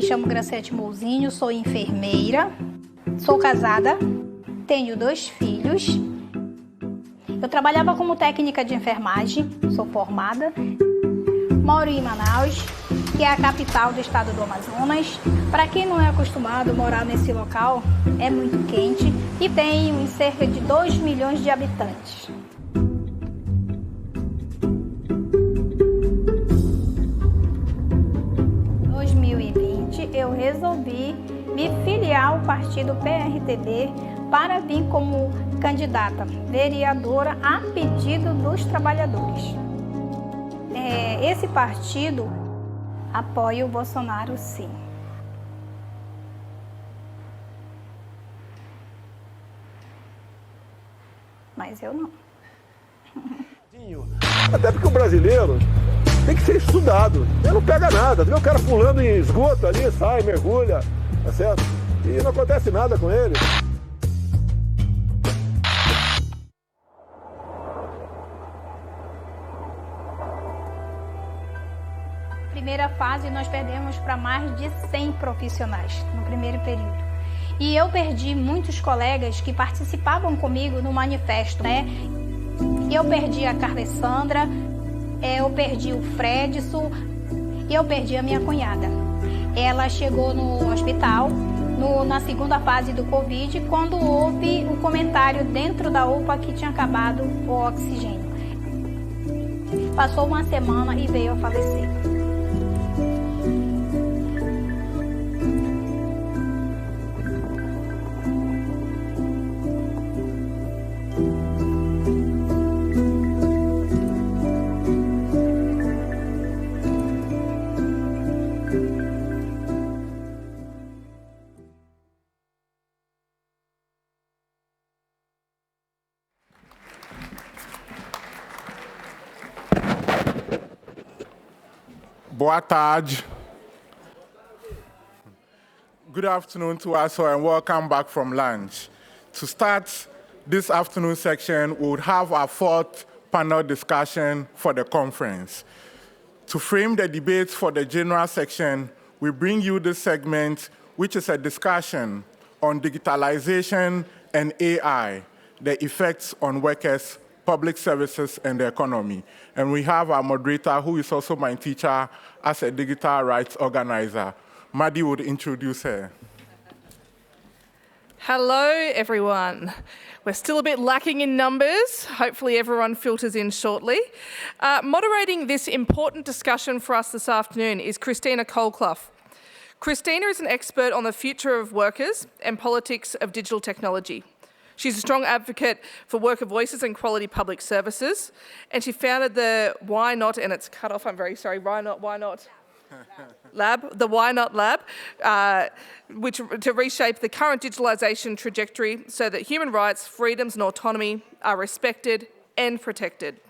chamo Graciete Mouzinho, sou enfermeira, sou casada, tenho 2 filhos. Eu trabalhava como técnica de enfermagem, sou formada. Moro em Manaus, que é a capital do estado do Amazonas. Para quem não é acostumado a morar nesse local, é muito quente e tem cerca de 2 milhões de habitantes. Em 2020, eu resolvi me filiar ao partido PRTB para vir como candidata vereadora a pedido dos trabalhadores. Esse partido apoia o Bolsonaro, sim. Mas eu não. Até porque o brasileiro tem que ser estudado. Ele não pega nada. Vê o cara pulando em esgoto ali, sai, mergulha, tá certo? E não acontece nada com ele. Primeira fase, nós perdemos para mais de 100 profissionais no primeiro período. E eu perdi muitos colegas que participavam comigo no manifesto, né? Eu perdi a Carlessandra, eu perdi o Fredson e eu perdi a minha cunhada. Ela chegou no hospital na segunda fase do Covid, quando houve um comentário dentro da UPA que tinha acabado o oxigênio. Passou uma semana e veio a falecer. Boa tarde. Good afternoon to us all and welcome back from lunch. To start this afternoon section, we would have our 4th panel discussion for the conference. To frame the debate for the general section, we bring you this segment, which is a discussion on digitalization and AI, the effects on workers, public services, and the economy. And we have our moderator, who is also my teacher as a digital rights organizer. Maddie would introduce her. Hello, everyone. We're still a bit lacking in numbers. Hopefully everyone filters in shortly. Moderating this important discussion for us this afternoon is Christina Colclough. Christina is an expert on the future of workers and politics of digital technology. She's a strong advocate for worker voices and quality public services, and she founded the Why Not, and it's cut off, I'm very sorry, Why Not Lab, the Why Not Lab, which to reshape the current digitalisation trajectory so that human rights, freedoms and autonomy are respected and protected.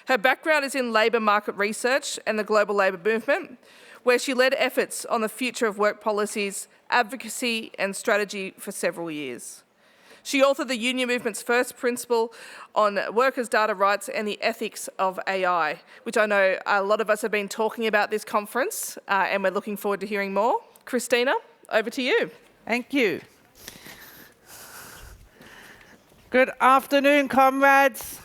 Her background is in labour market research and the global labour movement, where she led efforts on the future of work policies, advocacy and strategy for several years. She authored the union movement's first principle on workers' data rights and the ethics of AI, which I know a lot of us have been talking about this conference, and we're looking forward to hearing more. Christina, over to you. Thank you. Good afternoon, comrades.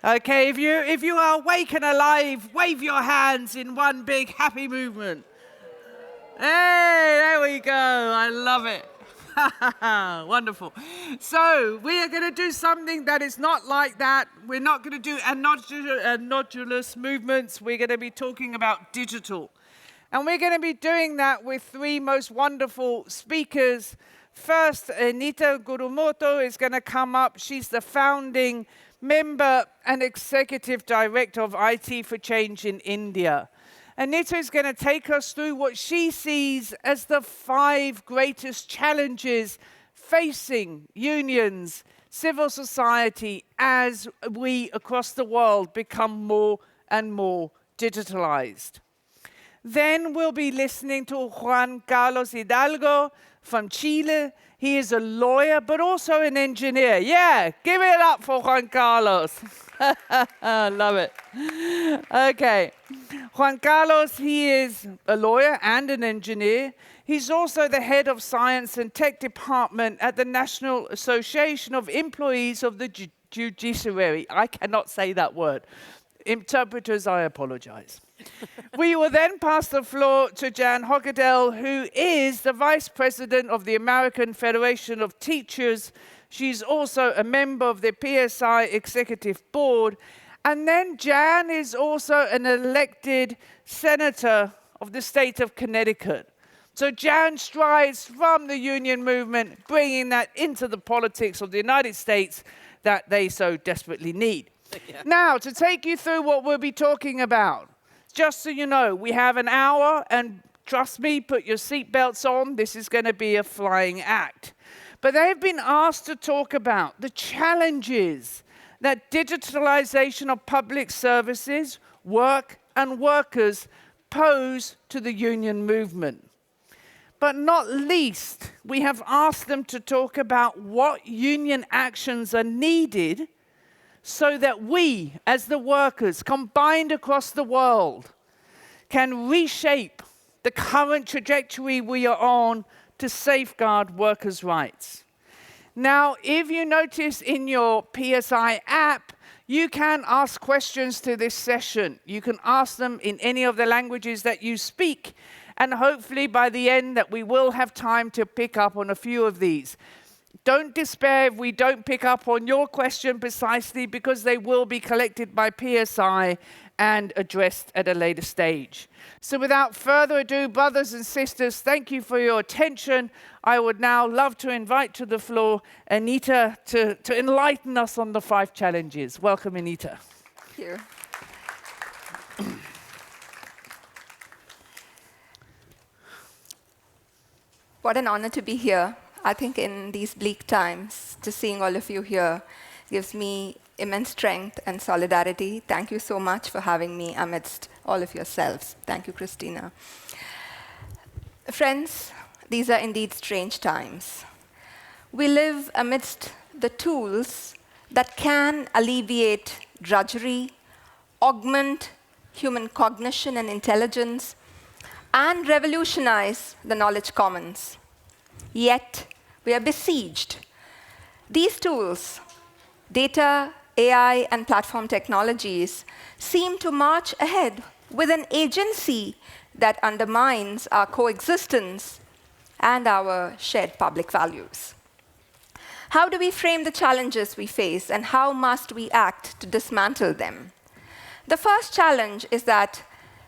Okay, if you are awake and alive, wave your hands in one big happy movement. Hey, there we go. I love it. Wonderful. So we are going to do something that is not like that. We're not going to do nodulous movements. We're going to be talking about digital. And we're going to be doing that with 3 most wonderful speakers. First, Anita Gurumoto is going to come up. She's the founding member and executive director of IT for Change in India. Anita is going to take us through what she sees as the 5 greatest challenges facing unions, civil society, as we across the world become more and more digitalized. Then we'll be listening to Juan Carlos Hidalgo from Chile. He is a lawyer, but also an engineer. Yeah, give it up for Juan Carlos. I love it. Okay. Juan Carlos, he is a lawyer and an engineer. He's also the head of science and tech department at the National Association of Employees of the Judiciary. I cannot say that word. Interpreters, I apologize. We will then pass the floor to Jan Hogedel, who is the Vice President of the American Federation of Teachers. She's also a member of the PSI Executive Board. And then Jan is also an elected senator of the state of Connecticut. So Jan strides from the union movement, bringing that into the politics of the United States that they so desperately need. Yeah. Now, to take you through what we'll be talking about, just so you know, we have an hour, and trust me, put your seatbelts on. This is going to be a flying act. But they've been asked to talk about the challenges that digitalization of public services, work, and workers pose to the union movement. But not least, we have asked them to talk about what union actions are needed so that we, as the workers, combined across the world, can reshape the current trajectory we are on to safeguard workers' rights. Now, if you notice in your PSI app, you can ask questions to this session. You can ask them in any of the languages that you speak, and hopefully by the end that we will have time to pick up on a few of these. Don't despair if we don't pick up on your question precisely, because they will be collected by PSI and addressed at a later stage. So without further ado, brothers and sisters, thank you for your attention. I would now love to invite to the floor Anita to enlighten us on the 5 challenges. Welcome, Anita. Thank you. What an honor to be here. I think in these bleak times, just seeing all of you here gives me immense strength and solidarity. Thank you so much for having me amidst all of yourselves. Thank you, Christina. Friends, these are indeed strange times. We live amidst the tools that can alleviate drudgery, augment human cognition and intelligence, and revolutionize the knowledge commons. Yet, we are besieged. These tools, data, AI, and platform technologies, seem to march ahead with an agency that undermines our coexistence and our shared public values. How do we frame the challenges we face, and how must we act to dismantle them? The first challenge is that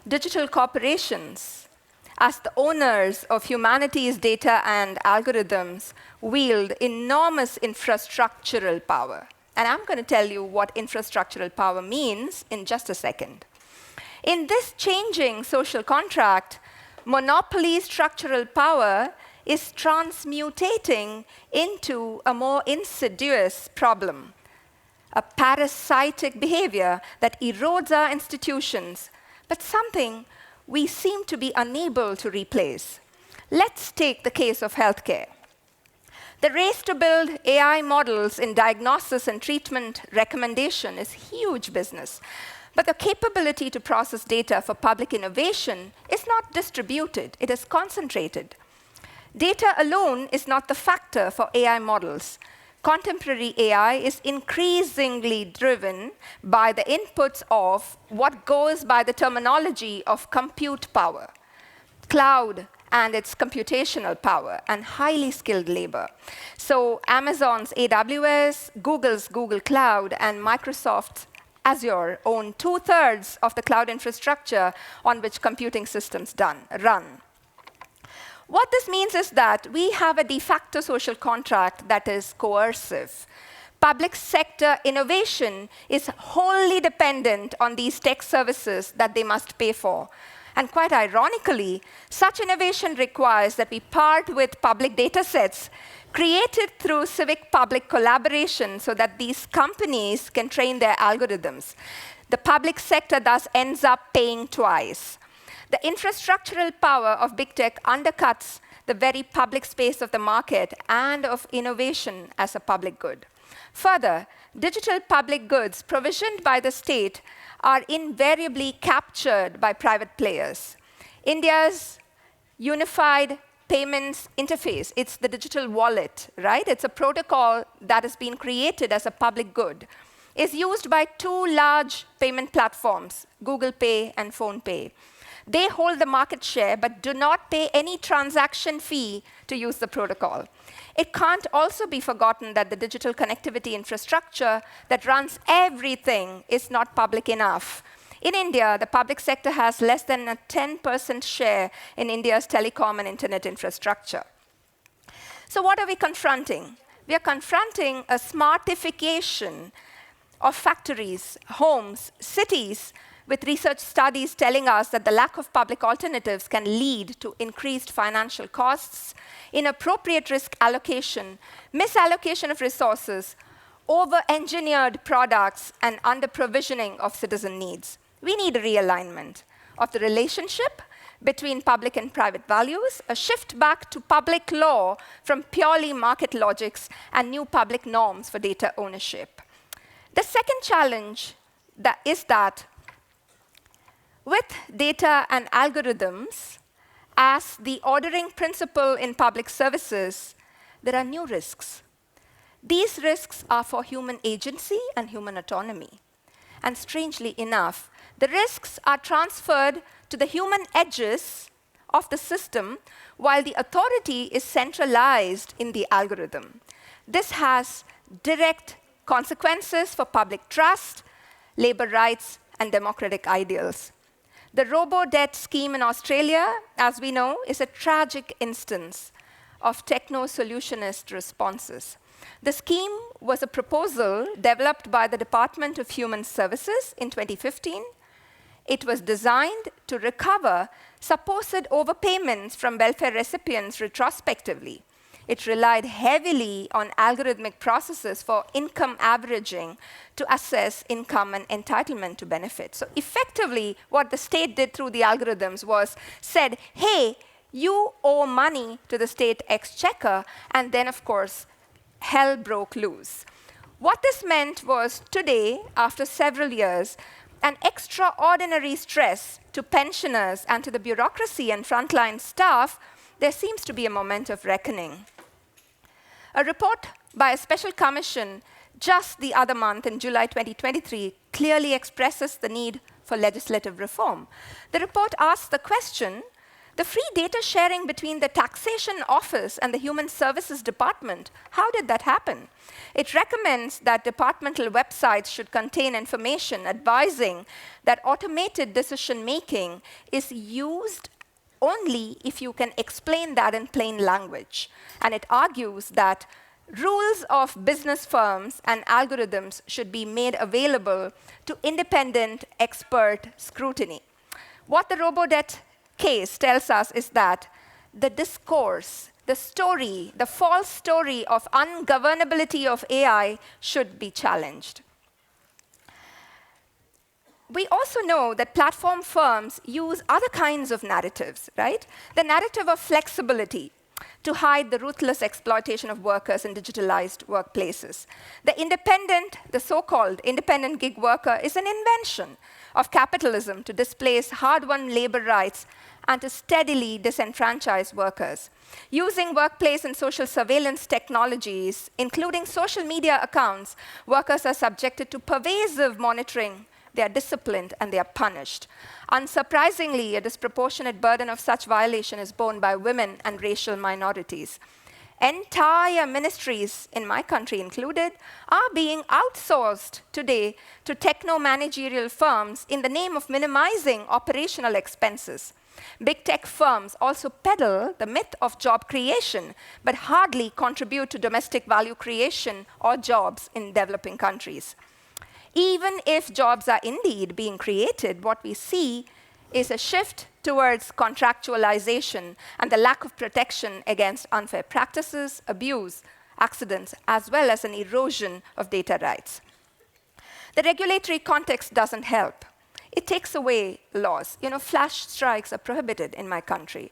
digital corporations, as the owners of humanity's data and algorithms, wield enormous infrastructural power. And I'm going to tell you what infrastructural power means in just a second. In this changing social contract, monopoly structural power is transmutating into a more insidious problem, a parasitic behavior that erodes our institutions, but something we seem to be unable to replace. Let's take the case of healthcare. The race to build AI models in diagnosis and treatment recommendation is huge business. But the capability to process data for public innovation is not distributed, it is concentrated. Data alone is not the factor for AI models. Contemporary AI is increasingly driven by the inputs of what goes by the terminology of compute power, cloud and its computational power, and highly skilled labor. So Amazon's AWS, Google's Google Cloud, and Microsoft's Azure own 2/3 of the cloud infrastructure on which computing systems run. What this means is that we have a de facto social contract that is coercive. Public sector innovation is wholly dependent on these tech services that they must pay for. And quite ironically, such innovation requires that we part with public data sets created through civic-public collaboration so that these companies can train their algorithms. The public sector thus ends up paying twice. The infrastructural power of big tech undercuts the very public space of the market and of innovation as a public good. Further, digital public goods provisioned by the state are invariably captured by private players. India's unified payments interface, it's the digital wallet, right? It's a protocol that has been created as a public good, is used by two large payment platforms, Google Pay and Phone Pay. They hold the market share but do not pay any transaction fee to use the protocol. It can't also be forgotten that the digital connectivity infrastructure that runs everything is not public enough. In India, the public sector has less than a 10% share in India's telecom and internet infrastructure. So what are we confronting? We are confronting a smartification of factories, homes, cities, with research studies telling us that the lack of public alternatives can lead to increased financial costs, inappropriate risk allocation, misallocation of resources, over-engineered products, and under-provisioning of citizen needs. We need a realignment of the relationship between public and private values, a shift back to public law from purely market logics, and new public norms for data ownership. The second challenge is that with data and algorithms as the ordering principle in public services, there are new risks. These risks are for human agency and human autonomy. And strangely enough, the risks are transferred to the human edges of the system, while the authority is centralized in the algorithm. This has direct consequences for public trust, labor rights, and democratic ideals. The robo-debt scheme in Australia, as we know, is a tragic instance of techno-solutionist responses. The scheme was a proposal developed by the Department of Human Services in 2015. It was designed to recover supposed overpayments from welfare recipients retrospectively. It relied heavily on algorithmic processes for income averaging to assess income and entitlement to benefits. So effectively, what the state did through the algorithms was said, hey, you owe money to the state exchequer, and then, of course, hell broke loose. What this meant was today, after several years, an extraordinary stress to pensioners and to the bureaucracy and frontline staff, there seems to be a moment of reckoning. A report by a special commission just the other month in July 2023 clearly expresses the need for legislative reform. The report asks the question, the free data sharing between the taxation office and the human services department, how did that happen? It recommends that departmental websites should contain information advising that automated decision-making is used only if you can explain that in plain language. And it argues that rules of business firms and algorithms should be made available to independent expert scrutiny. What the robo-debt case tells us is that the discourse, the story, the false story of ungovernability of AI should be challenged. We also know that platform firms use other kinds of narratives, right? The narrative of flexibility to hide the ruthless exploitation of workers in digitalized workplaces. The so-called independent gig worker is an invention of capitalism to displace hard-won labor rights and to steadily disenfranchise workers. Using workplace and social surveillance technologies, including social media accounts, workers are subjected to pervasive monitoring. They are disciplined and they are punished. Unsurprisingly, a disproportionate burden of such violation is borne by women and racial minorities. Entire ministries, in my country included, are being outsourced today to techno-managerial firms in the name of minimizing operational expenses. Big tech firms also peddle the myth of job creation, but hardly contribute to domestic value creation or jobs in developing countries. Even if jobs are indeed being created, what we see is a shift towards contractualization and the lack of protection against unfair practices, abuse, accidents, as well as an erosion of data rights. The regulatory context doesn't help. It takes away laws. You know, flash strikes are prohibited in my country.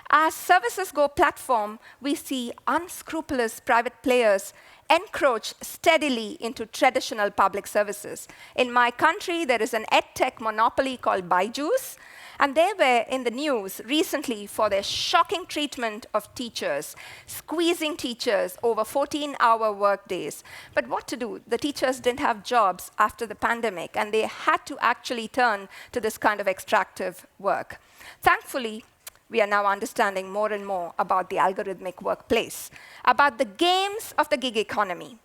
As services go platform, we see unscrupulous private players encroach steadily into traditional public services. In my country, there is an edtech monopoly called Byju's, and they were in the news recently for their shocking treatment of teachers, squeezing teachers over 14-hour workdays. But what to do? The teachers didn't have jobs after the pandemic, and they had to actually turn to this kind of extractive work. Thankfully, we are now understanding more and more about the algorithmic workplace, about the games of the gig economy.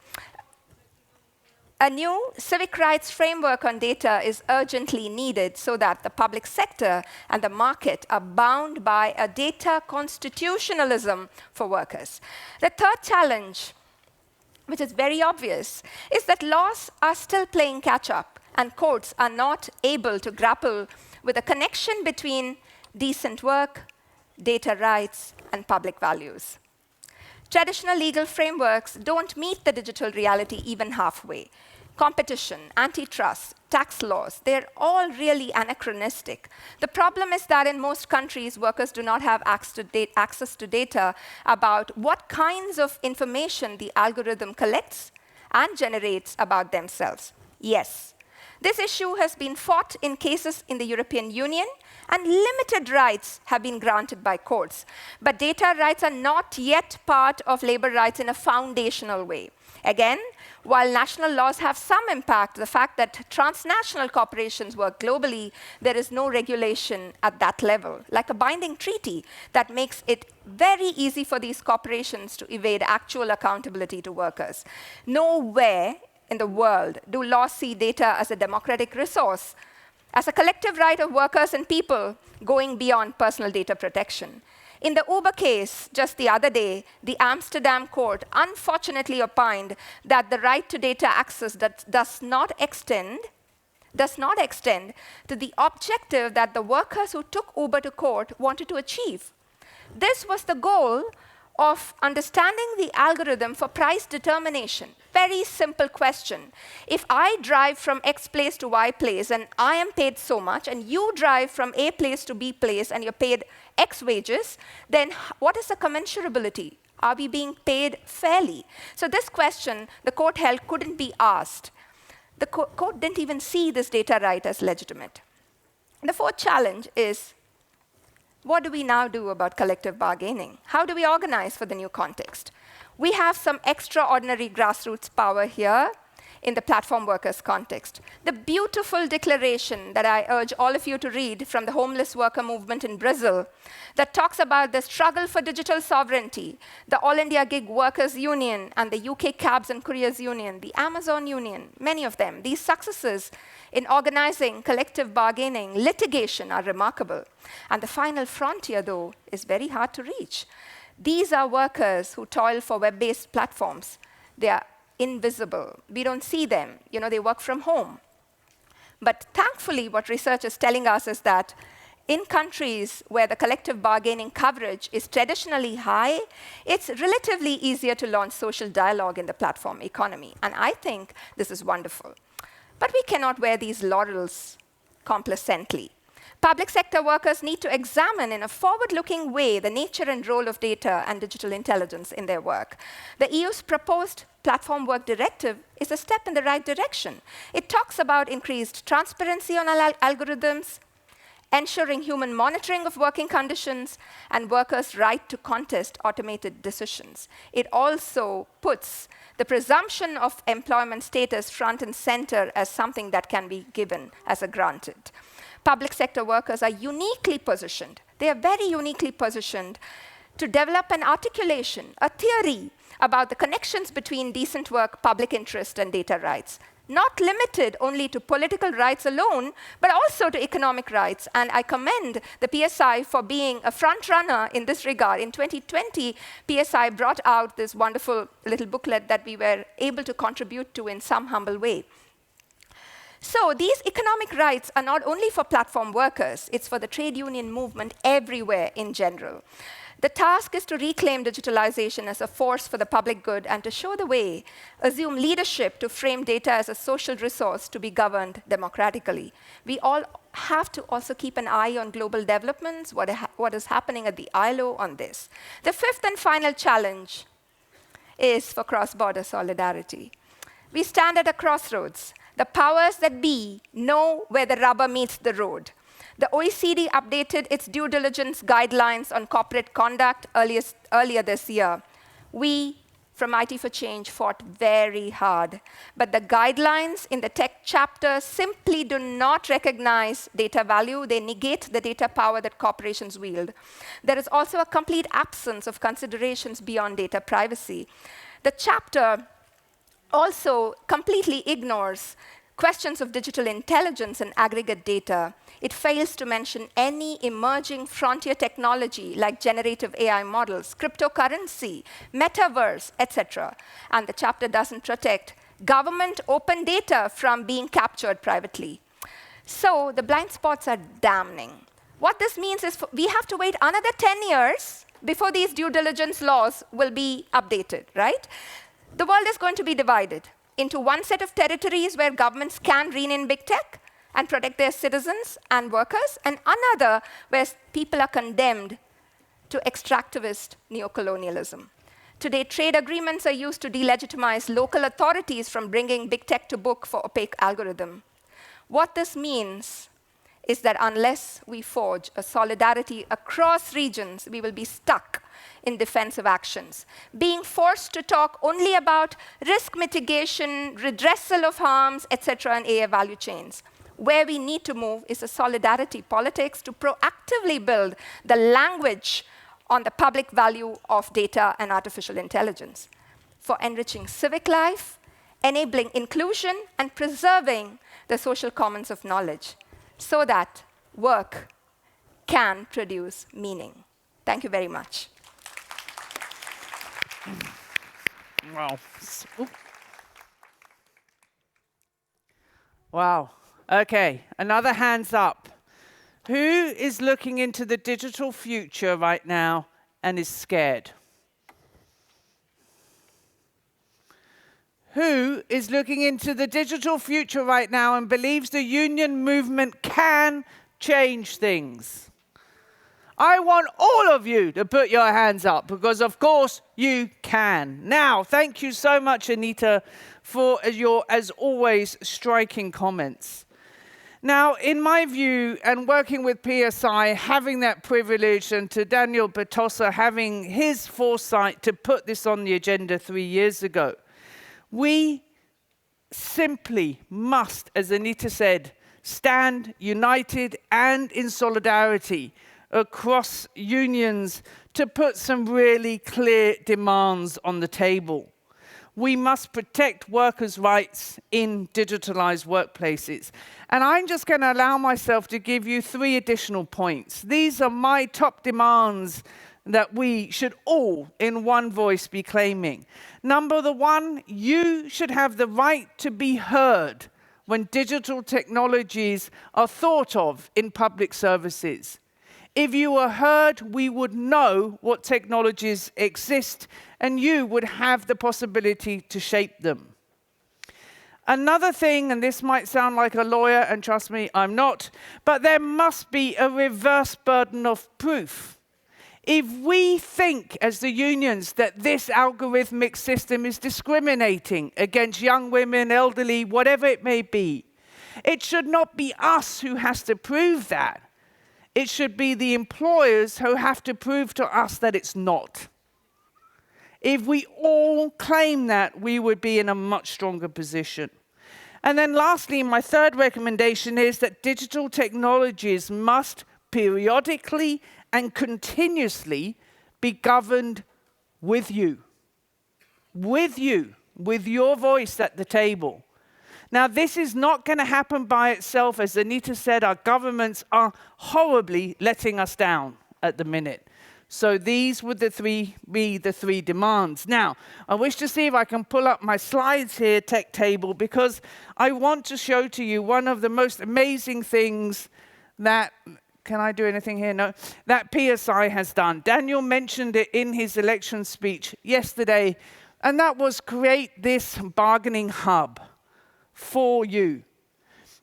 A new civic rights framework on data is urgently needed so that the public sector and the market are bound by a data constitutionalism for workers. The third challenge, which is very obvious, is that laws are still playing catch-up, and courts are not able to grapple with a connection between decent work, data rights, and public values. Traditional legal frameworks don't meet the digital reality even halfway. Competition, antitrust, tax laws, they're all really anachronistic. The problem is that in most countries, workers do not have access to data about what kinds of information the algorithm collects and generates about themselves. Yes, this issue has been fought in cases in the European Union, and limited rights have been granted by courts. But data rights are not yet part of labor rights in a foundational way. Again, while national laws have some impact, the fact that transnational corporations work globally, there is no regulation at that level, like a binding treaty that makes it very easy for these corporations to evade actual accountability to workers. Nowhere in the world do laws see data as a democratic resource, as a collective right of workers and people going beyond personal data protection. In the Uber case, just the other day, the Amsterdam court unfortunately opined that the right to data access does not extend to the objective that the workers who took Uber to court wanted to achieve. This was the goal of understanding the algorithm for price determination. Very simple question. If I drive from X place to Y place and I am paid so much, and you drive from A place to B place and you're paid X wages, then what is the commensurability? Are we being paid fairly? So this question, the court held, couldn't be asked. The court didn't even see this data right as legitimate. The fourth challenge is, what do we now do about collective bargaining? How do we organize for the new context? We have some extraordinary grassroots power here in the platform workers context. The beautiful declaration that I urge all of you to read from the homeless worker movement in Brazil that talks about the struggle for digital sovereignty, the All India Gig Workers Union and the UK Cabs and Couriers Union, the Amazon Union, many of them. These successes in organizing collective bargaining, litigation are remarkable. And the final frontier, though, is very hard to reach. These are workers who toil for web-based platforms. They are invisible. We don't see them. You know, they work from home. But thankfully, what research is telling us is that in countries where the collective bargaining coverage is traditionally high, it's relatively easier to launch social dialogue in the platform economy. And I think this is wonderful. But we cannot wear these laurels complacently. Public sector workers need to examine in a forward-looking way the nature and role of data and digital intelligence in their work. The EU's proposed Platform Work Directive is a step in the right direction. It talks about increased transparency on algorithms, ensuring human monitoring of working conditions, and workers' right to contest automated decisions. It also puts the presumption of employment status front and center as something that can be given as a granted. Public sector workers are uniquely positioned. They are very uniquely positioned to develop an articulation, a theory about the connections between decent work, public interest, and data rights. Not limited only to political rights alone, but also to economic rights. And I commend the PSI for being a front runner in this regard. In 2020, PSI brought out this wonderful little booklet that we were able to contribute to in some humble way. So these economic rights are not only for platform workers, it's for the trade union movement everywhere in general. The task is to reclaim digitalization as a force for the public good and to show the way, assume leadership to frame data as a social resource to be governed democratically. We all have to also keep an eye on global developments, what is happening at the ILO on this. The fifth and final challenge is for cross-border solidarity. We stand at a crossroads. The powers that be know where the rubber meets the road. The OECD updated its due diligence guidelines on corporate conduct earlier this year. We, from IT for Change, fought very hard. But the guidelines in the tech chapter simply do not recognize data value. They negate the data power that corporations wield. There is also a complete absence of considerations beyond data privacy. The chapter also completely ignores questions of digital intelligence and aggregate data. It fails to mention any emerging frontier technology like generative AI models, cryptocurrency, metaverse, etc. And the chapter doesn't protect government open data from being captured privately. So the blind spots are damning. What this means is we have to wait another 10 years before these due diligence laws will be updated, right? The world is going to be divided into one set of territories where governments can rein in big tech and protect their citizens and workers, and another where people are condemned to extractivist neocolonialism. Today, trade agreements are used to delegitimize local authorities from bringing big tech to book for opaque algorithm. What this means is that unless we forge a solidarity across regions, we will be stuck in defensive actions, being forced to talk only about risk mitigation, redressal of harms, etc., and AI value chains. Where we need to move is a solidarity politics to proactively build the language on the public value of data and artificial intelligence, for enriching civic life, enabling inclusion, and preserving the social commons of knowledge, so that work can produce meaning. Thank you very much. Wow. Wow. Okay, another hands up. Who is looking into the digital future right now and is scared? Who is looking into the digital future right now and believes the union movement can change things? I want all of you to put your hands up, because of course you can. Now, thank you so much, Anita, for your, as always, striking comments. Now, in my view, and working with PSI, having that privilege, and to Daniel Batossa having his foresight to put this on the agenda 3 years ago, we simply must, as Anita said, stand united and in solidarity across unions to put some really clear demands on the table. We must protect workers' rights in digitalized workplaces. And I'm just going to allow myself to give you 3 additional points. These are my top demands that we should all, in one voice, be claiming. Number 1, you should have the right to be heard when digital technologies are thought of in public services. If you were heard, we would know what technologies exist, and you would have the possibility to shape them. Another thing, and this might sound like a lawyer, and trust me, I'm not, but there must be a reverse burden of proof. If we think, as the unions, that this algorithmic system is discriminating against young women, elderly, whatever it may be, it should not be us who has to prove that. It should be the employers who have to prove to us that it's not. If we all claim that, we would be in a much stronger position. And then lastly, my 3rd recommendation is that digital technologies must periodically and continuously be governed with you. With you, with your voice at the table. Now, this is not going to happen by itself. As Anita said, our governments are horribly letting us down at the minute. So these would be the 3 demands. Now, I wish to see if I can pull up my slides here, Tech Table, because I want to show to you one of the most amazing things that, can I do anything here? No, that PSI has done. Daniel mentioned it in his election speech yesterday, and that was create this bargaining hub for you.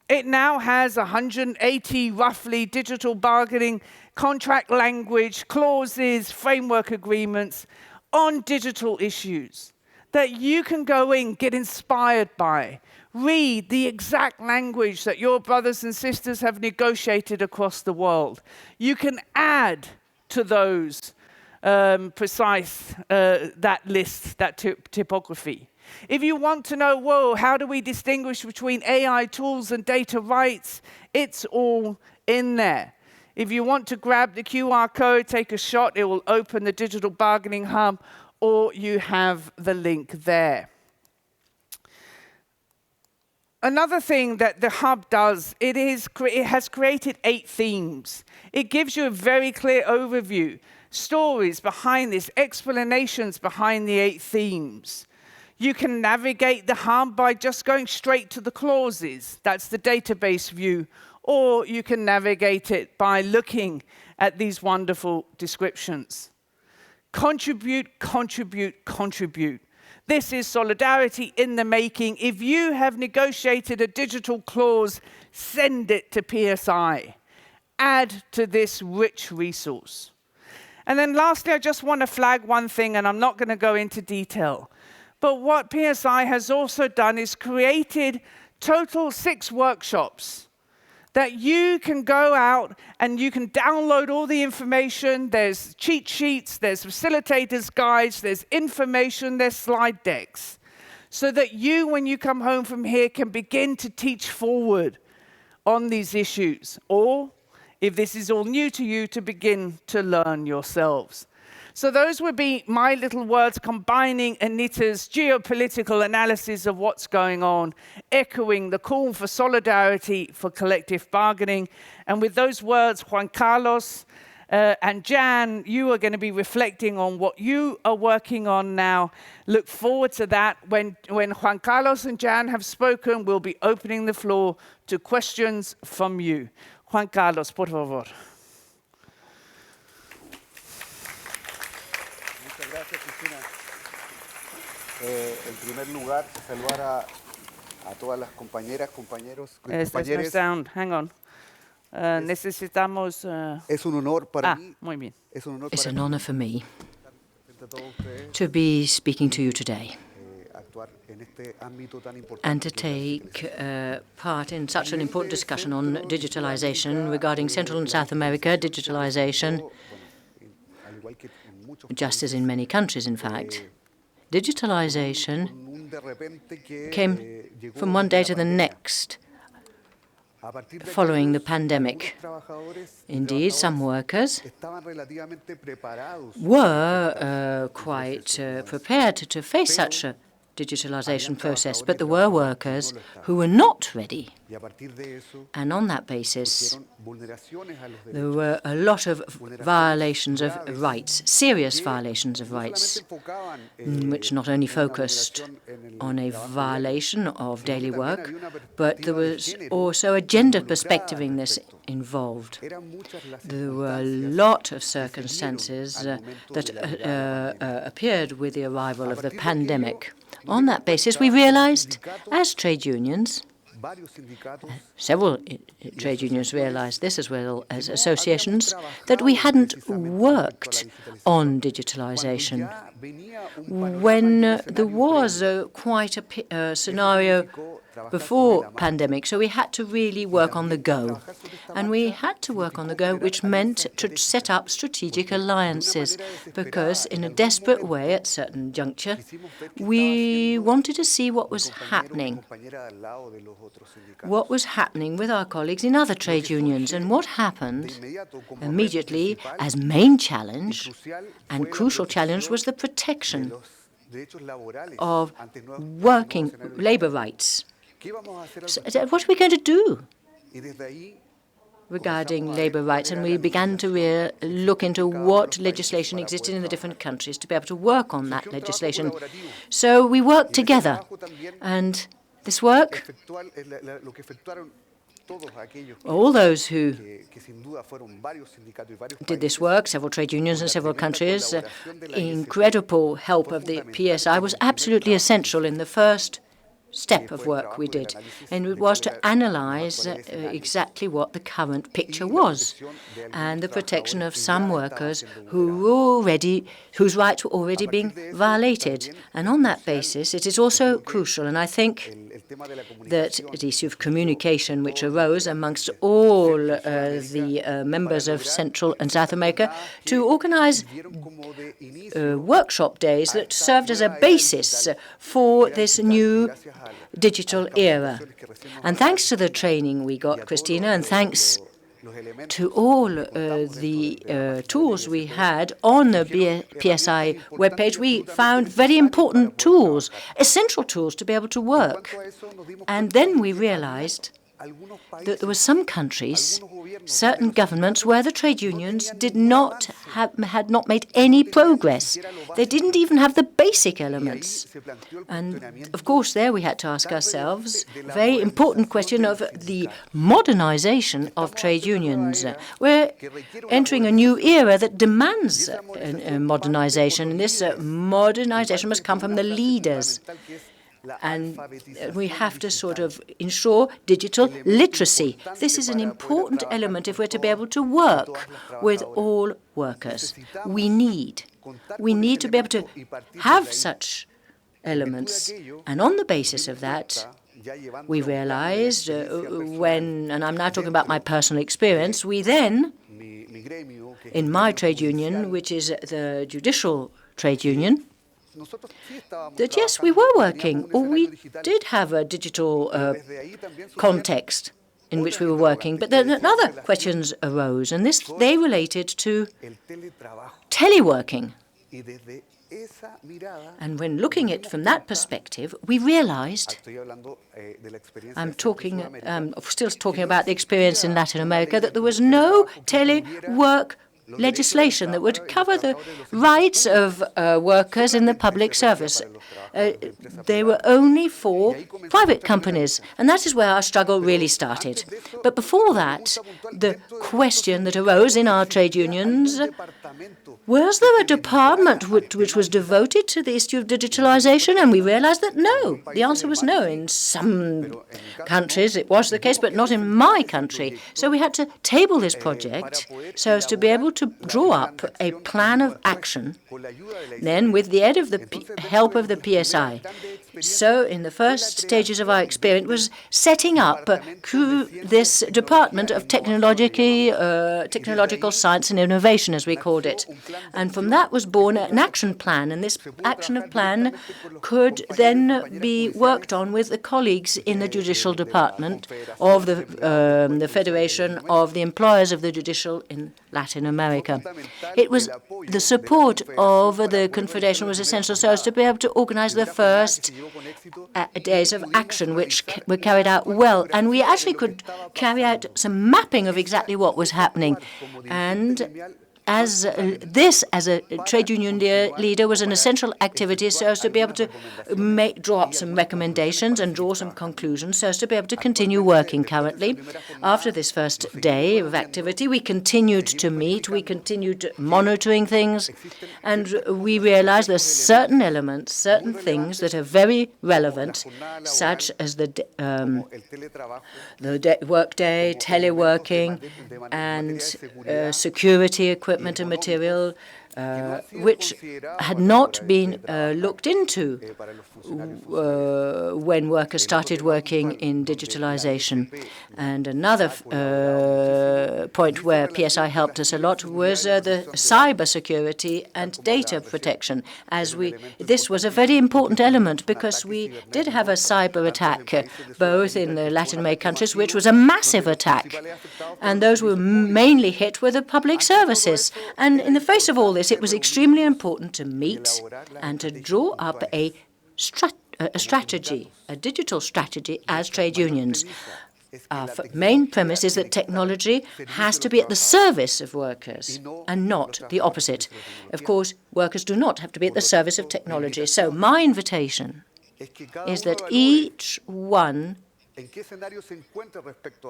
It now has 180, roughly, digital bargaining, contract language, clauses, framework agreements on digital issues that you can go in, get inspired by, read the exact language that your brothers and sisters have negotiated across the world. You can add to those that list, that typography. If you want to know, whoa, how do we distinguish between AI tools and data rights? It's all in there. If you want to grab the QR code, take a shot, it will open the Digital Bargaining Hub, or you have the link there. Another thing that the Hub does, it has created 8 themes. It gives you a very clear overview, stories behind this, explanations behind the 8 themes. You can navigate the Hub by just going straight to the clauses. That's the database view. Or you can navigate it by looking at these wonderful descriptions. Contribute, contribute, contribute. This is solidarity in the making. If you have negotiated a digital clause, send it to PSI. Add to this rich resource. And then lastly, I just want to flag one thing, and I'm not going to go into detail. But what PSI has also done is created total 6 workshops that you can go out and you can download all the information. There's cheat sheets, there's facilitators' guides, there's information, there's slide decks. So that you, when you come home from here, can begin to teach forward on these issues. Or, if this is all new to you, to begin to learn yourselves. So those would be my little words combining Anita's geopolitical analysis of what's going on, echoing the call for solidarity for collective bargaining. And with those words, Juan Carlos and Jan, you are going to be reflecting on what you are working on now. Look forward to that. When Juan Carlos and Jan have spoken, we'll be opening the floor to questions from you. Juan Carlos, por favor. Gracias, Cristina. En primer lugar, saludar a todas las compañeras, compañeros, There's no compañeros. sound. Hang on. Necesitamos... Es un honor para mí. Muy bien. Es un honor It's para an mí honor for me frente a todos ustedes, to be speaking to you today actuar en este ámbito tan importante and to que es la take part in such an important discussion on digitalization regarding Central and South America, digitalization, al igual que en muchos just as in many countries, in fact. Digitalization un de repente que came llegó from one day to the la pandemia. next A partir de following the aquellos, pandemic. algunos trabajadores y Indeed, some workers estaban relativamente preparados were quite prepared to face such a digitalization process, but there were workers who were not ready. y a partir de eso And on that basis, fueron vulneraciones a los there derechos. were a lot of violations of rights, serious violations of rights, which not only focused on a violation of daily work, but there was also a gender perspective in this involved. There were a lot of circumstances that appeared with the arrival of the pandemic. On that basis, we realized, as trade unions, several trade unions realized this as well as associations, that we hadn't worked on digitalization. When there was quite a scenario before pandemic, so we had to really work on the go. And we had to work on the go, which meant to set up strategic alliances, because in a desperate way, at a certain juncture, we wanted to see what was happening with our colleagues in other trade unions. And what happened immediately as main challenge and crucial challenge was the protection of working labor rights. So what are we going to do regarding labor rights? And we began to look into what legislation existed in the different countries to be able to work on that legislation. So we worked together. And this work, all those who did this work, several trade unions in several countries, incredible help of the PSI was absolutely essential in the first step of work we did, and it was to analyze exactly what the current picture was and the protection of some workers whose rights were already being violated. And on that basis, it is also crucial, and I think that the issue of communication which arose amongst all the members of Central and South America to organize workshop days that served as a basis for this new digital era. And thanks to the training we got, Christina, and thanks to all the tools we had on the PSI webpage, we found very important tools, essential tools to be able to work. And then we realized that there were some countries, certain governments, where the trade unions had not made any progress. They didn't even have the basic elements. And of course, there we had to ask ourselves a very important question of the modernization of trade unions. We're entering a new era that demands modernization, and this modernization must come from the leaders. And we have to sort of ensure digital literacy. This is an important element if we're to be able to work with all workers. We need to be able to have such elements. And on the basis of that, we realized and I'm now talking about my personal experience, we then, in my trade union, which is the judicial trade union, that yes, we were working, or we did have a digital context in which we were working. But then other questions arose, and they related to teleworking. And when looking at it from that perspective, we realized, I'm still talking about the experience in Latin America, that there was no telework legislation that would cover the rights of workers in the public service. They were only for private companies, and that is where our struggle really started. But before that, the question that arose in our trade unions, was there a department which was devoted to the issue of digitalization? And we realized that no. The answer was no. In some countries it was the case, but not in my country. So we had to table this project so as to be able to draw up a plan of action, then with the help of the PSI. So in the first stages of our experience was setting up this Department of Technological Science and Innovation, as we called it. And from that was born an action plan, and this action plan could then be worked on with the colleagues in the Judicial Department of the Federation of the Employers of the Judicial in Latin America. It was the support of the Confederation was essential so as to be able to organize the first days of action, which were carried out well. And we actually could carry out some mapping of exactly what was happening. And as a trade union leader was an essential activity so as to be able to draw up some recommendations and draw some conclusions so as to be able to continue working currently. After this first day of activity, we continued to meet, we continued monitoring things, and we realized there's certain elements, certain things that are very relevant, such as the workday, teleworking, and security equipment and material, which had not been looked into when workers started working in digitalization. And another point where PSI helped us a lot was the cyber security and data protection. This was a very important element because we did have a cyber attack both in the Latin American countries, which was a massive attack, and those were mainly hit were the public services. And in the face of all this, it was extremely important to meet and to draw up a strategy, a digital strategy as trade unions. Our main premise is that technology has to be at the service of workers and not the opposite. Of course, workers do not have to be at the service of technology. So my invitation is that each one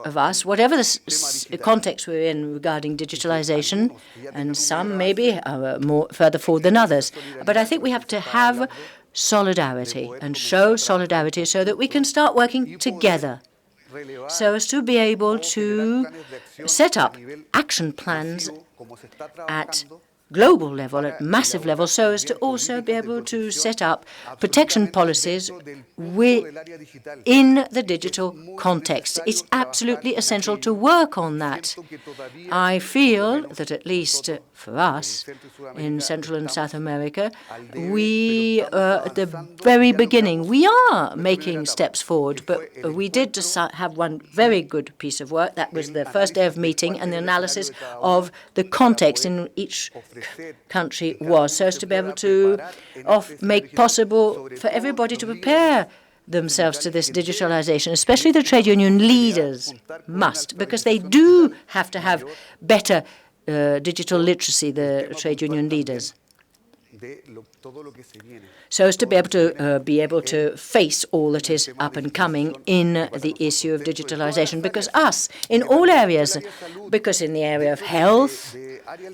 of us, whatever the context we're in regarding digitalization, and some maybe are more further forward than others, but I think we have to have solidarity and show solidarity so that we can start working together, so as to be able to set up action plans at global level, at massive level, so as to also be able to set up protection policies in the digital context. It's absolutely essential to work on that. I feel that at least for us in Central and South America, we, at the very beginning, we are making steps forward, but we did have one very good piece of work. That was the first day of meeting and the analysis of the context in each country was, so as to be able to make possible for everybody to prepare themselves to this digitalization, especially the trade union leaders must, because they do have to have better digital literacy, the trade union leaders, so as to be able to face all that is up and coming in the issue of digitalization. Because in all areas, because in the area of health,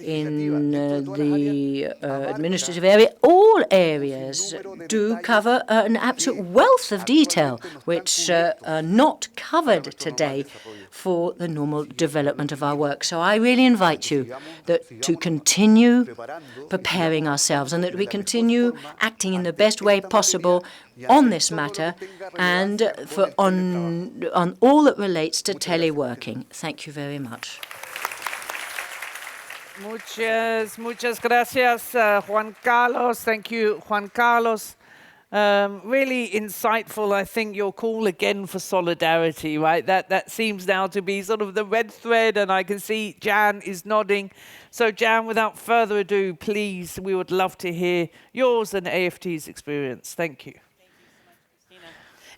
in the administrative area, all areas do cover an absolute wealth of detail, which are not covered today for the normal development of our work. So I really invite you to continue preparing ourselves and that we continue acting in the best way possible on this matter and on all that relates to teleworking. Thank you very much. Muchas gracias, Juan Carlos. Thank you, Juan Carlos. Really insightful, I think, your call again for solidarity, right? That seems now to be sort of the red thread, and I can see Jan is nodding. So, Jan, without further ado, please, we would love to hear yours and AFT's experience. Thank you.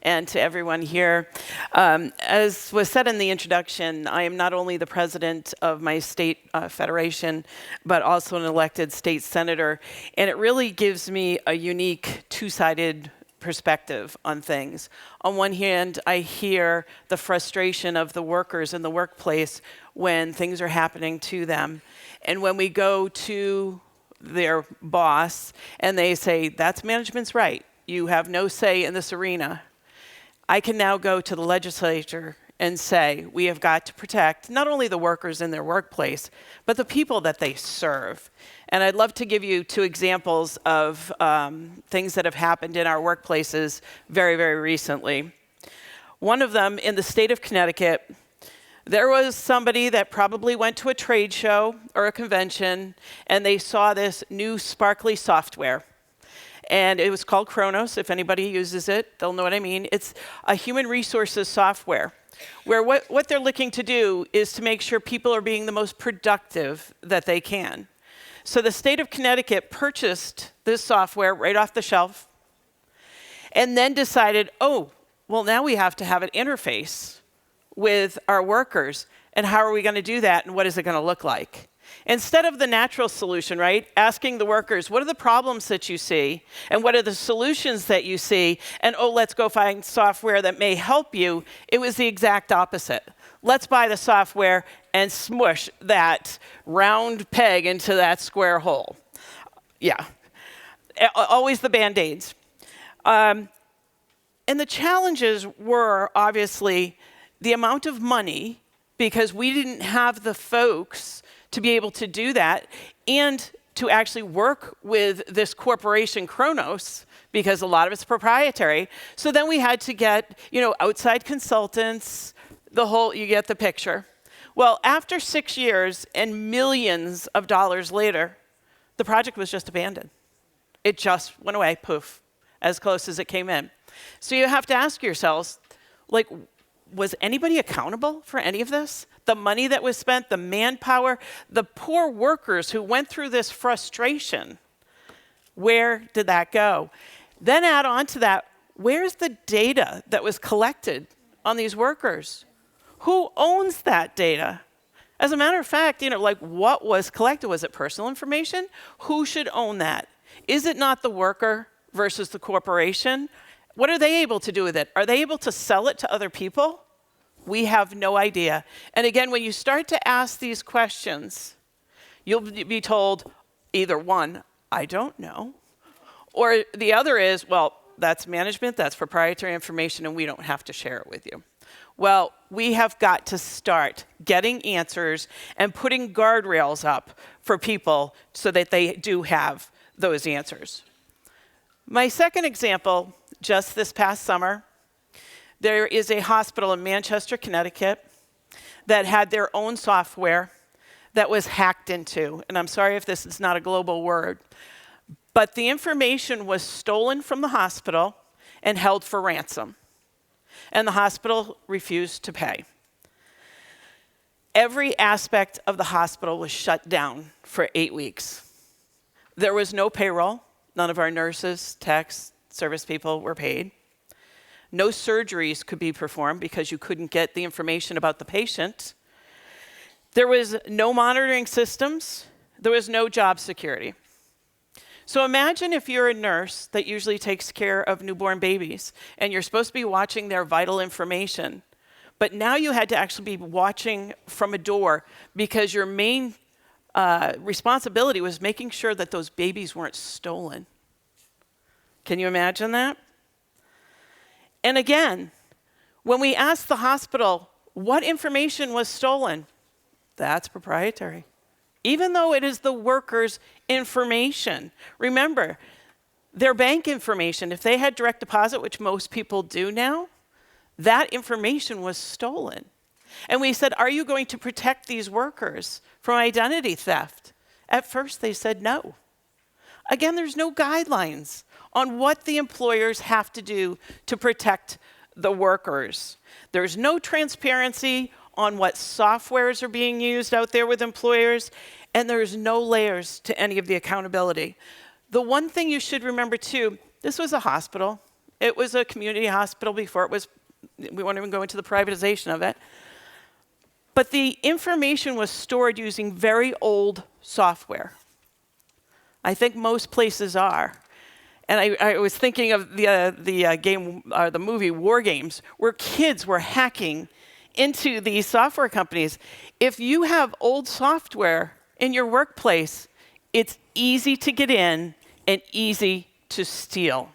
And to everyone here. As was said in the introduction, I am not only the president of my state federation, but also an elected state senator. And it really gives me a unique two-sided perspective on things. On one hand, I hear the frustration of the workers in the workplace when things are happening to them. And when we go to their boss and they say, that's management's right, you have no say in this arena, I can now go to the legislature and say, we have got to protect not only the workers in their workplace, but the people that they serve. And I'd love to give you two examples of things that have happened in our workplaces very, very recently. One of them, in the state of Connecticut, there was somebody that probably went to a trade show or a convention, and they saw this new sparkly software. And it was called Kronos. If anybody uses it, they'll know what I mean. It's a human resources software where what they're looking to do is to make sure people are being the most productive that they can. So the state of Connecticut purchased this software right off the shelf and then decided, oh, well, now we have to have an interface with our workers. And how are we going to do that? And what is it going to look like? Instead of the natural solution, right, asking the workers, what are the problems that you see? And what are the solutions that you see? And, oh, let's go find software that may help you. It was the exact opposite. Let's buy the software and smush that round peg into that square hole. Yeah, always the Band-Aids. And the challenges were obviously the amount of money, because we didn't have the folks to be able to do that and to actually work with this corporation Kronos, because a lot of it's proprietary. So then we had to get, outside consultants, you get the picture. Well, after 6 years and millions of dollars later, the project was just abandoned. It just went away, poof, as close as it came in. So you have to ask yourselves, was anybody accountable for any of this? The money that was spent, the manpower, the poor workers who went through this frustration, where did that go? Then add on to that, where's the data that was collected on these workers? Who owns that data? As a matter of fact, what was collected? Was it personal information? Who should own that? Is it not the worker versus the corporation? What are they able to do with it? Are they able to sell it to other people? We have no idea. And again, when you start to ask these questions, you'll be told either one, I don't know, Or the other is, well, that's management, that's proprietary information, and we don't have to share it with you. Well, we have got to start getting answers and putting guardrails up for people so that they do have those answers. My second example, just this past summer, there is a hospital in Manchester, Connecticut, that had their own software that was hacked into. And I'm sorry if this is not a global word, but the information was stolen from the hospital and held for ransom. And the hospital refused to pay. Every aspect of the hospital was shut down for 8 weeks. There was no payroll. None of our nurses, techs, service people were paid. No surgeries could be performed because you couldn't get the information about the patient. There was no monitoring systems. There was no job security. So imagine if you're a nurse that usually takes care of newborn babies and you're supposed to be watching their vital information, but now you had to actually be watching from a door because your main responsibility was making sure that those babies weren't stolen. Can you imagine that? And again, when we asked the hospital what information was stolen, that's proprietary. Even though it is the workers' information. Remember, their bank information, if they had direct deposit, which most people do now, that information was stolen. And we said, are you going to protect these workers from identity theft? At first, they said no. Again, there's no guidelines on what the employers have to do to protect the workers. There's no transparency on what softwares are being used out there with employers, and there's no layers to any of the accountability. The one thing you should remember too, this was a hospital. It was a community hospital before it was, we won't even go into the privatization of it. But the information was stored using very old software. I think most places are. And I was thinking of the movie War Games, where kids were hacking into these software companies. If you have old software in your workplace, it's easy to get in and easy to steal.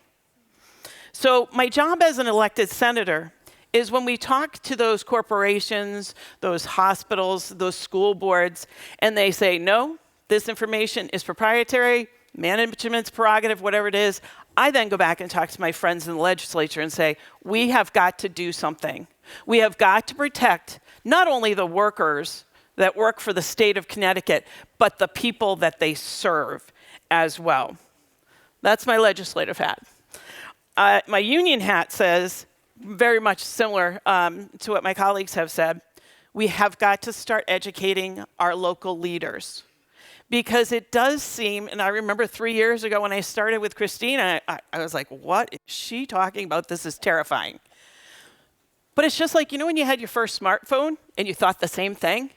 So my job as an elected senator is when we talk to those corporations, those hospitals, those school boards, and they say, no, this information is proprietary, management's prerogative, whatever it is, I then go back and talk to my friends in the legislature and say, we have got to do something. We have got to protect not only the workers that work for the state of Connecticut, but the people that they serve as well. That's my legislative hat. My union hat says, very much similar to what my colleagues have said, we have got to start educating our local leaders. Because it does seem, and I remember 3 years ago when I started with Christina, I was like, what is she talking about? This is terrifying. But it's just like, you know when you had your first smartphone and you thought the same thing?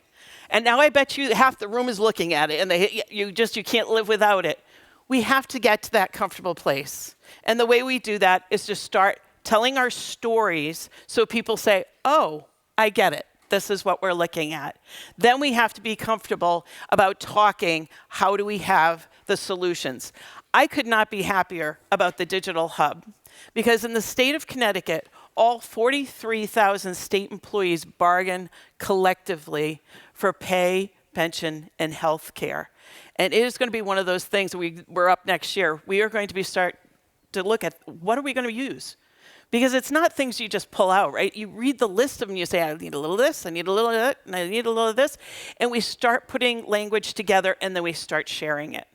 And now I bet you half the room is looking at it and you can't live without it. We have to get to that comfortable place. And the way we do that is to start telling our stories so people say, oh, I get it. This is what we're looking at. Then we have to be comfortable about talking, how do we have the solutions? I could not be happier about the digital hub because in the state of Connecticut, all 43,000 state employees bargain collectively for pay, pension, and health care. And it is going to be one of those things, we're up next year, we are going to start to look at what are we going to use? Because it's not things you just pull out, right? You read the list of them and you say, I need a little of this, I need a little of that, and I need a little of this. And we start putting language together and then we start sharing it.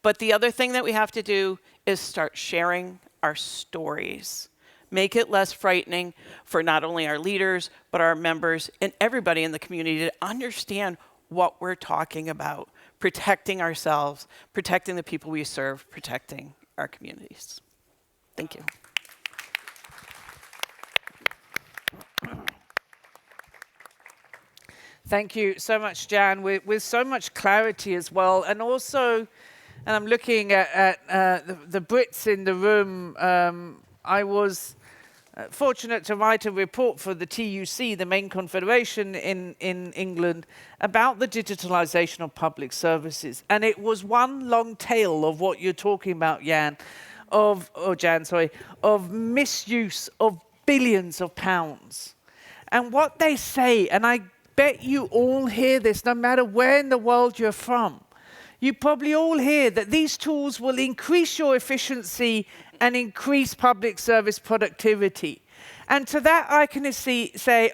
But the other thing that we have to do is start sharing our stories. Make it less frightening for not only our leaders, but our members and everybody in the community to understand what we're talking about. Protecting ourselves, protecting the people we serve, protecting our communities. Thank you. Thank you so much, Jan, with so much clarity as well. And also, and I'm looking at the Brits in the room, I was fortunate to write a report for the TUC, the main confederation in England, about the digitalization of public services. And it was one long tail of what you're talking about, Jan, of misuse of billions of pounds. And what they say, and I bet you all hear this, no matter where in the world you're from, you probably all hear that these tools will increase your efficiency and increase public service productivity. And to that I can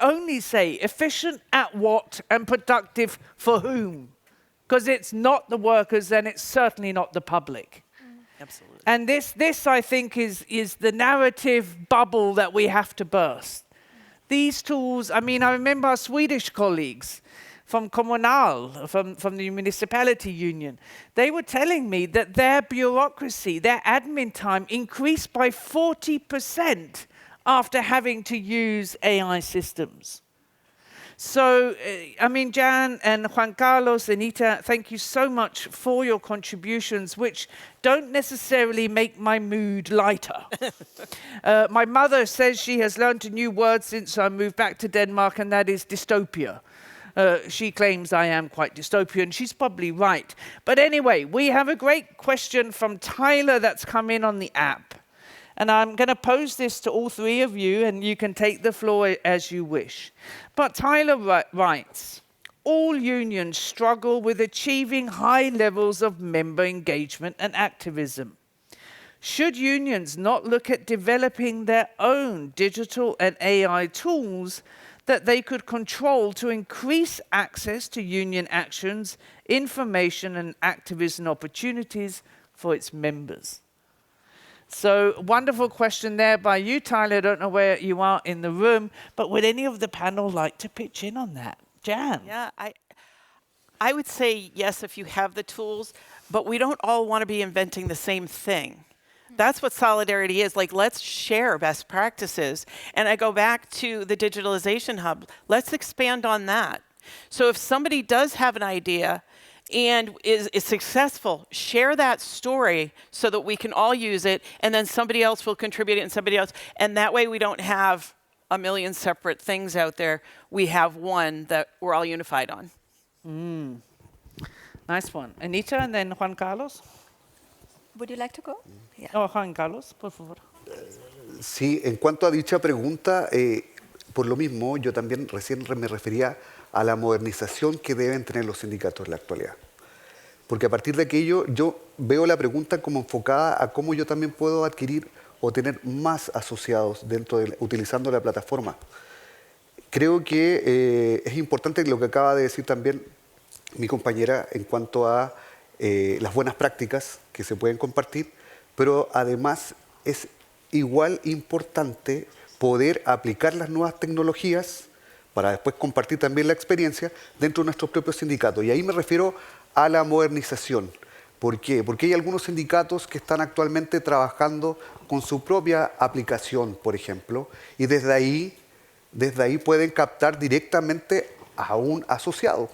only say efficient at what and productive for whom? Because it's not the workers and it's certainly not the public. Absolutely. And this I think is the narrative bubble that we have to burst. These tools, I mean, I remember our Swedish colleagues from Kommunal, from the municipality union, they were telling me that their bureaucracy, their admin time increased by 40% after having to use AI systems. So, I mean, Jan and Juan Carlos, Anita, thank you so much for your contributions, which don't necessarily make my mood lighter. My mother says she has learned a new word since I moved back to Denmark, and that is dystopia. She claims I am quite dystopian. She's probably right. But anyway, we have a great question from Tyler that's come in on the app. And I'm going to pose this to all three of you, and you can take the floor as you wish. But Tyler writes, all unions struggle with achieving high levels of member engagement and activism. Should unions not look at developing their own digital and AI tools that they could control to increase access to union actions, information, and activism opportunities for its members? So, wonderful question there by you, Tyler. I don't know where you are in the room, but would any of the panel like to pitch in on that? Jan? Yeah, I would say yes if you have the tools, but we don't all want to be inventing the same thing. That's what solidarity is. Like, let's share best practices. And I go back to the digitalization hub. Let's expand on that. So if somebody does have an idea and is successful, share that story so that we can all use it, and then somebody else will contribute it and somebody else. And that way we don't have a million separate things out there. We have one that we're all unified on. Nice one. Anita and then Juan Carlos. Would you like to go? Yeah. Oh, Juan Carlos, por favor. Sí, en cuanto a dicha pregunta, por lo mismo, yo también recién me refería a la modernización que deben tener los sindicatos en la actualidad. Porque a partir de aquello, yo veo la pregunta como enfocada a cómo yo también puedo adquirir o tener más asociados utilizando la plataforma. Creo que es importante lo que acaba de decir también mi compañera en cuanto a las buenas prácticas que se pueden compartir, pero además es igual importante poder aplicar las nuevas tecnologías para después compartir también la experiencia dentro de nuestros propios sindicatos. Y ahí me refiero a la modernización. ¿Por qué? Porque hay algunos sindicatos que están actualmente trabajando con su propia aplicación, por ejemplo, y desde ahí pueden captar directamente a un asociado.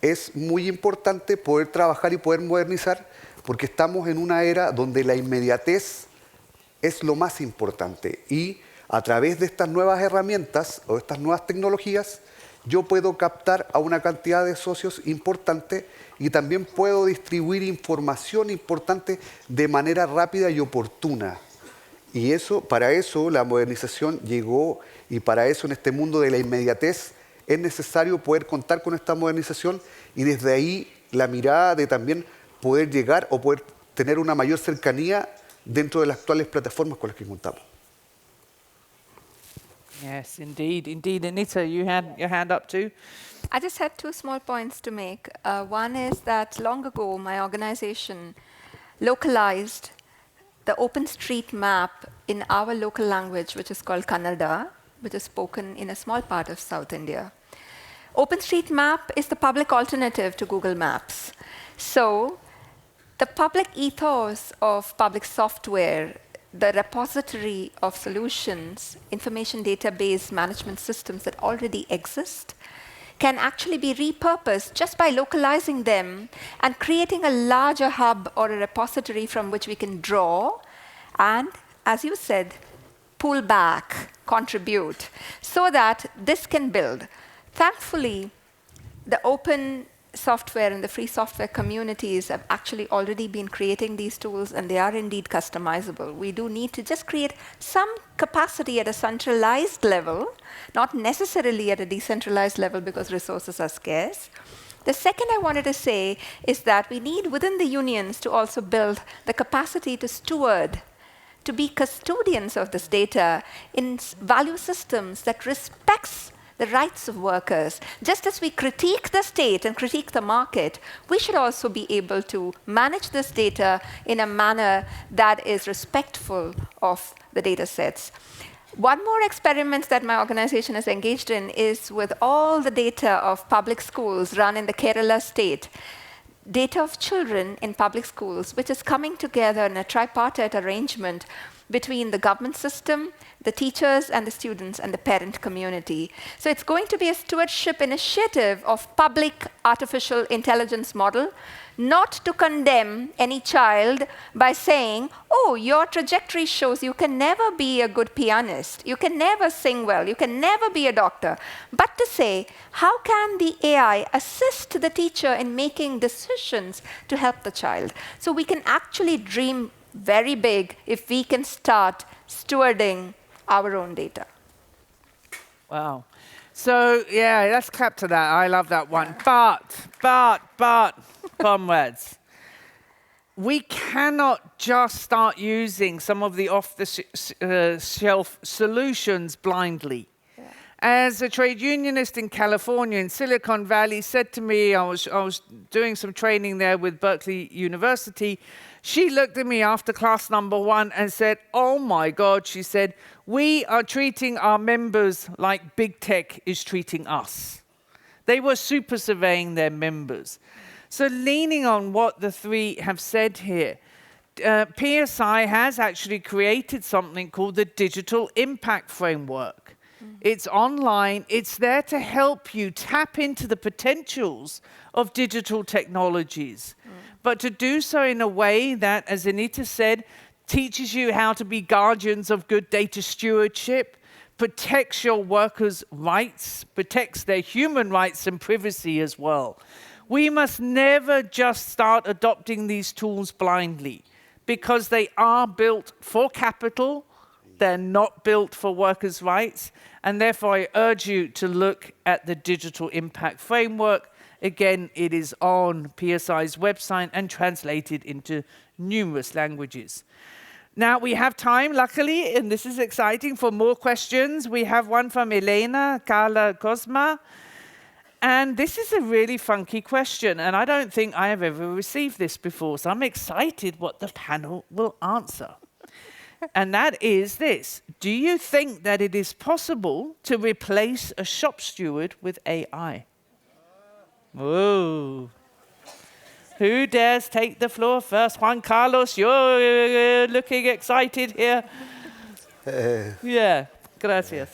Es muy importante poder trabajar y poder modernizar porque estamos en una era donde la inmediatez es lo más importante y a través de estas nuevas herramientas o estas nuevas tecnologías yo puedo captar a una cantidad de socios importante y también puedo distribuir información importante de manera rápida y oportuna. Y para eso la modernización llegó y para eso en este mundo de la inmediatez es necesario poder contar con esta modernización y desde ahí la mirada de también poder llegar o poder tener una mayor cercanía dentro de las actuales plataformas con las que contamos. Yes, indeed, indeed. Anita, you had your hand up too. I just had two small points to make. One is that long ago, my organization localized the OpenStreetMap in our local language, which is called Kannada, which is spoken in a small part of South India. OpenStreetMap is the public alternative to Google Maps. So the public ethos of public software, the repository of solutions, information database management systems that already exist, can actually be repurposed just by localizing them and creating a larger hub or a repository from which we can draw and, as you said, pull back, contribute, so that this can build. Thankfully, the open software and the free software communities have actually already been creating these tools, and they are indeed customizable. We do need to just create some capacity at a centralized level, not necessarily at a decentralized level because resources are scarce. The second I wanted to say is that we need within the unions to also build the capacity to steward, to be custodians of this data in value systems that respects the rights of workers. Just as we critique the state and critique the market, we should also be able to manage this data in a manner that is respectful of the data sets. One more experiment that my organization is engaged in is with all the data of public schools run in the Kerala state. Data of children in public schools, which is coming together in a tripartite arrangement between the government system, the teachers and the students and the parent community. So it's going to be a stewardship initiative of public artificial intelligence model, not to condemn any child by saying, oh, your trajectory shows you can never be a good pianist, you can never sing well, you can never be a doctor, but to say, how can the AI assist the teacher in making decisions to help the child? So we can actually dream very big if we can start stewarding our own data. Wow. So, yeah, let's clap to that. I love that one. But, comrades, we cannot just start using some of the off-the-shelf solutions blindly. Yeah. As a trade unionist in California, in Silicon Valley, said to me, I was doing some training there with Berkeley University. She looked at me after class number 1 and said, oh my God, she said, we are treating our members like big tech is treating us. They were super surveying their members. So leaning on what the three have said here, PSI has actually created something called the Digital Impact Framework. It's online. It's there to help you tap into the potentials of digital technologies, but to do so in a way that, as Anita said, teaches you how to be guardians of good data stewardship, protects your workers' rights, protects their human rights and privacy as well. We must never just start adopting these tools blindly, because they are built for capital, they're not built for workers' rights, and therefore I urge you to look at the Digital Impact Framework. Again, it is on PSI's website and translated into numerous languages. Now, we have time, luckily, and this is exciting, for more questions. We have one from Elena Carla Cosma. And this is a really funky question, and I don't think I have ever received this before, so I'm excited what the panel will answer. And that is this: do you think that it is possible to replace a shop steward with AI? Whoa. Who dares take the floor first? Juan Carlos, you're looking excited here. Yeah, gracias.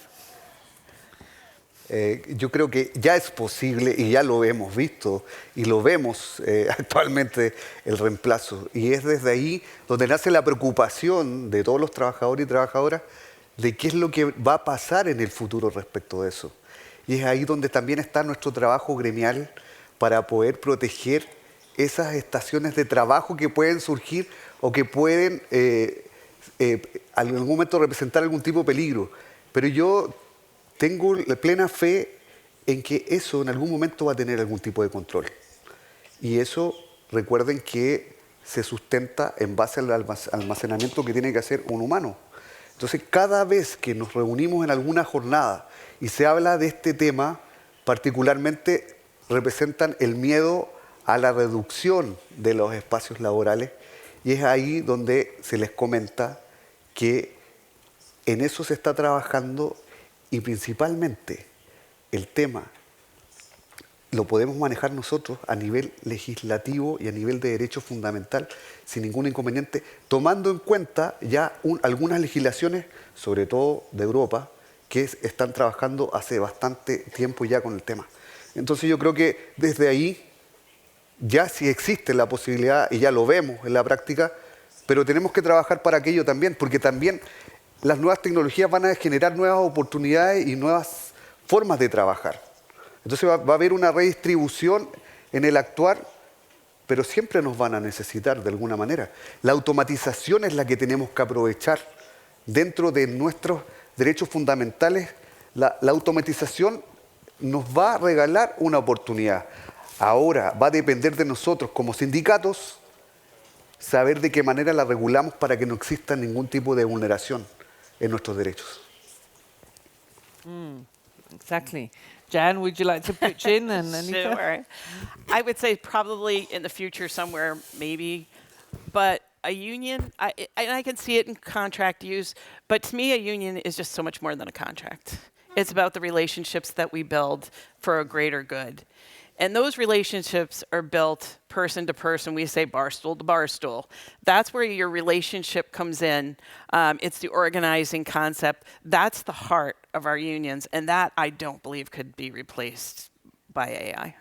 Yo creo que ya es posible y ya lo hemos visto y lo vemos actualmente el reemplazo. Y es desde ahí donde nace la preocupación de todos los trabajadores y trabajadoras de qué es lo que va a pasar en el futuro respecto de eso. Y es ahí donde también está nuestro trabajo gremial para poder proteger esas estaciones de trabajo que pueden surgir o que pueden en algún momento representar algún tipo de peligro. Pero yo tengo la plena fe en que eso en algún momento va a tener algún tipo de control. Y eso, recuerden que se sustenta en base al almacenamiento que tiene que hacer un humano. Entonces, cada vez que nos reunimos en alguna jornada y se habla de este tema, particularmente representan el miedo a la reducción de los espacios laborales, y es ahí donde se les comenta que en eso se está trabajando. Y principalmente el tema lo podemos manejar nosotros a nivel legislativo y a nivel de derecho fundamental sin ningún inconveniente, tomando en cuenta ya algunas legislaciones, sobre todo de Europa, que están trabajando hace bastante tiempo ya con el tema. Entonces yo creo que desde ahí ya sí existe la posibilidad, y ya lo vemos en la práctica, pero tenemos que trabajar para aquello también, porque también las nuevas tecnologías van a generar nuevas oportunidades y nuevas formas de trabajar. Entonces va a haber una redistribución en el actuar, pero siempre nos van a necesitar de alguna manera. La automatización es la que tenemos que aprovechar dentro de nuestros derechos fundamentales. La automatización nos va a regalar una oportunidad. Ahora va a depender de nosotros como sindicatos saber de qué manera la regulamos para que no exista ningún tipo de vulneración en nuestros derechos. Exactly. Jan, would you like to pitch in? And Anita? Sure. I would say probably in the future somewhere, maybe. But a union, I can see it in contract use, but to me a union is just so much more than a contract. It's about the relationships that we build for a greater good. And those relationships are built person to person. We say barstool to barstool. That's where your relationship comes in. It's the organizing concept. That's the heart of our unions. And that, I don't believe, could be replaced by AI.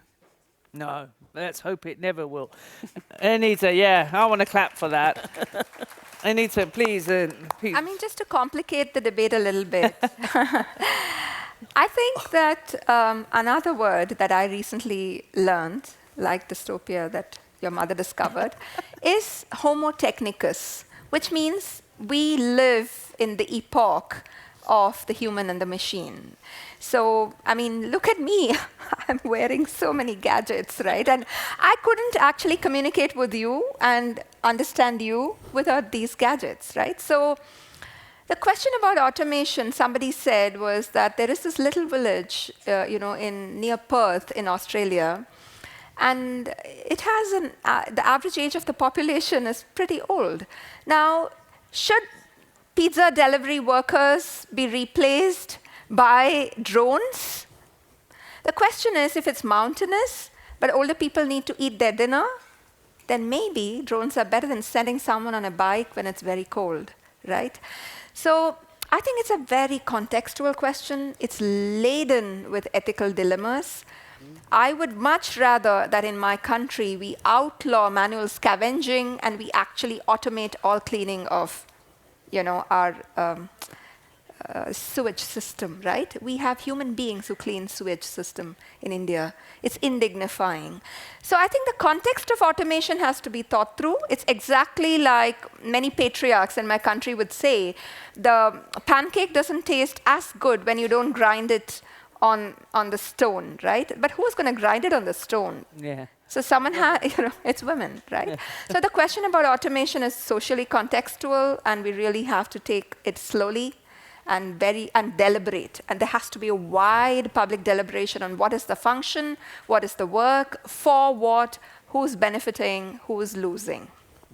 No, let's hope it never will. Anita, yeah, I want to clap for that. Anita, please. Please. I mean, just to complicate the debate a little bit. I think that another word that I recently learned, like dystopia that your mother discovered, is homo technicus, which means we live in the epoch of the human and the machine. So, I mean, look at me. I'm wearing so many gadgets, right? And I couldn't actually communicate with you and understand you without these gadgets, right? So, the question about automation, somebody said, was that there is this little village, near Perth in Australia, and it has the average age of the population is pretty old. Now, should pizza delivery workers be replaced by drones? The question is, if it's mountainous, but older people need to eat their dinner, then maybe drones are better than sending someone on a bike when it's very cold, right? So I think it's a very contextual question. It's laden with ethical dilemmas. I would much rather that in my country we outlaw manual scavenging and we actually automate all cleaning of, our sewage system, right? We have human beings who clean sewage system in India. It's indignifying. So I think the context of automation has to be thought through. It's exactly like many patriarchs in my country would say, the pancake doesn't taste as good when you don't grind it on the stone, right? But who's going to grind it on the stone? Yeah. So someone it's women, right? Yeah. So the question about automation is socially contextual, and we really have to take it slowly and deliberate. And there has to be a wide public deliberation on what is the function, what is the work, for what, who's benefiting, who's losing.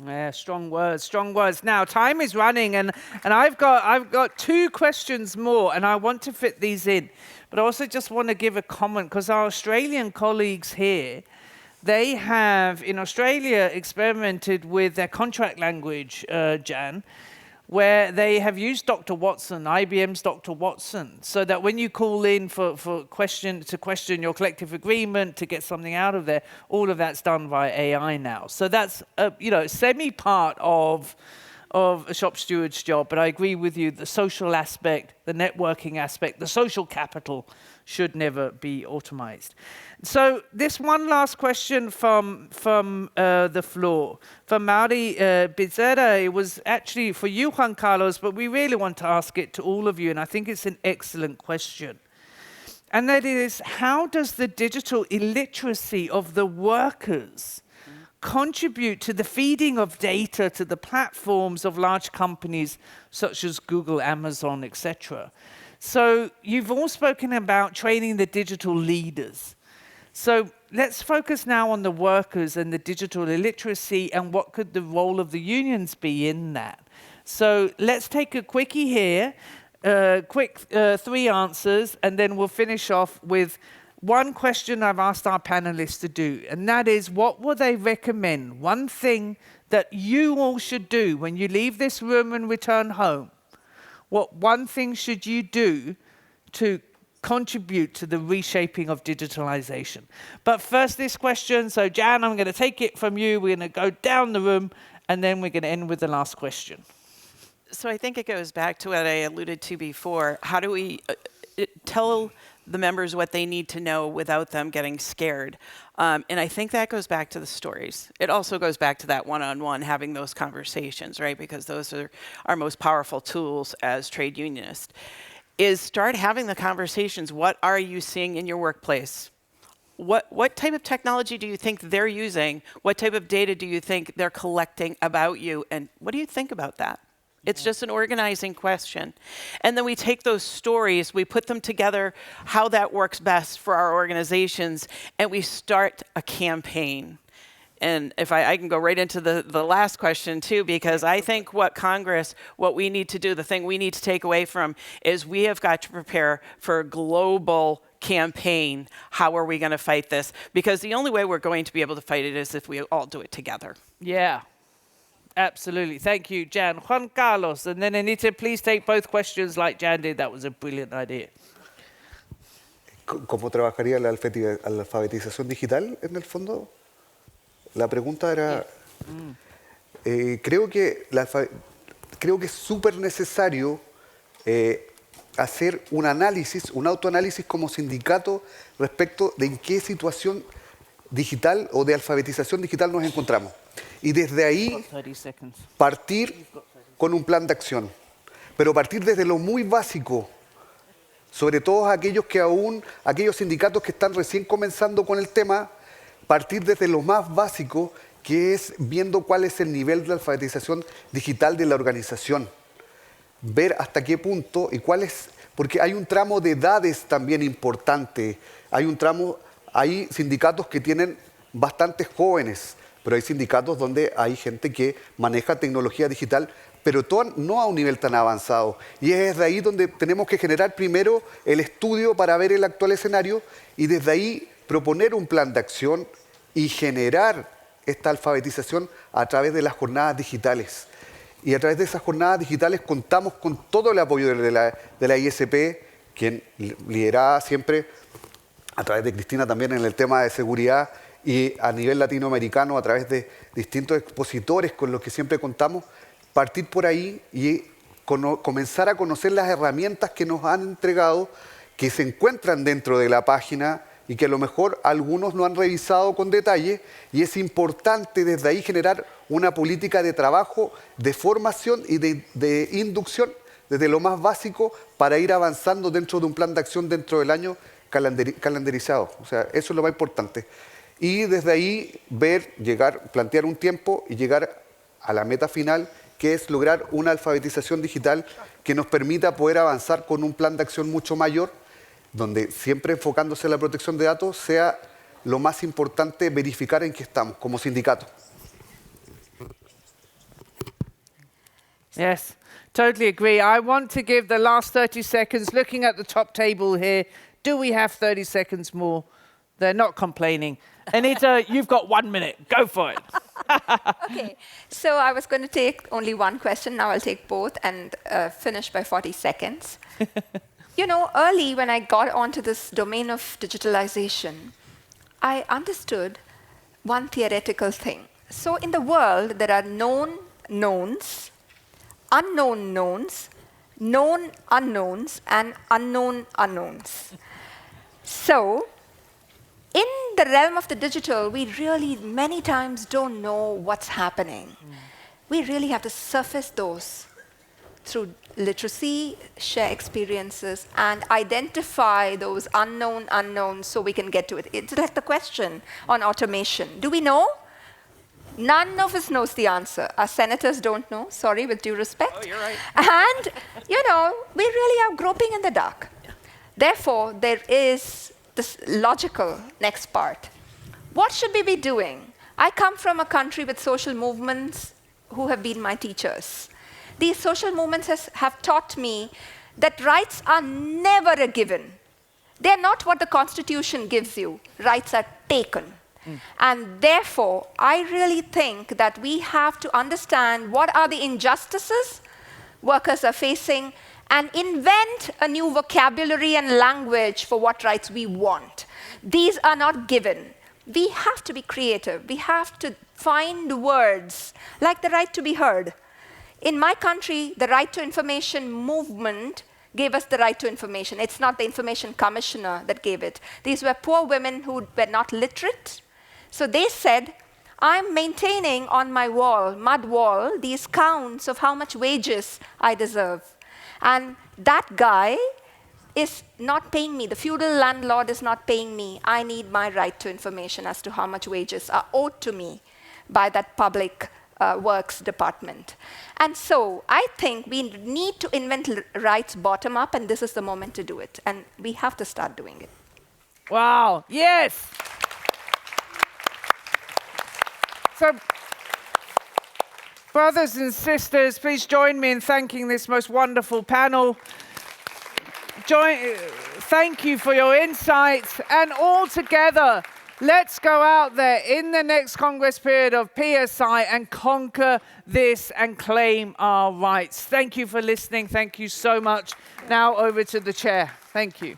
Yeah, strong words, strong words. Now, time is running, and I've got two questions more, and I want to fit these in. But I also just want to give a comment, because our Australian colleagues here, they have, in Australia, experimented with their contract language, Jan, where they have used Dr. Watson, IBM's Dr. Watson, so that when you call in to question your collective agreement, to get something out of there, all of that's done via AI now. So that's semi-part of a shop steward's job, but I agree with you, the social aspect, the networking aspect, the social capital should never be automized. So this one last question from the floor. From Mauri Bezerra, it was actually for you, Juan Carlos, but we really want to ask it to all of you, and I think it's an excellent question. And that is, how does the digital illiteracy of the workers contribute to the feeding of data to the platforms of large companies such as Google, Amazon, etc.? So you've all spoken about training the digital leaders. So let's focus now on the workers and the digital illiteracy and what could the role of the unions be in that. So let's take a quickie here, quick 3 answers, and then we'll finish off with one question I've asked our panelists to do, and that is, what will they recommend? One thing that you all should do when you leave this room and return home. What one thing should you do to contribute to the reshaping of digitalization? But first, this question. So, Jan, I'm going to take it from you. We're going to go down the room, and then we're going to end with the last question. So I think it goes back to what I alluded to before. How do we tell the members what they need to know without them getting scared. And I think that goes back to the stories. It also goes back to that one-on-one, having those conversations, right? Because those are our most powerful tools as trade unionists, is start having the conversations. What are you seeing in your workplace? What type of technology do you think they're using? What type of data do you think they're collecting about you? And what do you think about that? It's just an organizing question. And then we take those stories, we put them together, how that works best for our organizations, and we start a campaign. And if I can go right into the last question too, because I think what we need to do, the thing we need to take away from is we have got to prepare for a global campaign. How are we going to fight this? Because the only way we're going to be able to fight it is if we all do it together. Yeah. Absolutely. Thank you, Jan. Juan Carlos, and then Anita, please take both questions like Jan did. That was a brilliant idea. ¿Cómo trabajaría la alfabetización digital en el fondo? La pregunta era, creo que es súper necesario hacer un análisis, un autoanálisis como sindicato respecto de en qué situación digital o de alfabetización digital nos encontramos. Y desde ahí partir con un plan de acción. Pero partir desde lo muy básico, sobre todo aquellos sindicatos que están recién comenzando con el tema, partir desde lo más básico, que es viendo cuál es el nivel de alfabetización digital de la organización. Ver hasta qué punto y cuál es, porque hay un tramo de edades también importante. Hay sindicatos que tienen bastantes jóvenes, pero hay sindicatos donde hay gente que maneja tecnología digital, pero no a un nivel tan avanzado. Y es desde ahí donde tenemos que generar primero el estudio para ver el actual escenario y desde ahí proponer un plan de acción y generar esta alfabetización a través de las jornadas digitales. Y a través de esas jornadas digitales contamos con todo el apoyo de la ISP, quien lideraba siempre, a través de Cristina también en el tema de seguridad, y a nivel latinoamericano a través de distintos expositores con los que siempre contamos, partir por ahí y comenzar a conocer las herramientas que nos han entregado, que se encuentran dentro de la página y que a lo mejor algunos no han revisado con detalle, y es importante desde ahí generar una política de trabajo, de formación y de inducción desde lo más básico para ir avanzando dentro de un plan de acción dentro del año calendarizado. O sea, eso es lo más importante. Y desde ahí plantear un tiempo y llegar a la meta final, que es lograr una alfabetización digital que nos permita poder avanzar con un plan de acción mucho mayor, donde siempre enfocándose en la protección de datos sea lo más importante verificar en qué estamos como sindicato. Yes, totally agree. I want to give the last 30 seconds, looking at the top table here. Do we have 30 seconds more? They're not complaining. Anita, you've got 1 minute. Go for it. Okay, so I was going to take only one question. Now I'll take both and finish by 40 seconds. You know, early when I got onto this domain of digitalization, I understood one theoretical thing. So in the world, there are known knowns, unknown knowns, known unknowns, and unknown unknowns. So in the realm of the digital, we really many times don't know what's happening. We really have to surface those through literacy, share experiences, and identify those unknown unknowns so we can get to it. It's like the question on automation. Do we know? None of us knows the answer. Our senators don't know, sorry, with due respect. Oh, you're right. And, you know, we really are groping in the dark. Therefore, there is this logical next part. What should we be doing? I come from a country with social movements who have been my teachers. These social movements have taught me that rights are never a given. They're not what the Constitution gives you. Rights are taken. And therefore, I really think that we have to understand what are the injustices workers are facing and invent a new vocabulary and language for what rights we want. These are not given. We have to be creative. We have to find words like the right to be heard. In my country, the right to information movement gave us the right to information. It's not the information commissioner that gave it. These were poor women who were not literate. So they said, I'm maintaining on my wall, mud wall, these counts of how much wages I deserve. And that guy is not paying me. The feudal landlord is not paying me. I need my right to information as to how much wages are owed to me by that public works department. And so I think we need to invent rights bottom up, and this is the moment to do it. And we have to start doing it. Wow, yes. So, brothers and sisters, please join me in thanking this most wonderful panel. Thank you for your insights, and all together, let's go out there in the next Congress period of PSI and conquer this and claim our rights. Thank you for listening. Thank you so much. Now over to the chair. Thank you.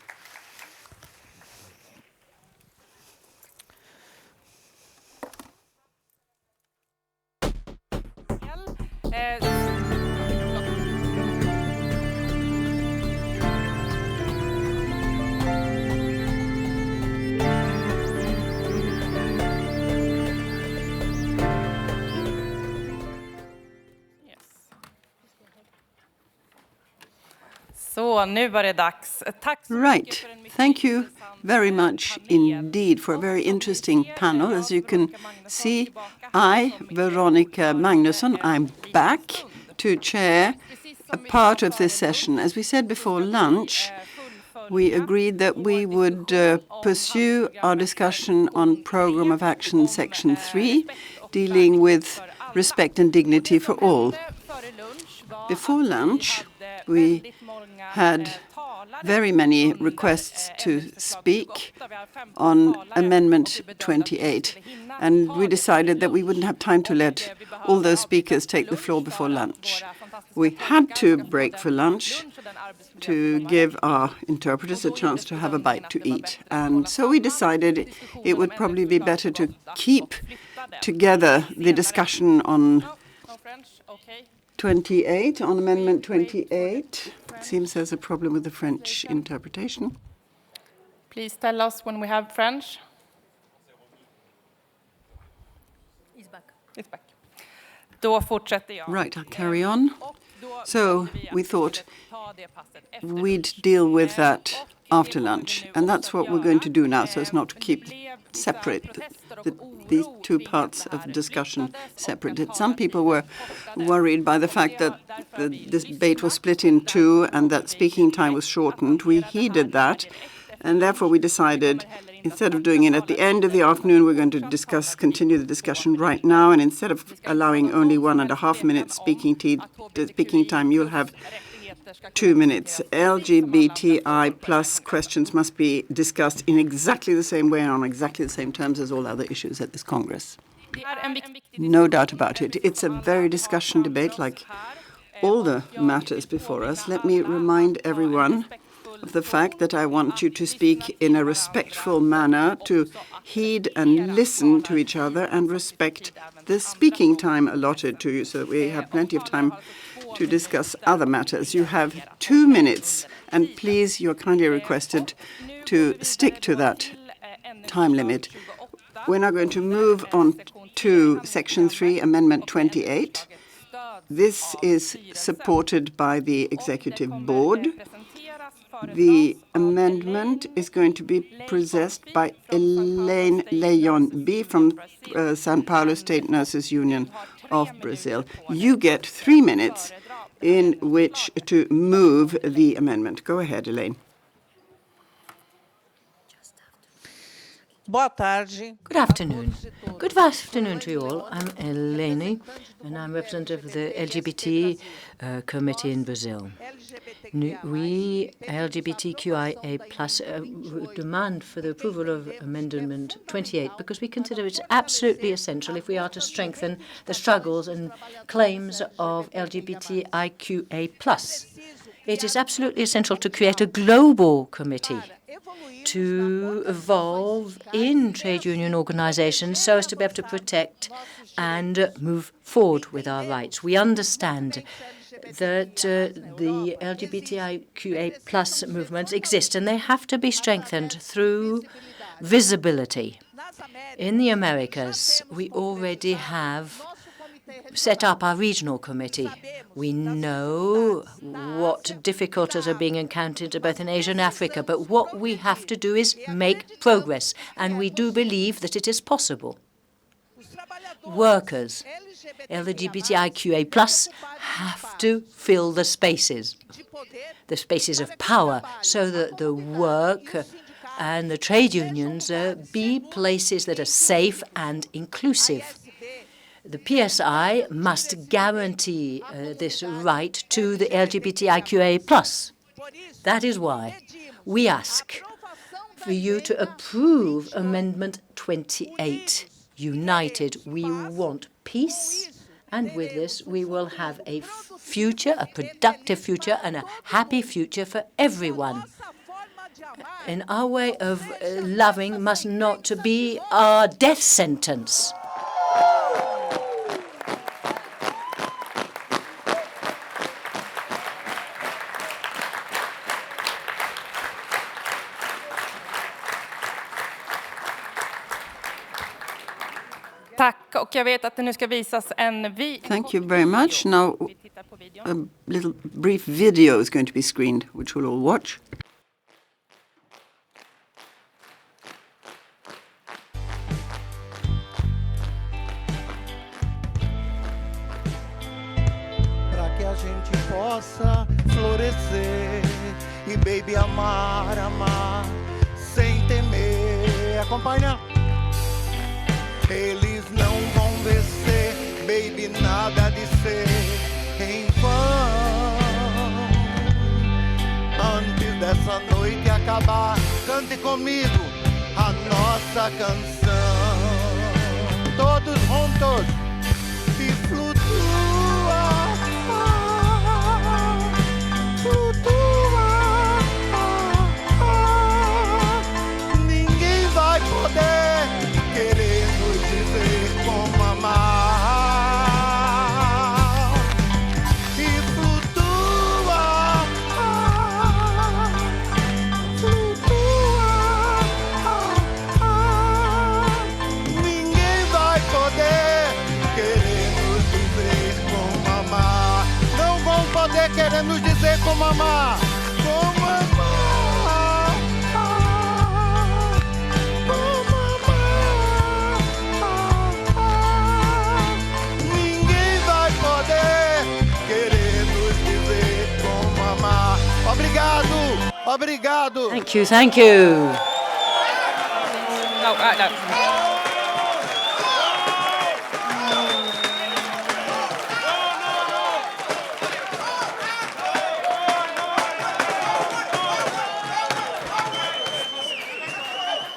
Right. Thank you very much indeed for a very interesting panel. As you can see, Veronica Magnusson, I'm back to chair a part of this session. As we said before lunch, we agreed that we would pursue our discussion on Programme of Action Section 3, dealing with respect and dignity for all. Before lunch, we had very many requests to speak on Amendment 28, and we decided that we wouldn't have time to let all those speakers take the floor before lunch. We had to break for lunch to give our interpreters a chance to have a bite to eat, and so we decided it would probably be better to keep together the discussion on 28, on Amendment 28. It seems there's a problem with the French interpretation. Please tell us when we have French. It's back. It's back. Då fortsätter jag. Right, I'll carry on. So we thought we'd deal with that after lunch, and that's what we're going to do now, so as not to keep separate these two parts of discussion separated. Some people were worried by the fact that the debate was split in two and that speaking time was shortened. We heeded that, and therefore we decided, instead of doing it at the end of the afternoon, we're going to continue the discussion right now, and instead of allowing only 1.5 minutes speaking time, you'll have 2 minutes. LGBTI plus questions must be discussed in exactly the same way and on exactly the same terms as all other issues at this Congress. No doubt about it. It's a very discussion debate like all the matters before us. Let me remind everyone of the fact that I want you to speak in a respectful manner, to heed and listen to each other and respect the speaking time allotted to you so that we have plenty of time to discuss other matters. You have 2 minutes, and please, you're kindly requested to stick to that time limit. We're now going to move on to Section 3, Amendment 28. This is supported by the Executive Board. The amendment is going to be presented by Elaine Leon-B from São Paulo State Nurses Union of Brazil. You get 3 minutes in which to move the amendment. Go ahead, Elaine. Good afternoon. Good afternoon to you all. I'm Elaine, and I'm representative of the LGBT committee in Brazil. We, LGBTQIA+, demand for the approval of Amendment 28 because we consider it's absolutely essential if we are to strengthen the struggles and claims of LGBTIQA+. It is absolutely essential to create a global committee to evolve in trade union organizations so as to be able to protect and move forward with our rights. We understand that the LGBTIQA+ movements exist, and they have to be strengthened through visibility. In the Americas, we already have set up our regional committee. We know what difficulties are being encountered both in Asia and Africa, but what we have to do is make progress, and we do believe that it is possible. Workers, LGBTIQA+, have to fill the spaces of power, so that the work and the trade unions be places that are safe and inclusive. The PSI must guarantee this right to the LGBTIQA+. That is why we ask for you to approve Amendment 28. United, we want peace, and with this we will have a future, a productive future, and a happy future for everyone. And our way of loving must not be our death sentence. Thank you very much. Now, a little brief video is going to be screened, which we'll all watch. Para que a gente possa florescer e baby amar, amar sem temer. Acompanha. Eles não vão vencer, baby, nada de ser em vão. Antes dessa noite acabar, cante comigo a nossa canção. Todos juntos e flutua, flutua. Ninguém vai poder querer nos dizer como amar. E flutua, flutua. Ninguém vai poder querer nos dizer como amar. Não vão poder querer nos dizer como amar. Como amar. Obrigado, obrigado. Thank you, thank you. No.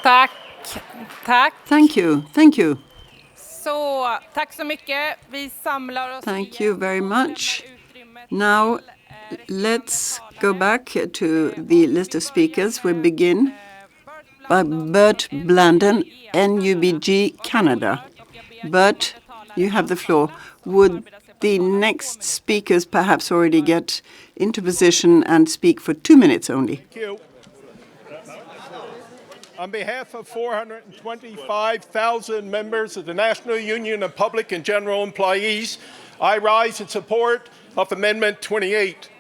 Tack. Thank you, thank you. Så, tack så mycket. Vi samlar oss. Thank you very much. Now, let's go back to the list of speakers. We begin by Bert Blandon, NUBG Canada. Bert, you have the floor. Would the next speakers perhaps already get into position and speak for 2 minutes only? Thank you. On behalf of 425,000 members of the National Union of Public and General Employees, I rise in support of Amendment 28.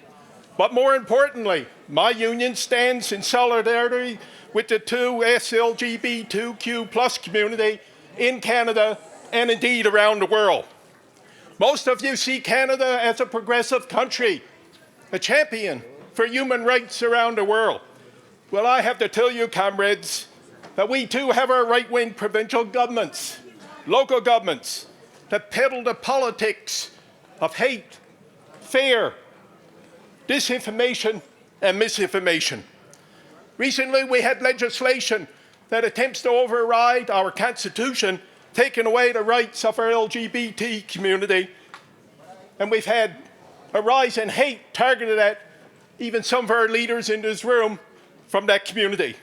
But more importantly, my union stands in solidarity with the LGBTQ+ community in Canada and indeed around the world. Most of you see Canada as a progressive country, a champion for human rights around the world. Well, I have to tell you, comrades, that we too have our right-wing provincial governments, local governments, that peddle the politics of hate, fear, disinformation, and misinformation. Recently, we had legislation that attempts to override our Constitution, taking away the rights of our LGBT community. And we've had a rise in hate targeted at even some of our leaders in this room from that community.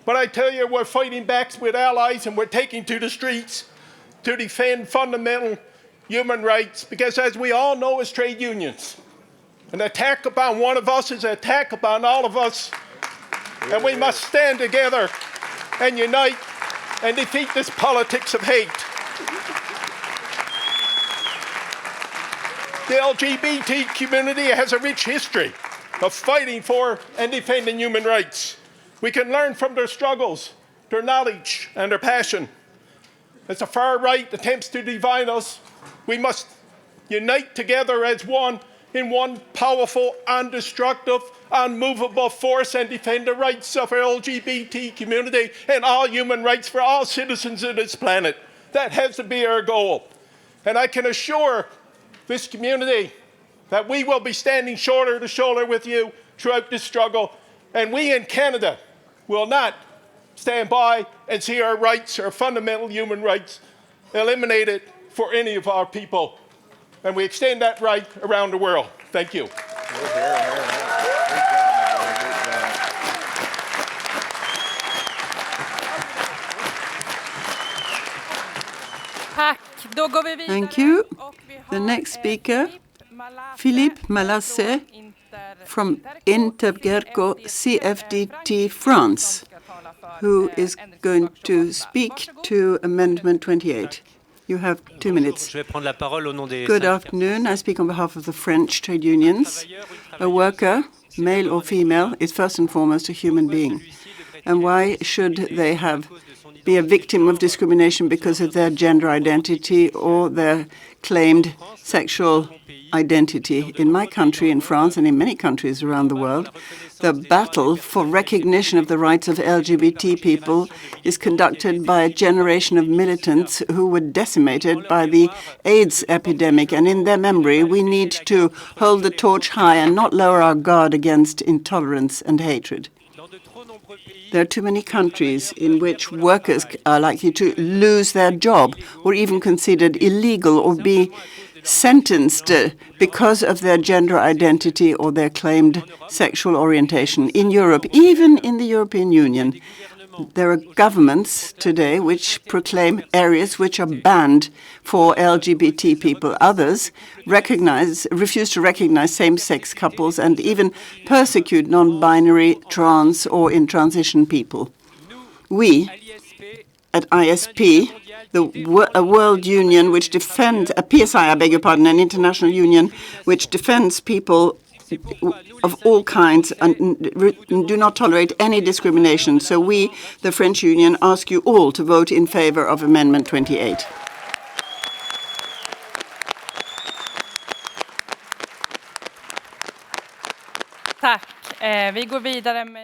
But I tell you, we're fighting back with allies and we're taking to the streets to defend fundamental human rights, because as we all know as trade unions, An attack upon one of us is an attack upon all of us. And we must stand together and unite and defeat this politics of hate. The LGBT community has a rich history of fighting for and defending human rights. We can learn from their struggles, their knowledge, and their passion. As the far right attempts to divide us, we must unite together as one in one powerful, undestructive, unmovable force and defend the rights of our LGBT community and all human rights for all citizens of this planet. That has to be our goal. And I can assure this community that we will be standing shoulder to shoulder with you throughout this struggle. And we in Canada will not stand by and see our rights, our fundamental human rights, eliminated for any of our people. And we extend that right around the world. Thank you. Thank you. The next speaker, Philippe Malassé from Intergerco CFDT France, who is going to speak to Amendment 28. You have 2 minutes. Good afternoon. I speak on behalf of the French trade unions. A worker, male or female, is first and foremost a human being. And why should they be a victim of discrimination because of their gender identity or their claimed sexual identity? In my country, in France, and in many countries around the world, the battle for recognition of the rights of LGBT people is conducted by a generation of militants who were decimated by the AIDS epidemic. And in their memory, we need to hold the torch high and not lower our guard against intolerance and hatred. There are too many countries in which workers are likely to lose their job or even considered illegal or be sentenced because of their gender identity or their claimed sexual orientation. In Europe, even in the European Union, there are governments today which proclaim areas which are banned for LGBT people. Others refuse to recognize same-sex couples and even persecute non-binary, trans, or in-transition people. We, at ISP, a world union which defends, a PSI, I beg your pardon, an international union which defends people of all kinds and do not tolerate any discrimination. So we, the French Union, ask you all to vote in favor of Amendment 28.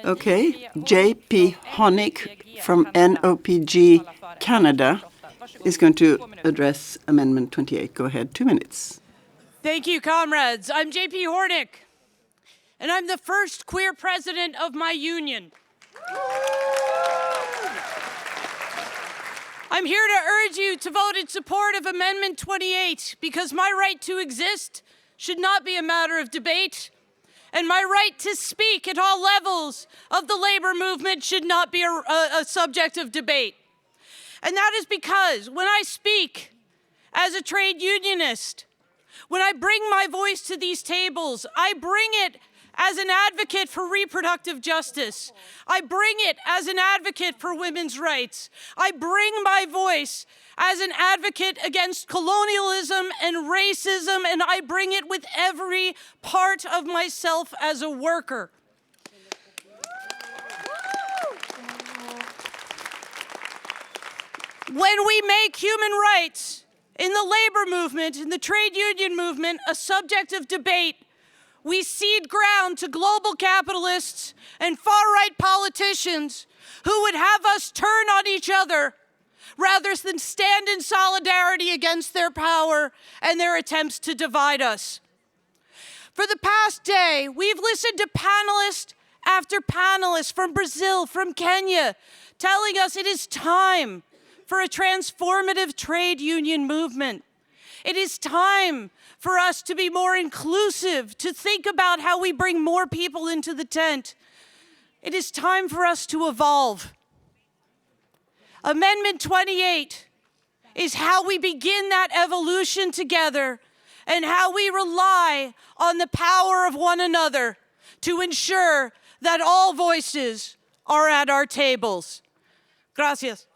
Okay, J.P. Honig from NOPG Canada is going to address Amendment 28. Go ahead, 2 minutes. Thank you, comrades. I'm J.P. Hornick, and I'm the first queer president of my union. I'm here to urge you to vote in support of Amendment 28 because my right to exist should not be a matter of debate, and my right to speak at all levels of the labor movement should not be a subject of debate. And that is because when I speak as a trade unionist, when I bring my voice to these tables, I bring it as an advocate for reproductive justice. I bring it as an advocate for women's rights. I bring my voice as an advocate against colonialism and racism, and I bring it with every part of myself as a worker. When we make human rights in the labor movement, in the trade union movement, a subject of debate, we cede ground to global capitalists and far-right politicians who would have us turn on each other rather than stand in solidarity against their power and their attempts to divide us. For the past day, we've listened to panelist after panelist from Brazil, from Kenya, telling us it is time for a transformative trade union movement. It is time for us to be more inclusive, to think about how we bring more people into the tent. It is time for us to evolve. Amendment 28 is how we begin that evolution together and how we rely on the power of one another to ensure that all voices are at our tables. Gracias.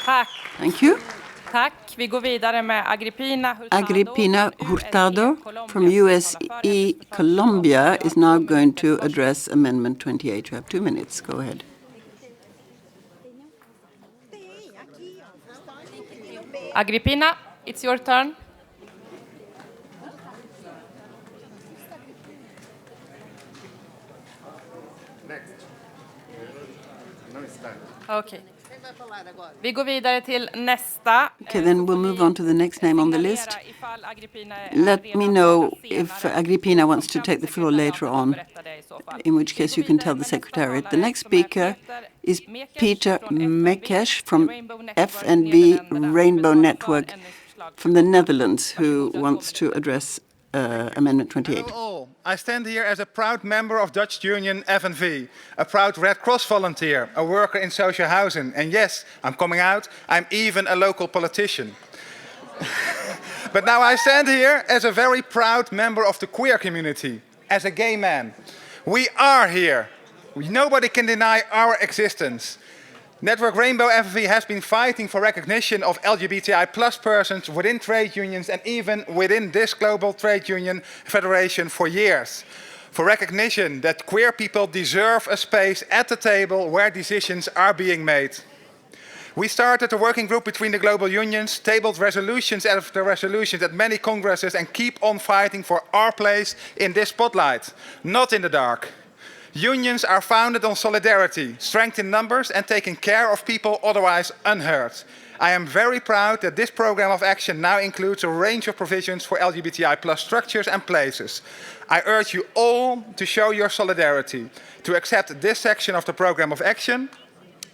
Tack. Thank you. Tack. Vi går vidare med Agrippina Hurtado from USE Colombia is now going to address Amendment 28. You have 2 minutes. Go ahead. Agrippina, it's your turn. Okay. Vi går vidare till nästa. Okay, then we'll move on to the next name on the list. Let me know if Agrippina wants to take the floor later on, in which case you can tell the Secretariat. The next speaker is Peter Mekesh from FNV Rainbow Network from the Netherlands, who wants to address Amendment 28. Hello all. I stand here as a proud member of Dutch Union FNV, a proud Red Cross volunteer, a worker in social housing, and yes, I'm coming out, I'm even a local politician. But now I stand here as a very proud member of the queer community, as a gay man. We are here. Nobody can deny our existence. Network Rainbow FNV has been fighting for recognition of LGBTI plus persons within trade unions and even within this global trade union federation for years. For recognition that queer people deserve a space at the table where decisions are being made. We started a working group between the global unions, tabled resolutions after resolutions at many congresses and keep on fighting for our place in this spotlight, not in the dark. Unions are founded on solidarity, strength in numbers, and taking care of people otherwise unheard. I am very proud that this program of action now includes a range of provisions for LGBTI plus structures and places. I urge you all to show your solidarity, to accept this section of the program of action,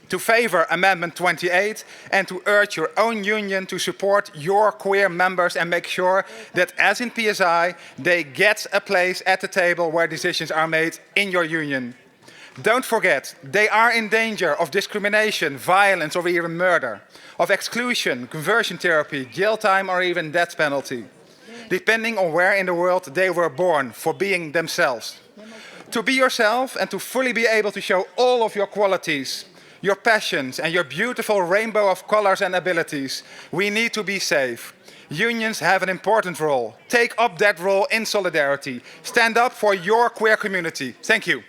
to favor Amendment 28, and to urge your own union to support your queer members and make sure that, as in PSI, they get a place at the table where decisions are made in your union. Don't forget, they are in danger of discrimination, violence, or even murder, of exclusion, conversion therapy, jail time, or even death penalty, depending on where in the world they were born, for being themselves. To be yourself and to fully be able to show all of your qualities, your passions and your beautiful rainbow of colors and abilities, we need to be safe. Unions have an important role. Take up that role in solidarity. Stand up for your queer community. Thank you.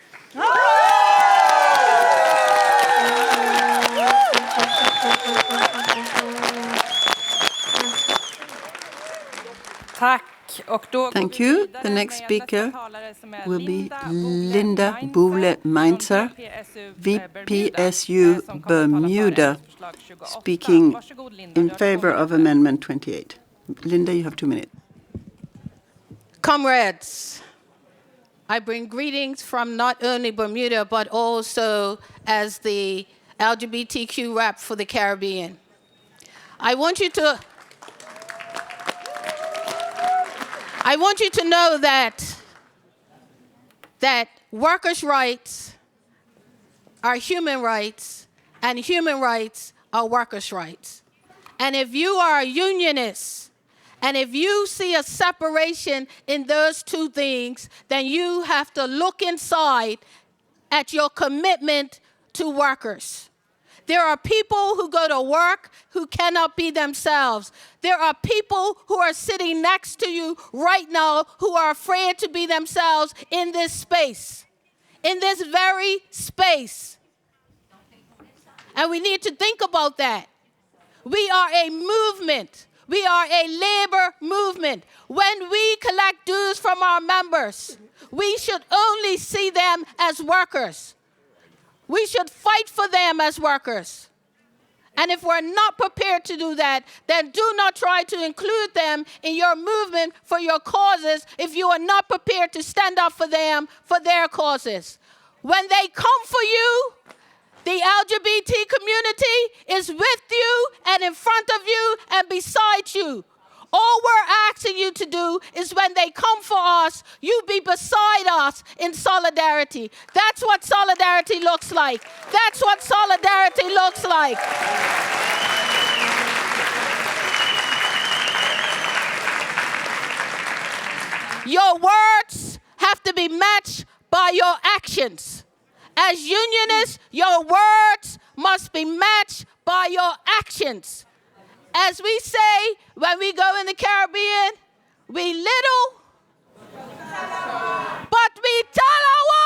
Thank you. The next speaker will be Linda Boele-Meinzer, VPSU Bermuda, speaking in favor of Amendment 28. Linda, you have 2 minutes. Comrades, I bring greetings from not only Bermuda, but also as the LGBTQ rep for the Caribbean. I want you to know that workers' rights are human rights, and human rights are workers' rights. And if you are a unionist, and if you see a separation in those two things, then you have to look inside at your commitment to workers. There are people who go to work who cannot be themselves. There are people who are sitting next to you right now who are afraid to be themselves in this space, in this very space. And we need to think about that. We are a movement. We are a labor movement. When we collect dues from our members, we should only see them as workers. We should fight for them as workers. And if we're not prepared to do that, then do not try to include them in your movement for your causes if you are not prepared to stand up for them for their causes. When they come for you, the LGBT community is with you and in front of you and beside you. All we're asking you to do is when they come for us, you be beside us in solidarity. That's what solidarity looks like. That's what solidarity looks like. Your words have to be matched by your actions. As unionists, your words must be matched by your actions. As we say when we go in the Caribbean, we little, but we talawa!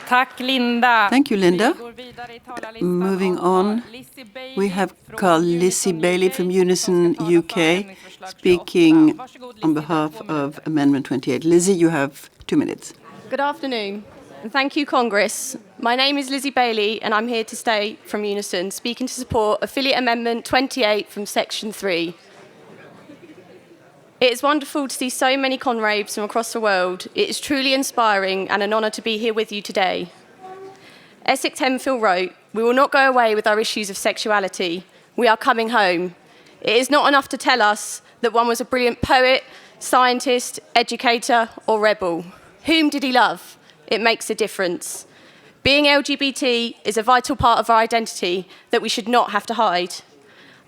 Tack, Linda. Thank you, Linda. Moving on, we have Carl Lizzie Bailey from Unison UK speaking on behalf of Amendment 28. Lizzie, you have 2 minutes. Good afternoon, and thank you, Congress. My name is Lizzie Bailey, and I'm here to stay from Unison, speaking to support Affiliate Amendment 28 from Section 3. It is wonderful to see so many Conraves from across the world. It is truly inspiring and an honour to be here with you today. Essex Hemphill wrote, "We will not go away with our issues of sexuality. We are coming home." It is not enough to tell us that one was a brilliant poet, scientist, educator, or rebel. Whom did he love? It makes a difference. Being LGBT is a vital part of our identity that we should not have to hide.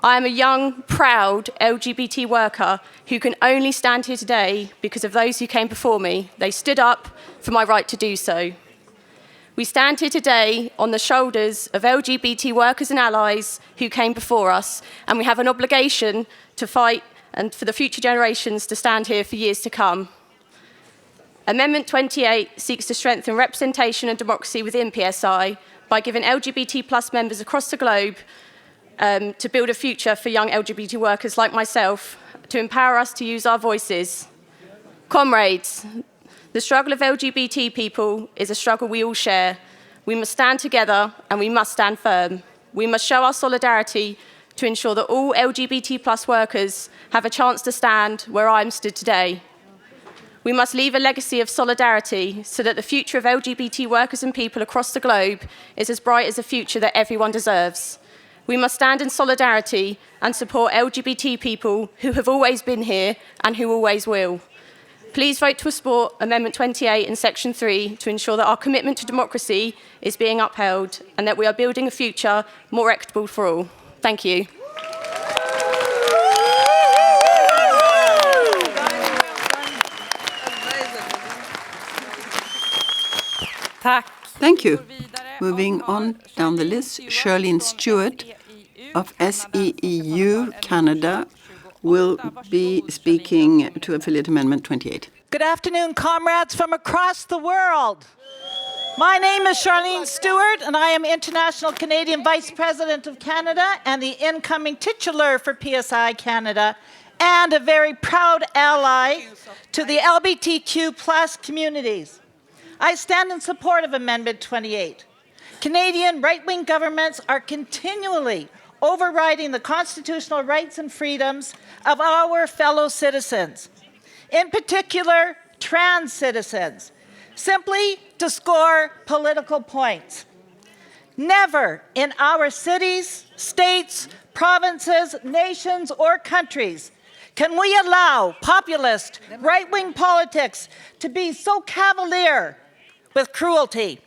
I am a young, proud LGBT worker who can only stand here today because of those who came before me. They stood up for my right to do so. We stand here today on the shoulders of LGBT workers and allies who came before us, and we have an obligation to fight and for the future generations to stand here for years to come. Amendment 28 seeks to strengthen representation and democracy within PSI by giving LGBT+ members across the globe to build a future for young LGBT workers like myself, to empower us to use our voices. Comrades, the struggle of LGBT people is a struggle we all share. We must stand together and we must stand firm. We must show our solidarity to ensure that all LGBT+ workers have a chance to stand where I'm stood today. We must leave a legacy of solidarity so that the future of LGBT workers and people across the globe is as bright as a future that everyone deserves. We must stand in solidarity and support LGBT people who have always been here and who always will. Please vote to support Amendment 28 in Section 3 to ensure that our commitment to democracy is being upheld and that we are building a future more equitable for all. Thank you. Thank you. Moving on down the list, Charlene Stewart of SEEU Canada will be speaking to Affiliate Amendment 28. Good afternoon, comrades from across the world. My name is Charlene Stewart, and I am International Canadian Vice President of Canada and the incoming titular for PSI Canada, and a very proud ally to the LGBTQ+ communities. I stand in support of Amendment 28. Canadian right-wing governments are continually overriding the constitutional rights and freedoms of our fellow citizens, in particular, trans citizens, simply to score political points. Never in our cities, states, provinces, nations, or countries can we allow populist right-wing politics to be so cavalier with cruelty.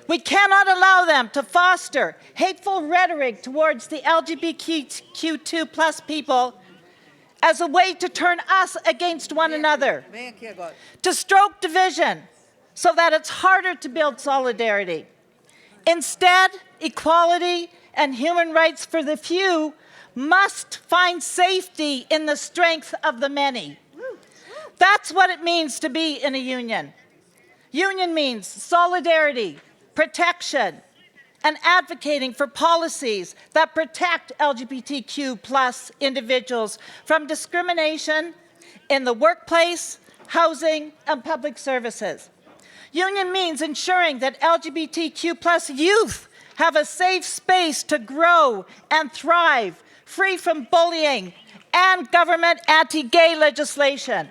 We cannot allow them to foster hateful rhetoric towards the LGBTQ2+ people as a way to turn us against one another, to stroke division so that it's harder to build solidarity. Instead, equality and human rights for the few must find safety in the strength of the many. That's what it means to be in a union. Union means solidarity, protection, and advocating for policies that protect LGBTQ+ individuals from discrimination in the workplace, housing, and public services. Union means ensuring that LGBTQ+ youth have a safe space to grow and thrive, free from bullying and government anti-gay legislation.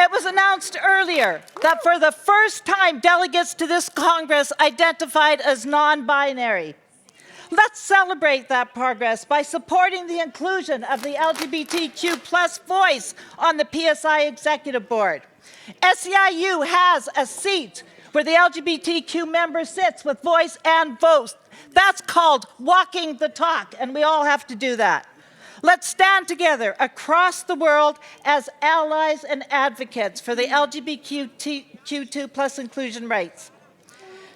It was announced earlier that for the first time, delegates to this Congress identified as non-binary. Let's celebrate that progress by supporting the inclusion of the LGBTQ plus voice on the PSI Executive Board. SEIU has a seat where the LGBTQ member sits with voice and vote. That's called walking the talk, and we all have to do that. Let's stand together across the world as allies and advocates for the LGBTQ2 plus inclusion rights.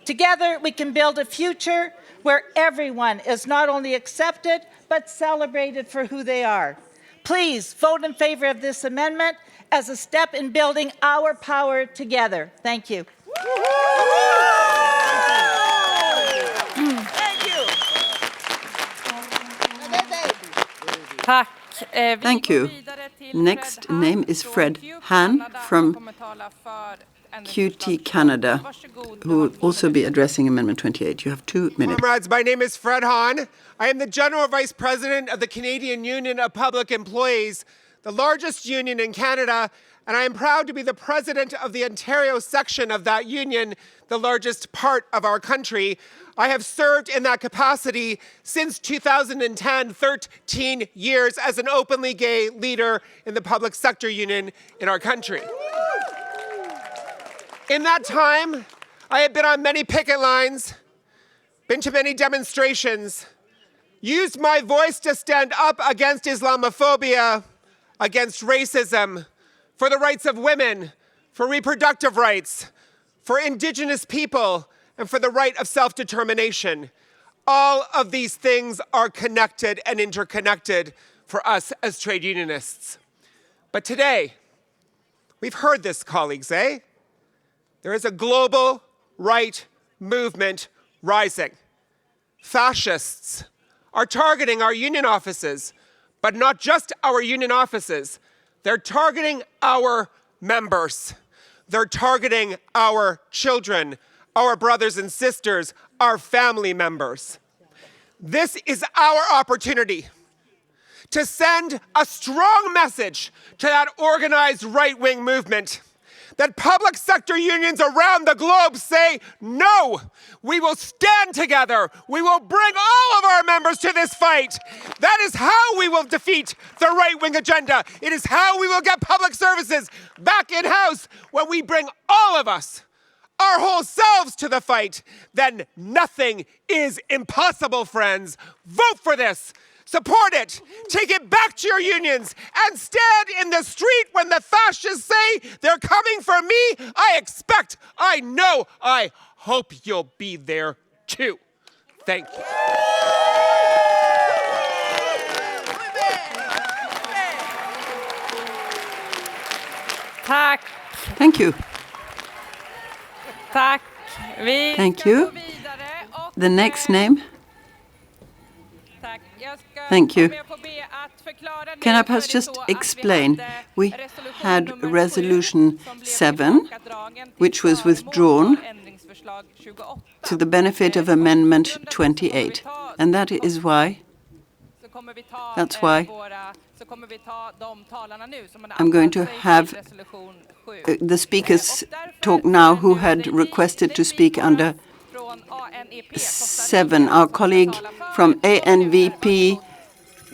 Together, we can build a future where everyone is not only accepted, but celebrated for who they are. Please vote in favor of this amendment as a step in building our power together. Thank you. Thank you. Next name is Fred Han from QT Canada, who will also be addressing Amendment 28. You have 2 minutes. Comrades, my name is Fred Han. I am the General Vice President of the Canadian Union of Public Employees, the largest union in Canada, and I am proud to be the president of the Ontario section of that union, the largest part of our country. I have served in that capacity since 2010, 13 years as an openly gay leader in the public sector union in our country. In that time, I have been on many picket lines, been to many demonstrations, used my voice to stand up against Islamophobia, against racism, for the rights of women, for reproductive rights, for Indigenous people, and for the right of self-determination. All of these things are connected and interconnected for us as trade unionists. But today, we've heard this, colleagues, eh? There is a global right movement rising. Fascists are targeting our union offices, but not just our union offices. They're targeting our members. They're targeting our children, our brothers and sisters, our family members. This is our opportunity to send a strong message to that organized right-wing movement, that public sector unions around the globe say, no, we will stand together. We will bring all of our members to this fight. That is how we will defeat the right-wing agenda. It is how we will get public services back in-house. When we bring all of us, our whole selves to the fight, then nothing is impossible, friends. Vote for this. Support it. Take it back to your unions and stand in the street when the fascists say they're coming for me. I know, I hope you'll be there too. Thank you. Tack. Thank you. Tack. Thank you. The next name? Thank you. Can I perhaps just explain? We had Resolution 7, which was withdrawn to the benefit of Amendment 28. And that's why I'm going to have the speakers talk now who had requested to speak under 7. Our colleague from ANVP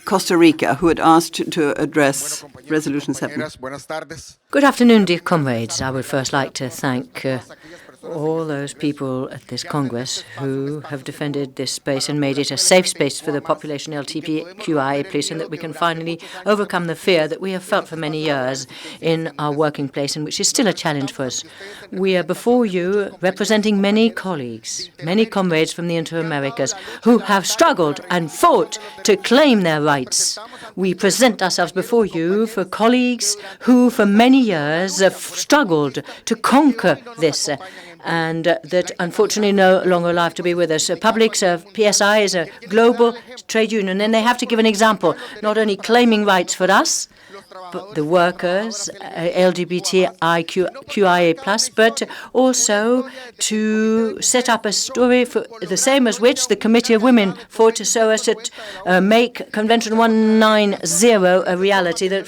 Costa Rica, who had asked to address Resolution 7. Good afternoon, dear comrades. I would first like to thank all those people at this Congress who have defended this space and made it a safe space for the population LGBTQIA+, and that we can finally overcome the fear that we have felt for many years in our working place, and which is still a challenge for us. We are before you representing many colleagues, many comrades from the Inter-Americas who have struggled and fought to claim their rights. We present ourselves before you for colleagues who for many years have struggled to conquer this and that unfortunately no longer alive to be with us. Publics of PSI is a global trade union, and they have to give an example, not only claiming rights for us, the workers, LGBTIQIA+, but also to set up a story for the same as which the Committee of Women fought so as to make Convention 190 a reality that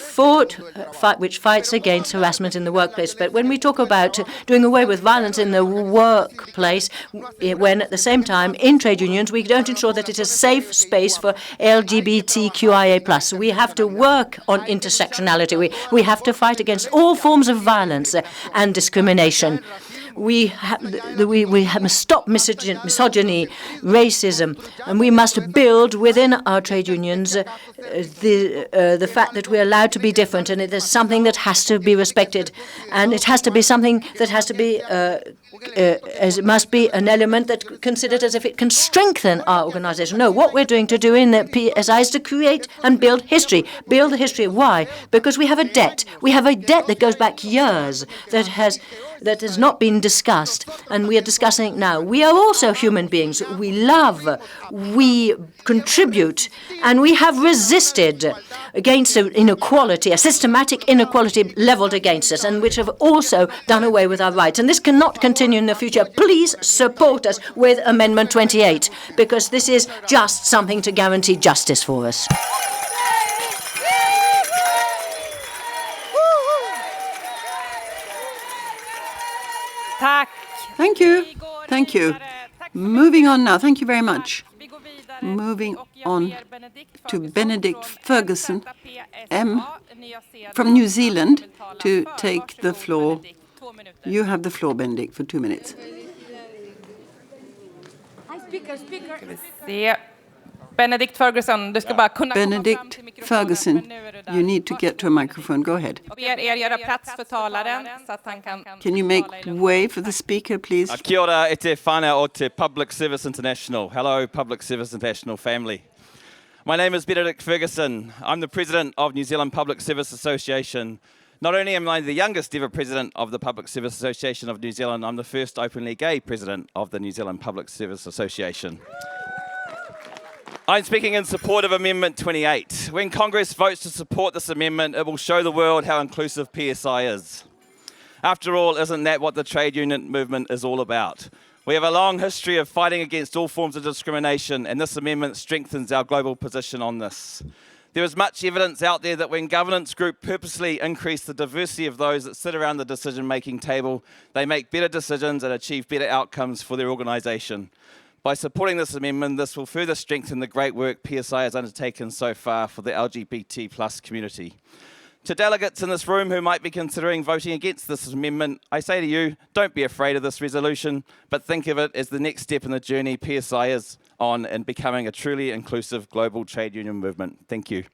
which fights against harassment in the workplace. But when we talk about doing away with violence in the workplace, when at the same time in trade unions we don't ensure that it is a safe space for LGBTQIA+. We have to work on intersectionality. We have to fight against all forms of violence and discrimination. We must stop misogyny, racism, and we must build within our trade unions the fact that we're allowed to be different, and it is something that has to be respected, and it has to be something that has to be as it must be an element that considered as if it can strengthen our organization. No, what we're doing to do in the PSI is to create and build history. Build the history. Why? Because we have a debt. We have a debt that goes back years that has not been discussed, and we are discussing it now. We are also human beings. We love, we contribute, and we have resisted against inequality, a systematic inequality leveled against us, and which have also done away with our rights. And this cannot continue in the future. Please support us with Amendment 28, because this is just something to guarantee justice for us. Thank you. Thank you. Moving on now. Thank you very much. Moving on to Benedict Ferguson, M, from New Zealand, to take the floor. You have the floor, Benedict, for 2 minutes. Benedict Ferguson, du ska bara kunna Benedict Ferguson, you need to get to a microphone. Go ahead. göra plats för talaren så att han kan. Can you make way for the speaker, please? Kia ora, e te whānau o te Public Service International. Hello, Public Service International family. My name is Benedict Ferguson. I'm the president of New Zealand Public Service Association. Not only am I the youngest ever president of the Public Service Association of New Zealand, I'm the first openly gay president of the New Zealand Public Service Association. I'm speaking in support of Amendment 28. When Congress votes to support this amendment, it will show the world how inclusive PSI is. After all, isn't that what the trade union movement is all about? We have a long history of fighting against all forms of discrimination, and this amendment strengthens our global position on this. There is much evidence out there that when governance groups purposely increase the diversity of those that sit around the decision-making table, they make better decisions and achieve better outcomes for their organisation. By supporting this amendment, this will further strengthen the great work PSI has undertaken so far for the LGBT plus community. To delegates in this room who might be considering voting against this amendment, I say to you, don't be afraid of this resolution, but think of it as the next step in the journey PSI is on in becoming a truly inclusive global trade union movement. Thank you.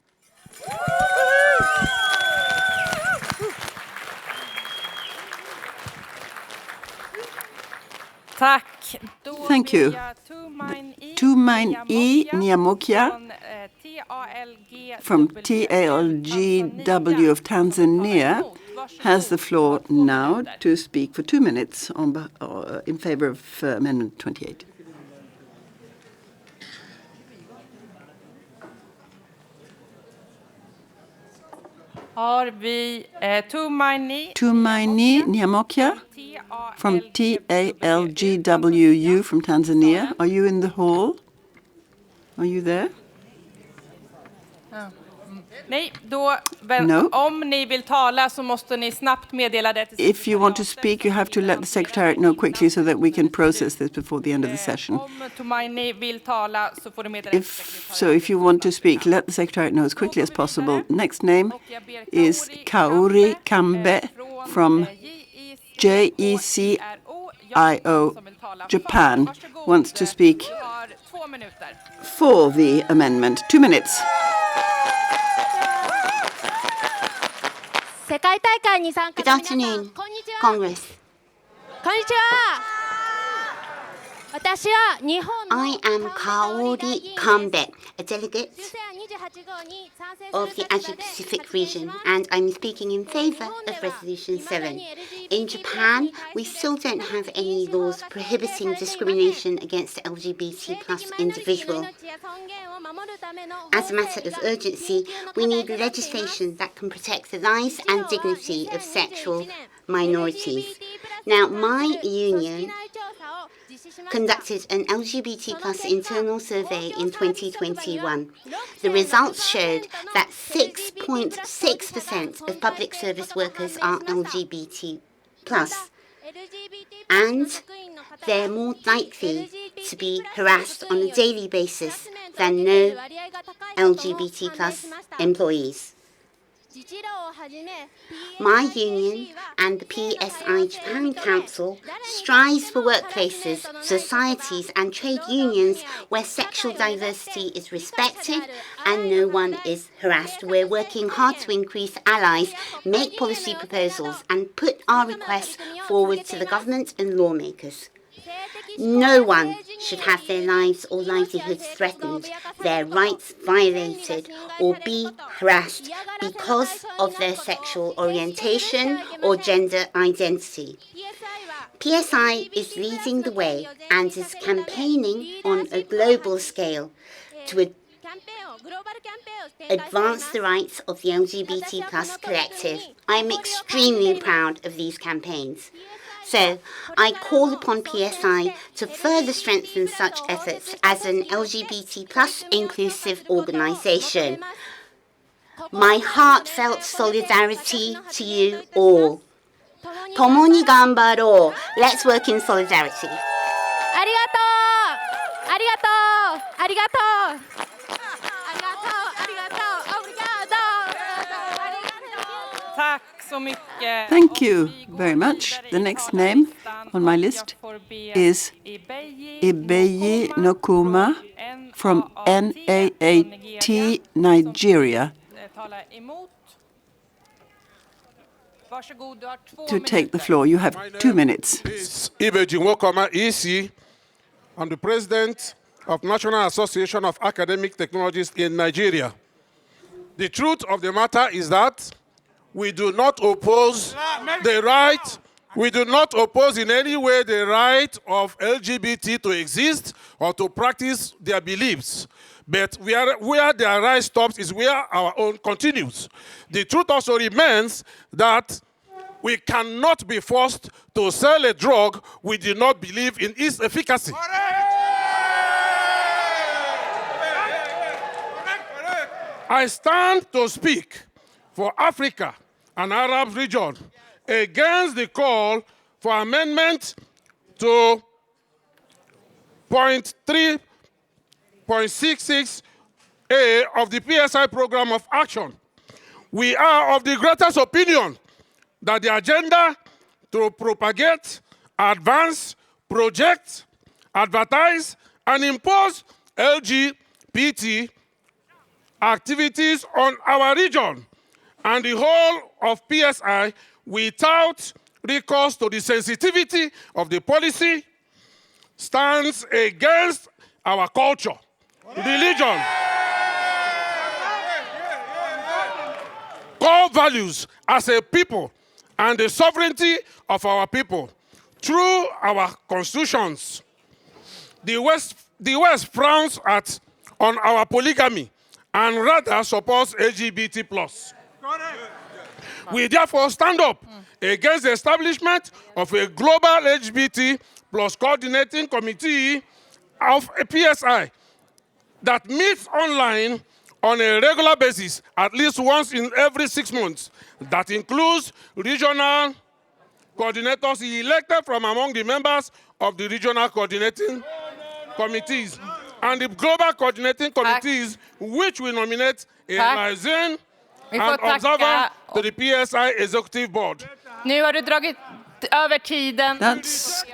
Tack. Thank you. Tumain E. Niamokia from TALGW of Tanzania has the floor now to speak for 2 minutes in favor of Amendment 28. Har vi Tumaini Niamokia from TALGWU from Tanzania. Are you in the hall? Are you there? No. Om ni vill tala så måste ni snabbt meddela det. If you want to speak, you have to let the Secretariat know quickly so that we can process this before the end of the session. If you want to speak, let the Secretariat know as quickly as possible. Next name is Kaori Kambe from JECIO, Japan, wants to speak for the amendment. 2 minutes. Good afternoon, Congress. I am Kaori Kambe, a delegate of the Asia-Pacific region, and I'm speaking in favour of Resolution 7. In Japan, we still don't have any laws prohibiting discrimination against LGBT plus individuals. As a matter of urgency, we need legislation that can protect the lives and dignity of sexual minorities. Now, my union conducted an LGBT plus internal survey in 2021. The results showed that 6.6% of public service workers are LGBT plus, and they're more likely to be harassed on a daily basis than no LGBT plus employees. My union and the PSI Japan Council strives for workplaces, societies and trade unions where sexual diversity is respected and no one is harassed. We're working hard to increase allies, make policy proposals and put our requests forward to the government and lawmakers. No one should have their lives or livelihoods threatened, their rights violated, or be harassed because of their sexual orientation or gender identity. PSI is leading the way and is campaigning on a global scale to advance the rights of the LGBT plus collective. I'm extremely proud of these campaigns. So, I call upon PSI to further strengthen such efforts as an LGBT plus inclusive organisation. My heartfelt solidarity to you all. Tomo ni ganbaro. Let's work in solidarity. Arigato! Arigato! Arigato! Thank you very much. The next name on my list is Ibeyi Nokuma from NAAT, Nigeria, to take the floor. You have 2 minutes. Ibeji Nokuma, EC. I'm the president of National Association of Academic Technologists in Nigeria. The truth of the matter is that we do not oppose the right, we do not oppose in any way the right of LGBT to exist or to practice their beliefs. But where their right stops is where our own continues. The truth also remains that we cannot be forced to sell a drug we do not believe in its efficacy. I stand to speak for Africa and Arab region against the call for amendment to point 3.66A of the PSI Program of Action. We are of the greatest opinion that the agenda to propagate, advance, project, advertise, and impose LGBT activities on our region and the whole of PSI without recourse to the sensitivity of the policy stands against our culture, religion, core values as a people, and the sovereignty of our people through our constitutions. The West frowns on our polygamy and rather supports LGBT+. We therefore stand up against the establishment of a global LGBT+ coordinating committee of a PSI that meets online on a regular basis, at least once in every 6 months. That includes regional coordinators elected from among the members of the regional coordinating committees and the global coordinating committees, which will nominate a liaison and observer to the PSI Executive Board.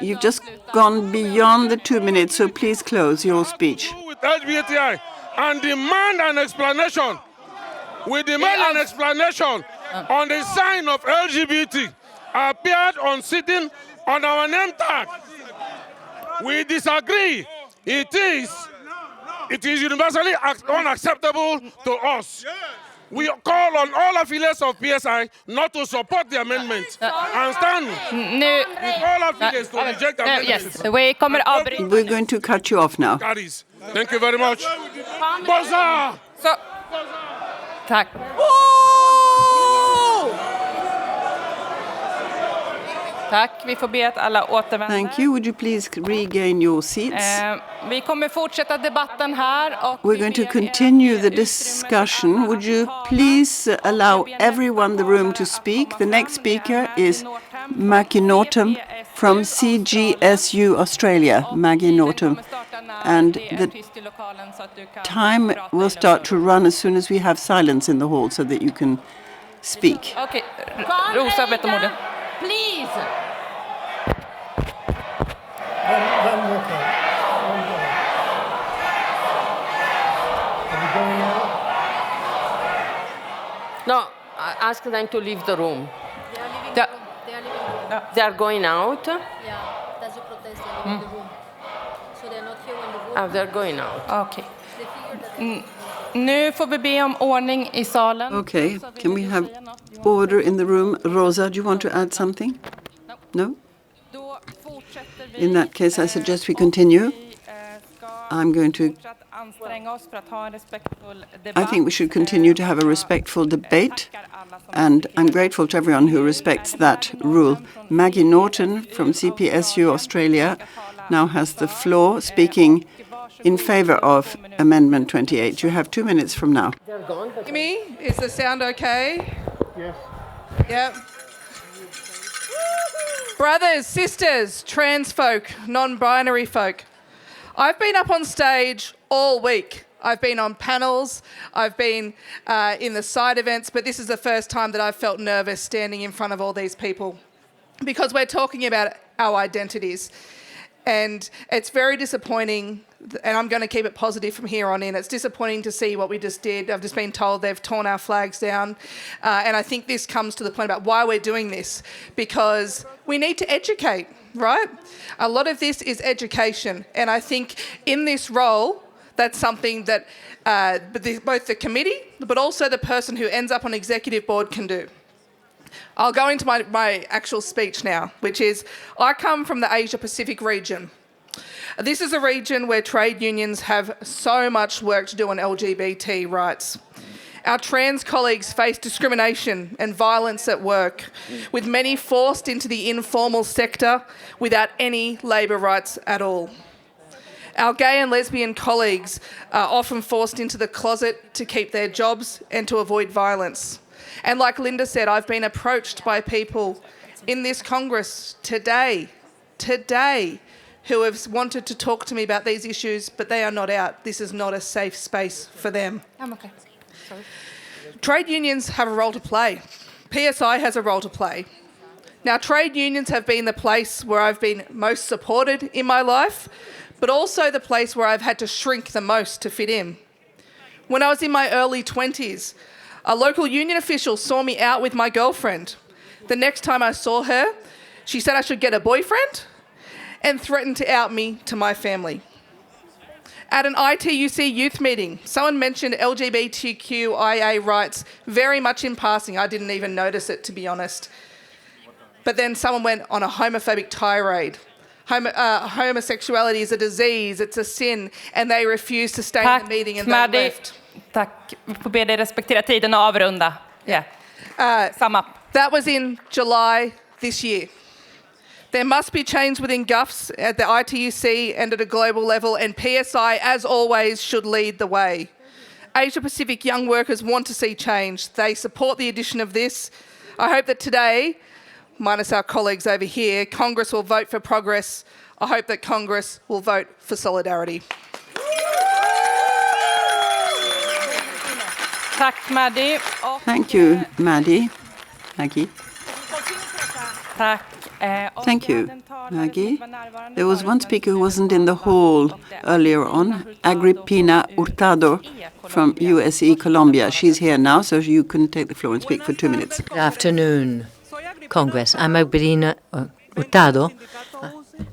You've just gone beyond the 2 minutes, so please close your speech. With LGBTI and demand an explanation. We demand an explanation on the sign of LGBT appeared on sitting on our name tag. We disagree. It is universally unacceptable to us. We call on all affiliates of PSI not to support the amendment and stand with all affiliates to reject the amendment. We're going to cut you off now. Thank you very much. Bazaar! Så, tack. Tack, vi får be att alla återvänder. Thank you. Would you please regain your seats? Vi kommer fortsätta debatten här. Och We're going to continue the discussion. Would you please allow everyone in the room to speak? The next speaker is Maggie Norton from CGSU Australia. Maggie Norton. And the time will start to run as soon as we have silence in the hall so that you can speak. Okej, Rosa vet om ordet. Please. No, ask them to leave the room. They are going out? Yeah, that's the protest. They're leaving the room. So they're not here when the vote. They're going out. Okej. Nu får vi be om ordning i salen. Okay, can we have order in the room? Rosa, do you want to add something? No? In that case, I suggest we continue. I'm going to... I think we should continue to have a respectful debate, and I'm grateful to everyone who respects that rule. Maggie Norton from CPSU Australia now has the floor, speaking in favour of Amendment 28. You have 2 minutes from now. Me, is the sound okay? Yes. Yep. Brothers, sisters, trans folk, non-binary folk. I've been up on stage all week. I've been on panels, I've been in the side events, but this is the first time that I've felt nervous standing in front of all these people because we're talking about our identities. And it's very disappointing, and I'm going to keep it positive from here on in. It's disappointing to see what we just did. I've just been told they've torn our flags down. And I think this comes to the point about why we're doing this, because we need to educate, right? A lot of this is education. And I think in this role, that's something that both the committee, but also the person who ends up on executive board can do. I'll go into my actual speech now, which is, I come from the Asia-Pacific region. This is a region where trade unions have so much work to do on LGBT rights. Our trans colleagues face discrimination and violence at work, with many forced into the informal sector without any labour rights at all. Our gay and lesbian colleagues are often forced into the closet to keep their jobs and to avoid violence. And like Linda said, I've been approached by people in this Congress today, who have wanted to talk to me about these issues, but they are not out. This is not a safe space for them. I'm okay. Sorry. Trade unions have a role to play. PSI has a role to play. Now, trade unions have been the place where I've been most supported in my life, but also the place where I've had to shrink the most to fit in. When I was in my early 20s, a local union official saw me out with my girlfriend. The next time I saw her, she said I should get a boyfriend and threatened to out me to my family. At an ITUC youth meeting, someone mentioned LGBTQIA rights very much in passing. I didn't even notice it, to be honest. But then someone went on a homophobic tirade. Homosexuality is a disease, it's a sin, and they refused to stay in the meeting and they left. Tack. Vi får be dig respektera tiden och avrunda. Yeah. Sum up. That was in July this year. There must be change within GUFs at the ITUC and at a global level, and PSI, as always, should lead the way. Asia Pacific young workers want to see change. They support the addition of this. I hope that today, minus our colleagues over here, Congress will vote for progress. I hope that Congress will vote for solidarity. Tack, Maddie. Thank you, Maggie. Tack. Thank you, Maggie. There was one speaker who wasn't in the hall earlier on, Agrippina Hurtado from USE Colombia. She's here now, so you can take the floor and speak for 2 minutes. Good afternoon, Congress. I'm Agrippina Hurtado.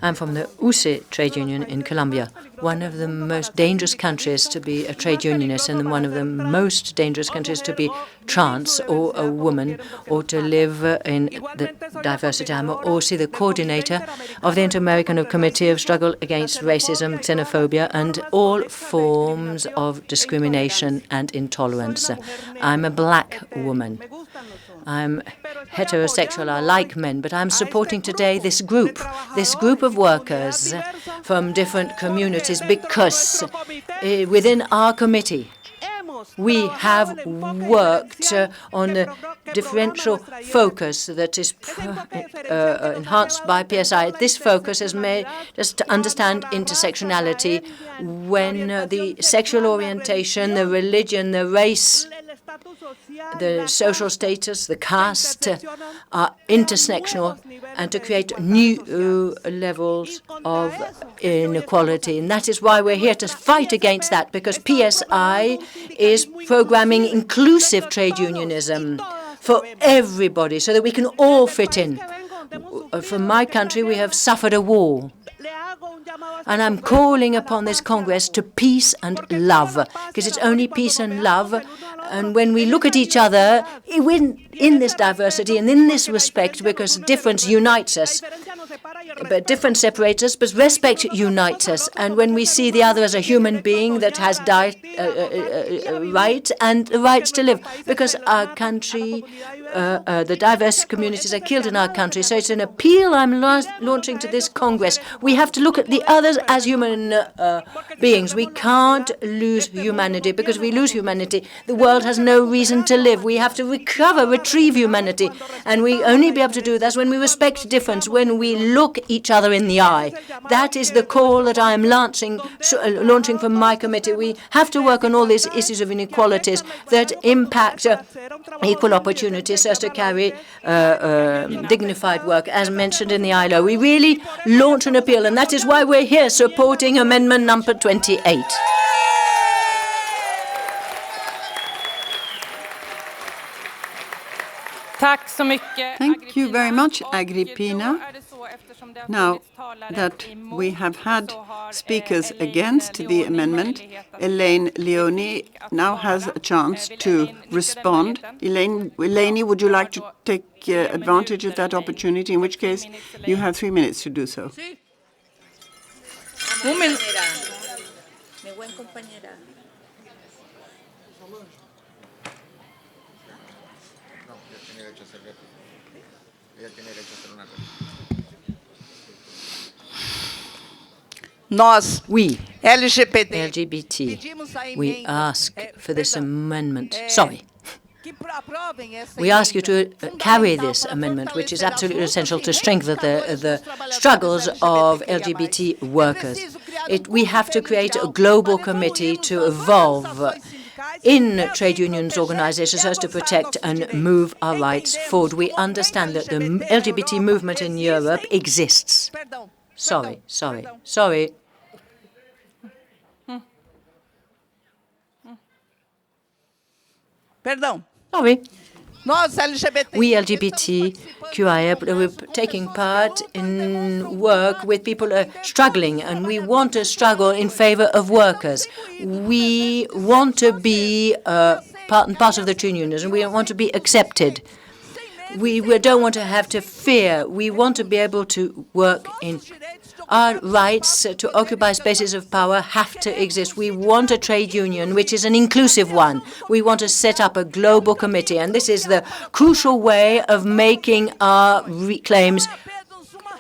I'm from the UCE trade union in Colombia, one of the most dangerous countries to be a trade unionist and one of the most dangerous countries to be trans or a woman or to live in the diversity. I'm also the coordinator of the Inter-American Committee of Struggle Against Racism, Xenophobia and all forms of discrimination and intolerance. I'm a black woman. I'm heterosexual, I like men, but I'm supporting today this group of workers from different communities because within our committee we have worked on a differential focus that is enhanced by PSI. This focus has made us to understand intersectionality when the sexual orientation, the religion, the race, the social status, the caste are intersectional and to create new levels of inequality. And that is why we're here to fight against that, because PSI is programming inclusive trade unionism for everybody so that we can all fit in. From my country, we have suffered a war. And I'm calling upon this Congress to peace and love, because it's only peace and love. And when we look at each other in this diversity and in this respect, because difference unites us, but difference separates us, but respect unites us. And when we see the other as a human being that has rights and the rights to live, because our country, the diverse communities are killed in our country. So it's an appeal I'm launching to this Congress. We have to look at the others as human beings. We can't lose humanity, because if we lose humanity, the world has no reason to live. We have to retrieve humanity. And we only be able to do that when we respect difference, when we look each other in the eye. That is the call that I am launching from my committee. We have to work on all these issues of inequalities that impact equal opportunities so as to carry dignified work, as mentioned in the ILO. We really launch an appeal, and that is why we're here supporting amendment number 28. Thank you very much, Agrippina. Now that we have had speakers against the amendment, Elaine Leone now has a chance to respond. Elaine, would you like to take advantage of that opportunity, in which case you have 3 minutes to do so. We, LGBT, we ask for this amendment. We ask you to carry this amendment, which is absolutely essential to strengthen the struggles of LGBT workers. We have to create a global committee to evolve in trade unions organizations so as to protect and move our rights forward. We understand that the LGBT movement in Europe exists. Sorry. We LGBTQIA, we're taking part in work with people struggling, and we want to struggle in favor of workers. We want to be part of the trade unions, and we want to be accepted. We don't want to have to fear. We want to be able to work in our rights to occupy spaces of power have to exist. We want a trade union which is an inclusive one. We want to set up a global committee, and this is the crucial way of making our claims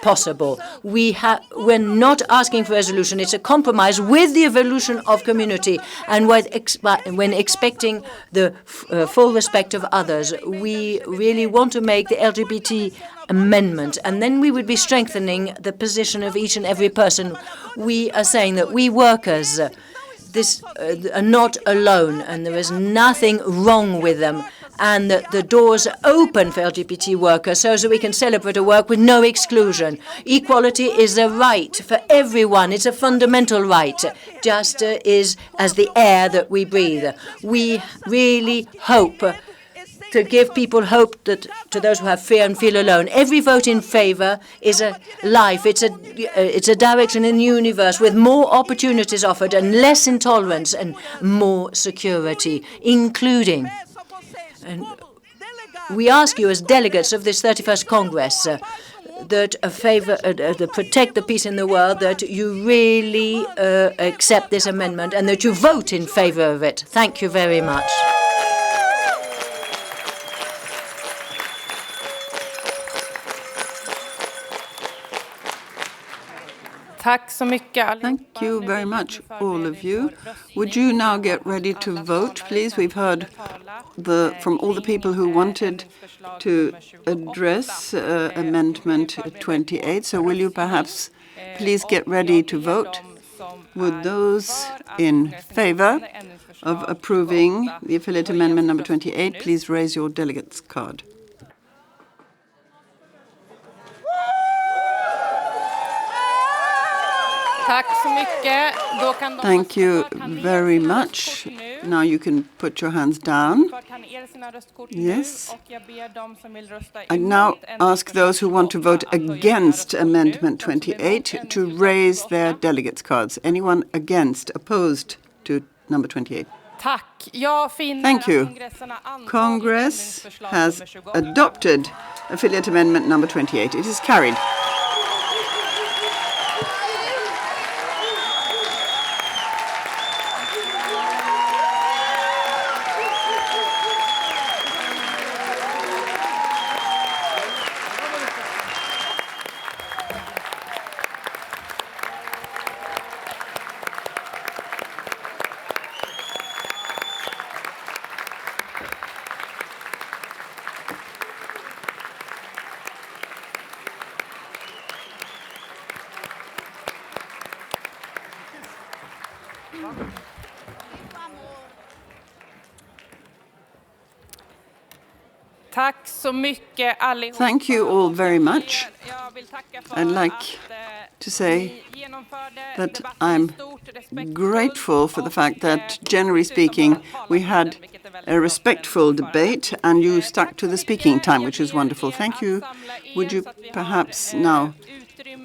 possible. We're not asking for a resolution. It's a compromise with the evolution of community, and when expecting the full respect of others. We really want to make the LGBT amendment, and then we would be strengthening the position of each and every person. We are saying that we workers are not alone, and there is nothing wrong with them, and that the doors are open for LGBT workers so that we can celebrate a work with no exclusion. Equality is a right for everyone. It's a fundamental right, just as the air that we breathe. We really hope to give people hope that to those who have fear and feel alone. Every vote in favour is a life. It's a direction in the universe with more opportunities offered and less intolerance and more security, including. And we ask you as delegates of this 31st Congress that protect the peace in the world, that you really accept this amendment and that you vote in favour of it. Thank you very much. Thank you very much, all of you. Would you now get ready to vote, please? We've heard from all the people who wanted to address Amendment 28. So will you perhaps please get ready to vote? Would those in favour of approving the affiliate amendment number 28 please raise your delegate's card? Thank you very much. Now you can put your hands down. Yes. I now ask those who want to vote against Amendment 28 to raise their delegates' cards. Anyone against, opposed to number 28? Thank you. Congress has adopted affiliate amendment number 28. It is carried. Thank you all very much. I'd like to say that I'm grateful for the fact that, generally speaking, we had a respectful debate and you stuck to the speaking time, which is wonderful. Thank you. Would you perhaps now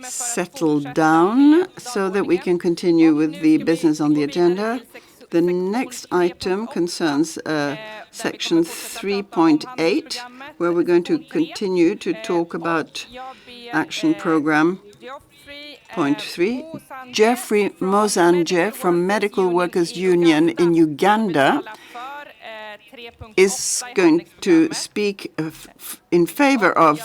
settle down so that we can continue with the business on the agenda? The next item concerns section 3.8, where we're going to continue to talk about action program. Point 3, Jeffrey Mozanje from Medical Workers Union in Uganda is going to speak in favor of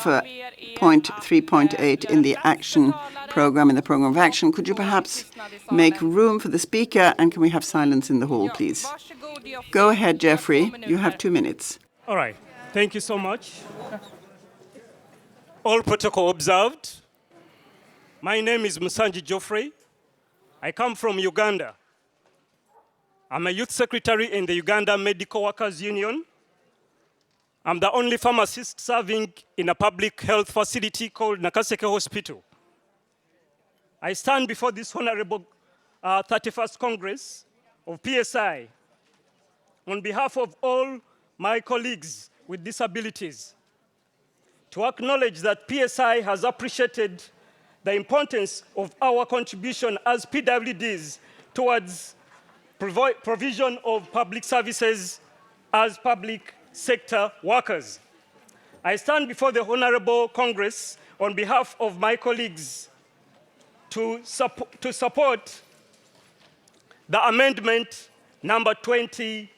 point 3.8 in the action program, in the program of action. Could you perhaps make room for the speaker, and can we have silence in the hall, please? Go ahead, Jeffrey. You have 2 minutes. All right. Thank you so much. All protocol observed. My name is Musanji Geoffrey. I come from Uganda. I'm a youth secretary in the Uganda Medical Workers Union. I'm the only pharmacist serving in a public health facility called Nakaseke Hospital. I stand before this honorable 31st Congress of PSI on behalf of all my colleagues with disabilities to acknowledge that PSI has appreciated the importance of our contribution as PWDs towards provision of public services as public sector workers. I stand before the Honorable Congress on behalf of my colleagues to support the amendment number 29.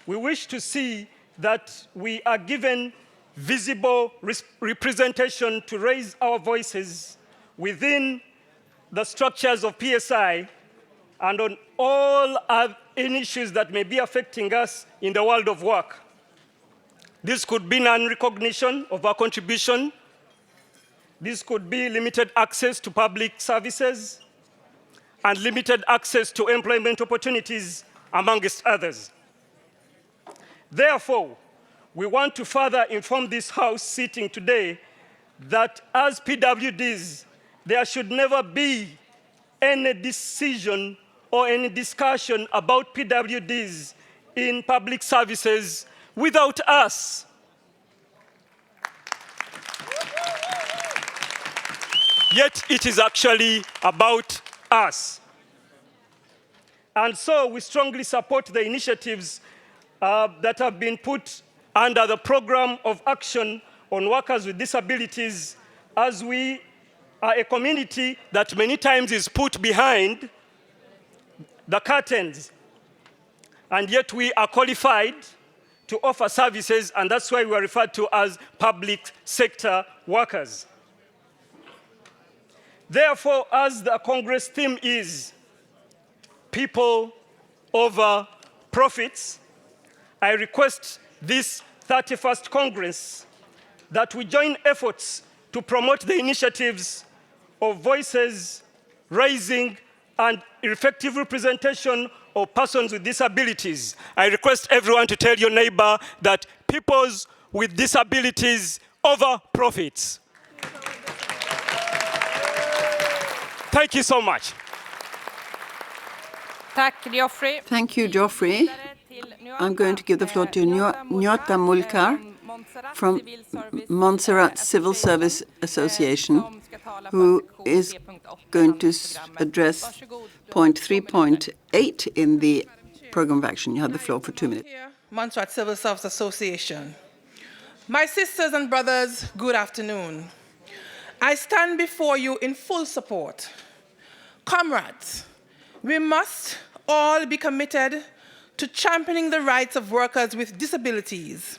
We wish to see that we are given visible representation to raise our voices within the structures of PSI and on all any issues that may be affecting us in the world of work. This could be non-recognition of our contribution. This could be limited access to public services and limited access to employment opportunities, amongst others. Therefore, we want to further inform this House sitting today that as PWDs, there should never be any decision or any discussion about PWDs in public services without us. Yet it is actually about us. And so we strongly support the initiatives that have been put under the Program of Action on Workers with Disabilities, as we are a community that many times is put behind the curtains, and yet we are qualified to offer services, and that's why we are referred to as public sector workers. Therefore, as the Congress theme is people over profits, I request this 31st Congress that we join efforts to promote the initiatives of voices raising and effective representation of persons with disabilities. I request everyone to tell your neighbor that peoples with disabilities over profits. Thank you so much. Thank you, Geoffrey. I'm going to give the floor to Nyota Mulkar from Montserrat Civil Service Association, who is going to address point 3.8 in the program of action. You have the floor for 2 minutes. Montserrat Civil Service Association. My sisters and brothers, good afternoon. I stand before you in full support. Comrades, we must all be committed to championing the rights of workers with disabilities,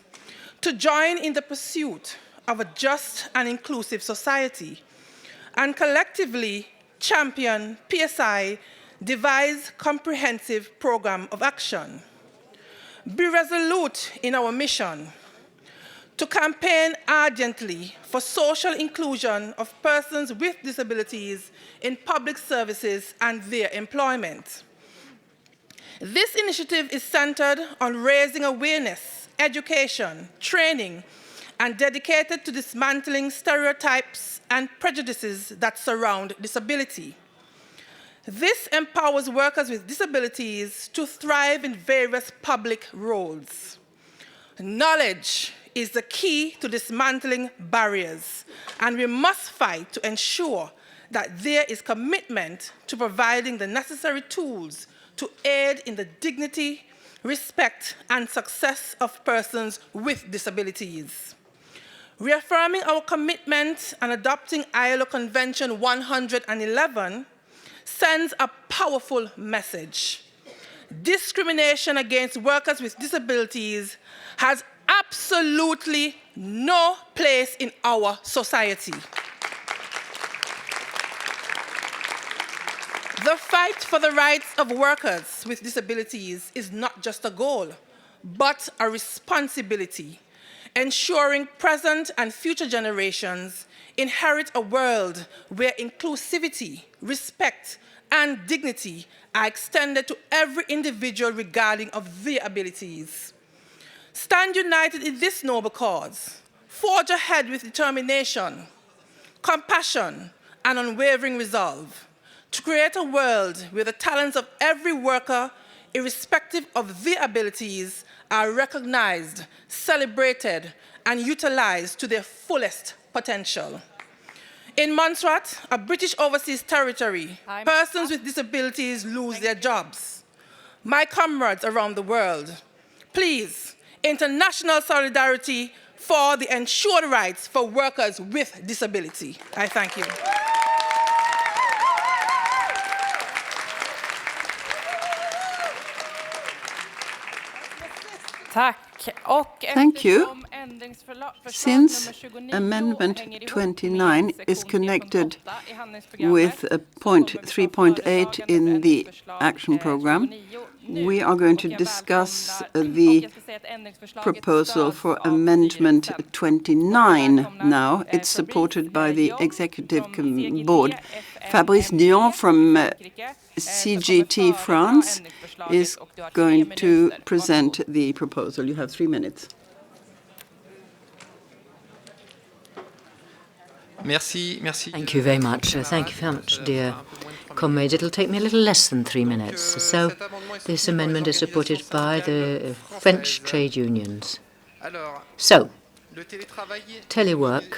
to join in the pursuit of a just and inclusive society, and collectively champion PSI devised comprehensive program of action. Be resolute in our mission to campaign ardently for social inclusion of persons with disabilities in public services and their employment. This initiative is centered on raising awareness, education, training, and dedicated to dismantling stereotypes and prejudices that surround disability. This empowers workers with disabilities to thrive in various public roles. Knowledge is the key to dismantling barriers, and we must fight to ensure that there is commitment to providing the necessary tools to aid in the dignity, respect, and success of persons with disabilities. Reaffirming our commitment and adopting ILO Convention 111 sends a powerful message. Discrimination against workers with disabilities has absolutely no place in our society. The fight for the rights of workers with disabilities is not just a goal, but a responsibility, ensuring present and future generations inherit a world where inclusivity, respect, and dignity are extended to every individual regarding of their abilities. Stand united in this noble cause. Forge ahead with determination, compassion, and unwavering resolve to create a world where the talents of every worker, irrespective of their abilities, are recognized, celebrated, and utilized to their fullest potential. In Montserrat, a British overseas territory, persons with disabilities lose their jobs. My comrades around the world, please, international solidarity for the ensured rights for workers with disability. I thank you. Thank you. Since Amendment 29 is connected with point 3.8 in the action program, we are going to discuss the proposal for Amendment 29 now. It's supported by the Executive Board. Fabrice Dion from CGT France is going to present the proposal. You have 3 minutes. Thank you very much. Thank you very much, dear comrades. It'll take me a little less than 3 minutes. So this amendment is supported by the French trade unions. So, telework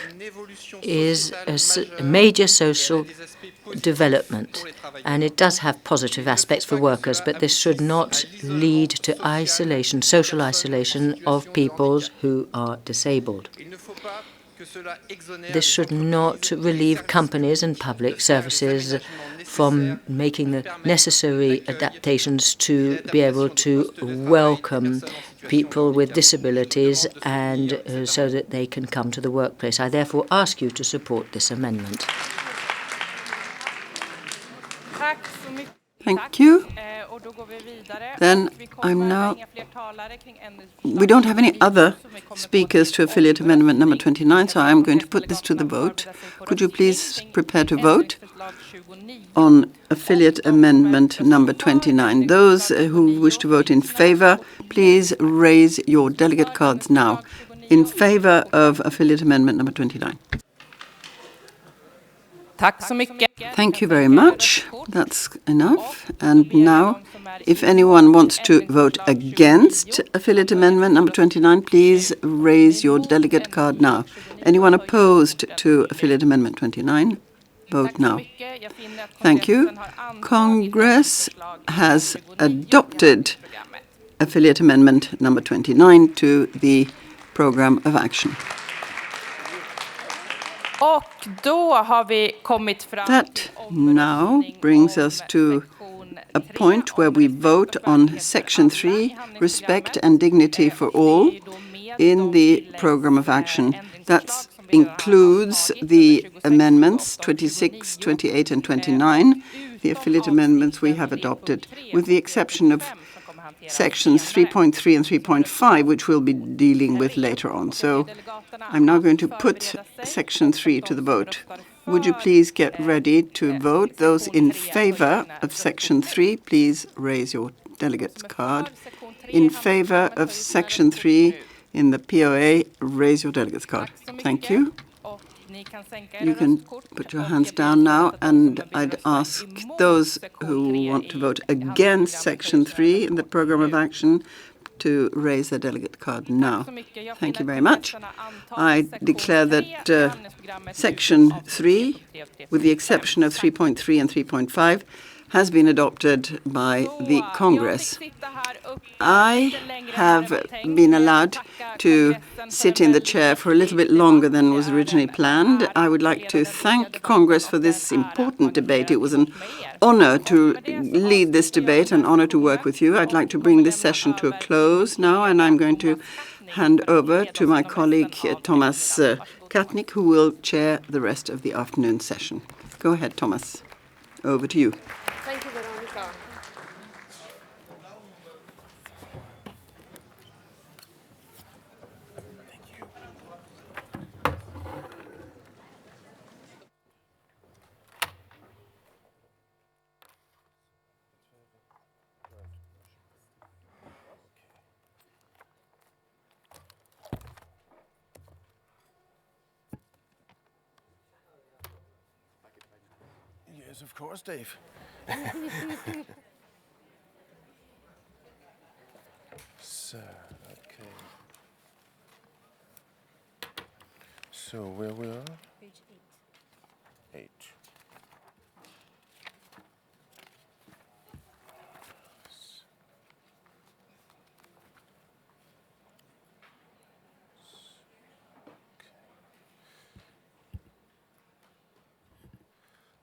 is a major social development, and it does have positive aspects for workers, but this should not lead to isolation, social isolation of people who are disabled. This should not relieve companies and public services from making the necessary adaptations to be able to welcome people with disabilities and so that they can come to the workplace. I therefore ask you to support this amendment. Thank you. Then we don't have any other speakers to affiliate amendment number 29, so I'm going to put this to the vote. Could you please prepare to vote on affiliate amendment number 29? Those who wish to vote in favor, please raise your delegate cards now. In favor of affiliate amendment number 29. Thank you very much. That's enough. And now, if anyone wants to vote against affiliate amendment number 29, please raise your delegate card now. Anyone opposed to affiliate amendment 29? Vote now. Thank you. Congress has adopted affiliate amendment number 29 to the program of action. That now brings us to a point where we vote on Section 3, Respect and Dignity for All, in the program of action. That includes the amendments 26, 28, and 29, the affiliate amendments we have adopted, with the exception of sections 3.3 and 3.5, which we'll be dealing with later on. So I'm now going to put section 3 to the vote. Would you please get ready to vote? Those in favor of section 3, please raise your delegate's card. In favor of section 3 in the POA, raise your delegate's card. Thank you. You can put your hands down now, and I'd ask those who want to vote against Section 3 in the program of action to raise their delegate card now. Thank you very much. I declare that Section 3, with the exception of 3.3 and 3.5, has been adopted by the Congress. I have been allowed to sit in the chair for a little bit longer than was originally planned. I would like to thank Congress for this important debate. It was an honor to lead this debate, an honor to work with you. I'd like to bring this session to a close now, and I'm going to hand over to my colleague Thomas Katnik, who will chair the rest of the afternoon session. Go ahead, Thomas. Over to you. Thank you, Veronica. Yes, of course, Dave. So, okay. So, where we are? Page 8. 8.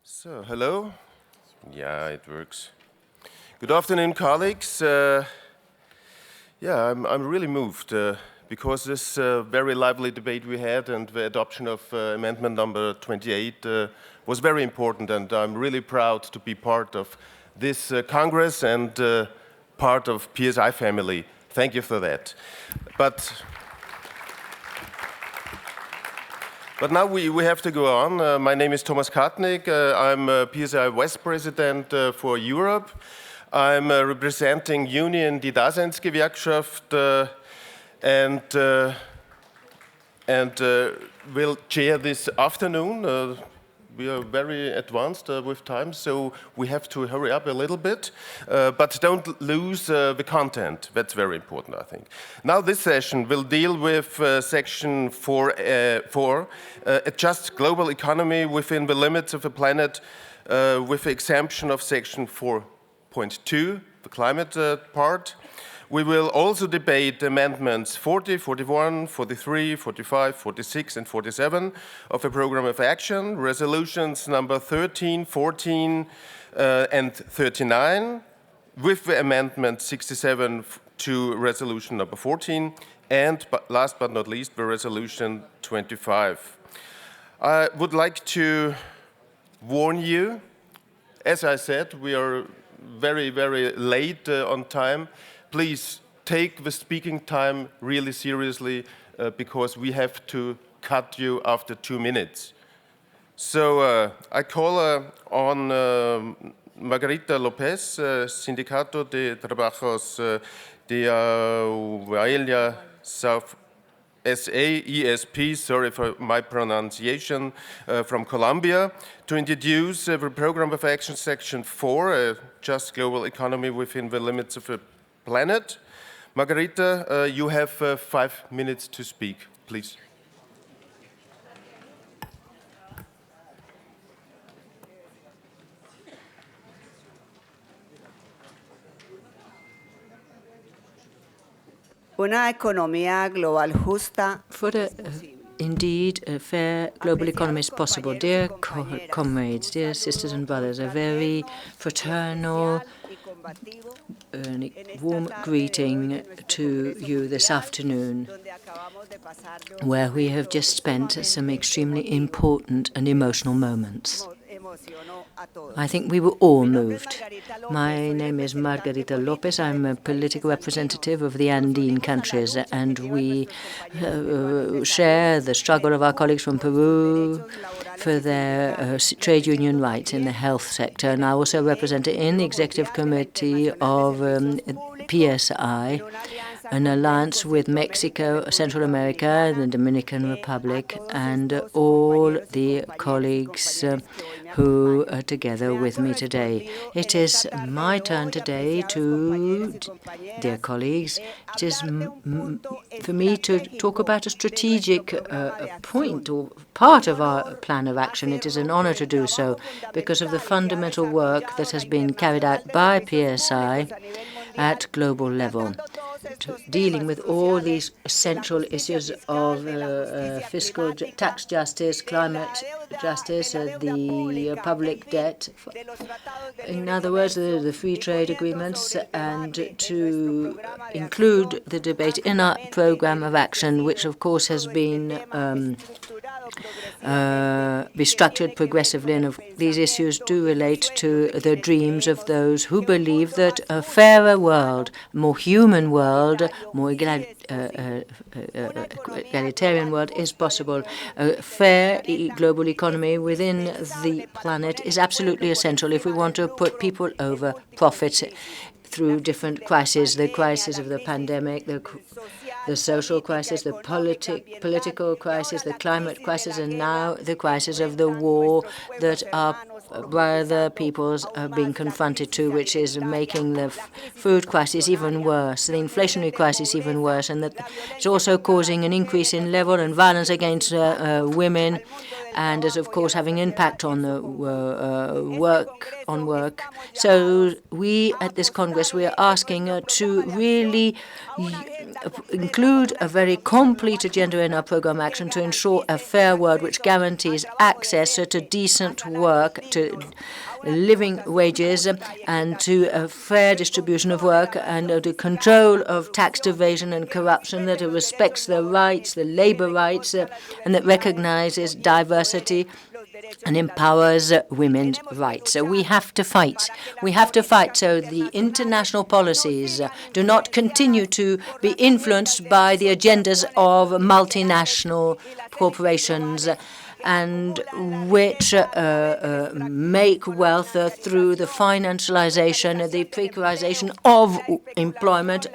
So, hello. Yeah, it works. Good afternoon, colleagues. I'm really moved because this very lively debate we had and the adoption of amendment number 28 was very important, and I'm really proud to be part of this Congress and part of PSI family. Thank you for that. But now we have to go on. My name is Thomas Katnik. I'm PSI West President for Europe. I'm representing Union Die Daseinsgewerkschaft and will chair this afternoon we are very advanced with time, so we have to hurry up a little bit, but don't lose the content. That's very important, I think. Now this session will deal with section 4, adjust global economy within the limits of the planet, with the exemption of section 4.2, the climate part. We will also debate amendments 40, 41, 43, 45, 46, and 47 of the Program of Action, resolutions number 13, 14, and 39, with the amendment 67 to resolution number 14, and last but not least, the resolution 25. I would like to warn you, as I said, we are very, very late on time. Please take the speaking time really seriously because we have to cut you after 2 minutes. So I call on Margarita Lopez, Sindicato de Trabajos de Huaylla South SA, ESP, sorry for my pronunciation, from Colombia, to introduce the Program of Action Section 4, Just Global Economy Within the Limits of the Planet. Margarita, you have 5 minutes to speak, please. Una economía global justa. Indeed, a fair global economy is possible. Dear comrades, dear sisters and brothers, a very fraternal and warm greeting to you this afternoon, where we have just spent some extremely important and emotional moments. I think we were all moved. My name is Margarita Lopez. I'm a political representative of the Andean countries, and we share the struggle of our colleagues from Peru for their trade union rights in the health sector. And I also represent in the executive committee of PSI, an alliance with Mexico, Central America, the Dominican Republic, and all the colleagues who are together with me today. It is my turn today to, dear colleagues, it is for me to talk about a strategic point or part of our plan of action. It is an honor to do so because of the fundamental work that has been carried out by PSI at global level, dealing with all these essential issues of fiscal tax justice, climate justice, the public debt, in other words, the free trade agreements, and to include the debate in our program of action, which of course has been restructured progressively, and these issues do relate to the dreams of those who believe that a fairer world, more human world, more egalitarian world is possible. A fair global economy within the planet is absolutely essential if we want to put people over profit through different crises, the crisis of the pandemic, the social crisis, the political crisis, the climate crisis, and now the crisis of the war that our brother peoples are being confronted to, which is making the food crisis even worse, the inflationary crisis even worse, and that it's also causing an increase in level and violence against women, and is of course having impact on the work. So we at this Congress, we are asking to really include a very complete agenda in our program action to ensure a fair world which guarantees access to decent work, to living wages, and to a fair distribution of work, and the control of tax evasion and corruption, that it respects the rights, the labor rights, and that recognizes diversity and empowers women's rights. So we have to fight. We have to fight so the international policies do not continue to be influenced by the agendas of multinational corporations and which make wealth through the financialization, the precarization of employment,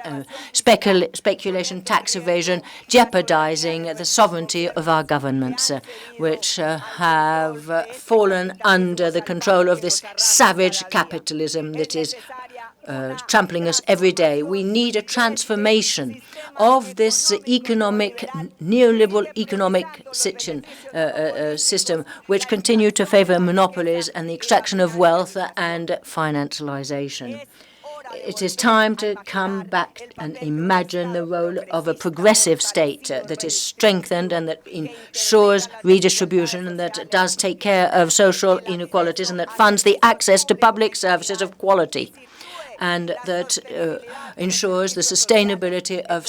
speculation, tax evasion, jeopardizing the sovereignty of our governments, which have fallen under the control of this savage capitalism that is trampling us every day. We need a transformation of this neoliberal economic system, which continue to favor monopolies and the extraction of wealth and financialization. It is time to come back and imagine the role of a progressive state that is strengthened and that ensures redistribution and that does take care of social inequalities and that funds the access to public services of quality, and that ensures the sustainability of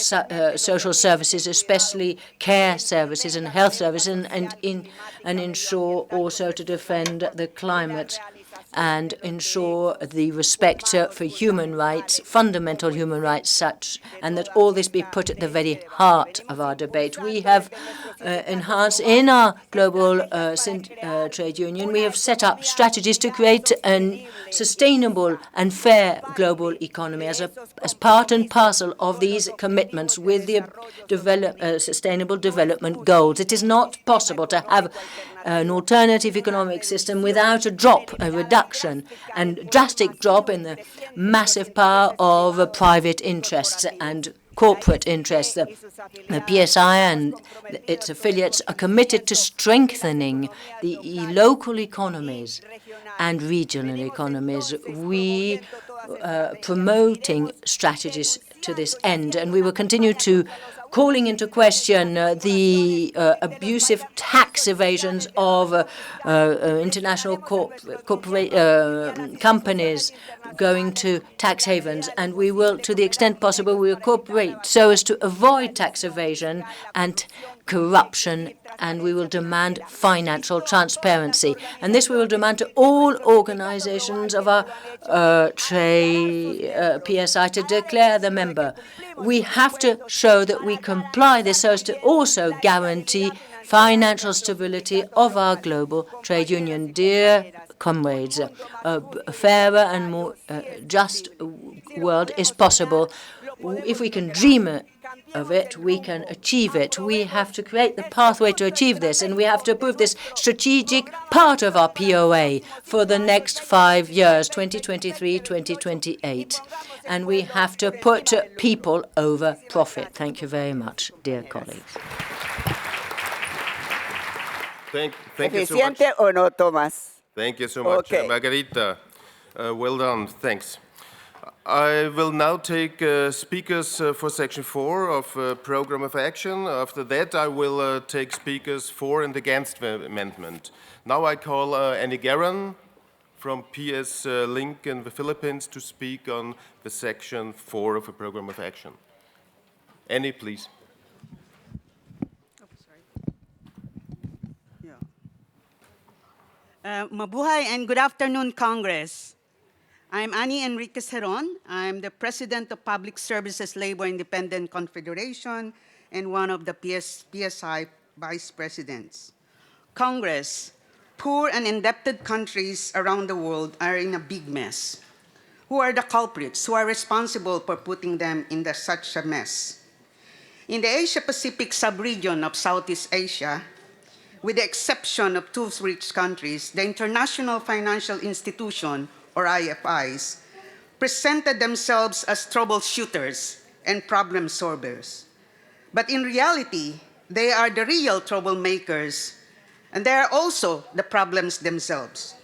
social services, especially care services and health services, and ensure also to defend the climate and ensure the respect for human rights, fundamental human rights, and that all this be put at the very heart of our debate. We have enhanced in our global trade union, we have set up strategies to create a sustainable and fair global economy as part and parcel of these commitments with the sustainable development goals. It is not possible to have an alternative economic system without a reduction and drastic drop in the massive power of private interests and corporate interests. The PSI and its affiliates are committed to strengthening the local economies and regional economies. We promoting strategies to this end, and we will continue to calling into question the abusive tax evasions of international companies going to tax havens. And we will, to the extent possible, we will cooperate so as to avoid tax evasion and corruption, and we will demand financial transparency. And this we will demand to all organizations of our PSI to declare the member. We have to show that we comply this so as to also guarantee financial stability of our global trade union. Dear comrades, a fairer and more just world is possible. If we can dream of it, we can achieve it. We have to create the pathway to achieve this, and we have to approve this strategic part of our POA for the next 5 years, 2023-2028. And we have to put people over profit. Thank you very much, dear colleagues. Thank you so much. ¿Eficiente o no, Thomas? Thank you so much, Margarita. Well done. Thanks. I will now take speakers for Section 4 of Program of Action. After that, I will take speakers for and against the amendment. Now I call Annie Guerin from PS Link in the Philippines to speak on the Section 4 of the Program of Action. Annie, please. Mabuhay and good afternoon, Congress. I'm Annie Enriquez Heron. I'm the President of Public Services Labor Independent Confederation and one of the PSI Vice Presidents. Congress, poor and indebted countries around the world are in a big mess. Who are the culprits? Who are responsible for putting them in such a mess? In the Asia-Pacific sub-region of Southeast Asia, with the exception of 2 rich countries, the International Financial Institution, or IFIs, presented themselves as troubleshooters and problem solvers. But in reality, they are the real troublemakers, and they are also the problems themselves.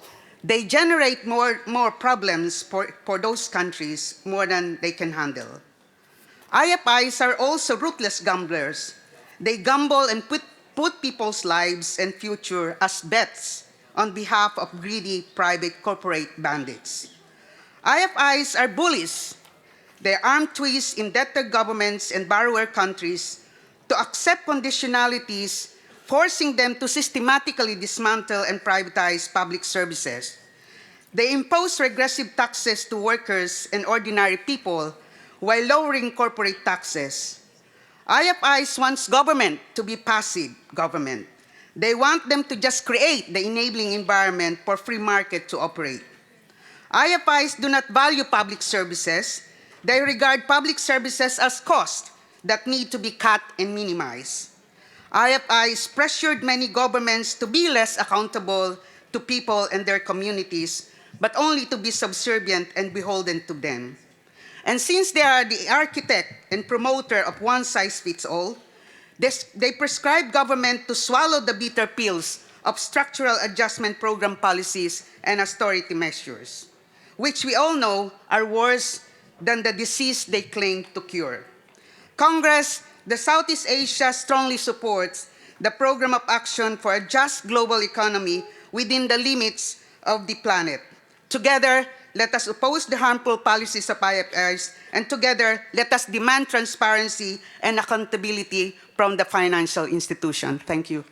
They generate more problems for those countries more than they can handle. IFIs are also ruthless gamblers. They gamble and put people's lives and future as bets on behalf of greedy private corporate bandits. IFIs are bullies. They arm twist indebted governments and borrower countries to accept conditionalities, forcing them to systematically dismantle and privatize public services. They impose regressive taxes to workers and ordinary people while lowering corporate taxes. IFIs wants government to be passive government. They want them to just create the enabling environment for free market to operate. IFIs do not value public services. They regard public services as costs that need to be cut and minimized. IFIs pressured many governments to be less accountable to people and their communities, but only to be subservient and beholden to them. And since they are the architect and promoter of one-size-fits-all, they prescribe government to swallow the bitter pills of structural adjustment program policies and austerity measures, which we all know are worse than the disease they claim to cure. Congress, the Southeast Asia strongly supports the Program of Action for a Just Global Economy within the limits of the planet. Together, let us oppose the harmful policies of IFIs, and together, let us demand transparency and accountability from the financial institution. Thank you.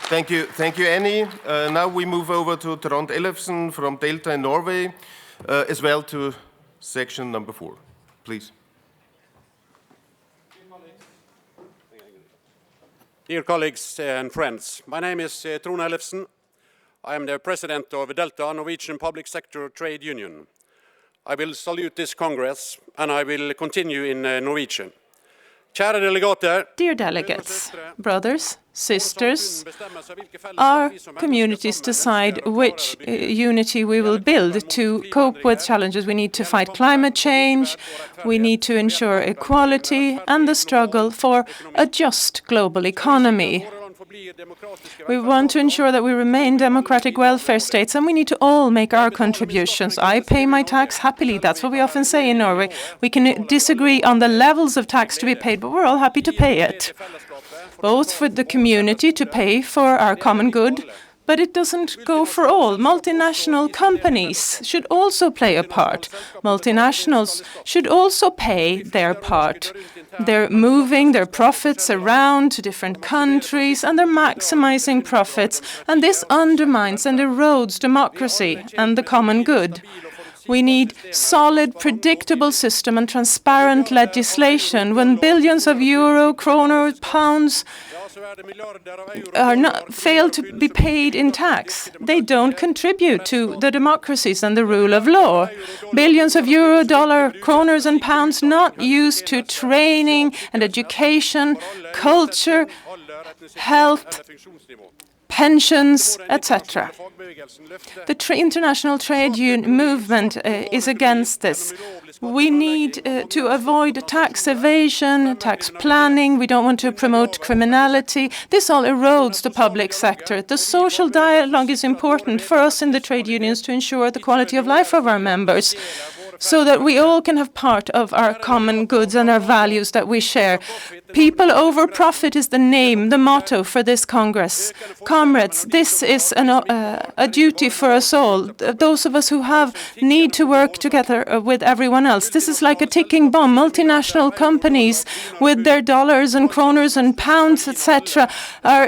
Thank you, Annie. Now we move over to Trond Ellefsen from Delta in Norway, as well to section number 4. Please. Dear colleagues and friends, my name is Trond Ellefsen. I am the president of Delta, Norwegian Public Sector Trade Union. I will salute this Congress, and I will continue in Norwegian. Dear delegates, brothers, sisters, our communities decide which unity we will build to cope with challenges. We need to fight climate change, we need to ensure equality and the struggle for a just global economy. We want to ensure that we remain democratic welfare states, and we need to all make our contributions. I pay my tax happily. That's what we often say in Norway. We can disagree on the levels of tax to be paid, but we're all happy to pay it, both for the community to pay for our common good, but it doesn't go for all. Multinational companies should also play a part. Multinationals should also pay their part. They're moving their profits around to different countries, and they're maximizing profits, and this undermines and erodes democracy and the common good. We need solid, predictable system and transparent legislation. When billions of euro, kroner, pounds fail to be paid in tax, they don't contribute to the democracies and the rule of law. Billions of euro, dollar, kroners and pounds not used to training and education, culture, health, pensions, etc. The international trade union movement is against this. We need to avoid tax evasion, tax planning. We don't want to promote criminality. This all erodes the public sector. The social dialogue is important for us in the trade unions to ensure the quality of life of our members, so that we all can have part of our common goods and our values that we share. People over profit is the name, the motto for this Congress. Comrades, this is a duty for us all. Those of us who need to work together with everyone else. This is like a ticking bomb. Multinational companies with their dollars and kroners and pounds, etc., are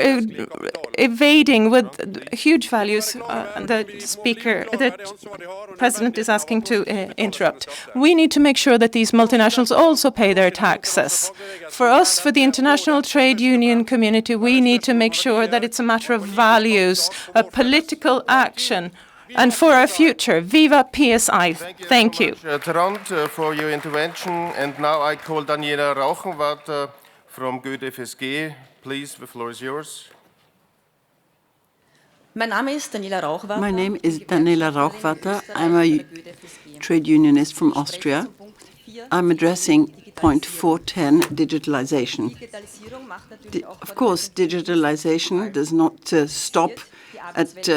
evading with huge values. The president is asking to interrupt. We need to make sure that these multinationals also pay their taxes. For us, for the international trade union community, we need to make sure that it's a matter of values, a political action, and for our future. Viva PSI. Thank you. Trond, for your intervention. And now I call Daniela Rauchenwarter from Good FSG. Please, the floor is yours. My name is Daniela Rauchwater. I'm a trade unionist from Austria. I'm addressing point 410, digitalization. Of course, digitalization does not stop at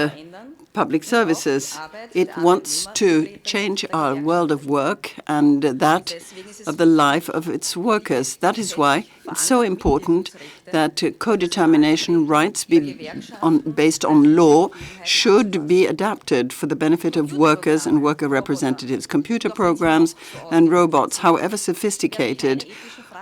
public services. It wants to change our world of work and that of the life of its workers. That is why it's so important that co-determination rights based on law should be adapted for the benefit of workers and worker representatives. Computer programs and robots, however sophisticated,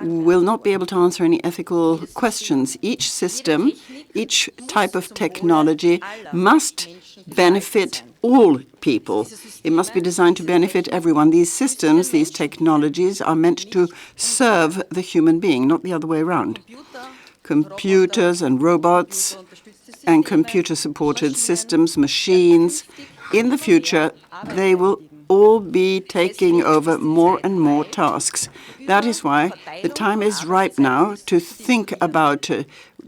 will not be able to answer any ethical questions. Each system, each type of technology must benefit all people. It must be designed to benefit everyone. These systems, these technologies are meant to serve the human being, not the other way around. computers and robots and computer-supported systems, machines. In the future, they will all be taking over more and more tasks. That is why the time is ripe now to think about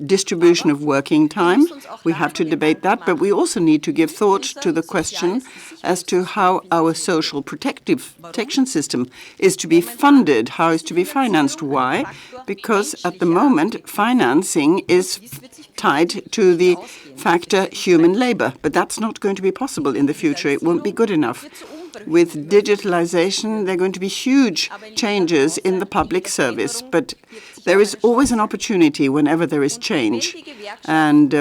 distribution of working time. We have to debate that, but we also need to give thought to the question as to how our social protection system is to be funded, how it's to be financed. Why? Because at the moment, financing is tied to the factor human labor, but that's not going to be possible in the future. It won't be good enough. With digitalization, there are going to be huge changes in the public service, but there is always an opportunity whenever there is change. And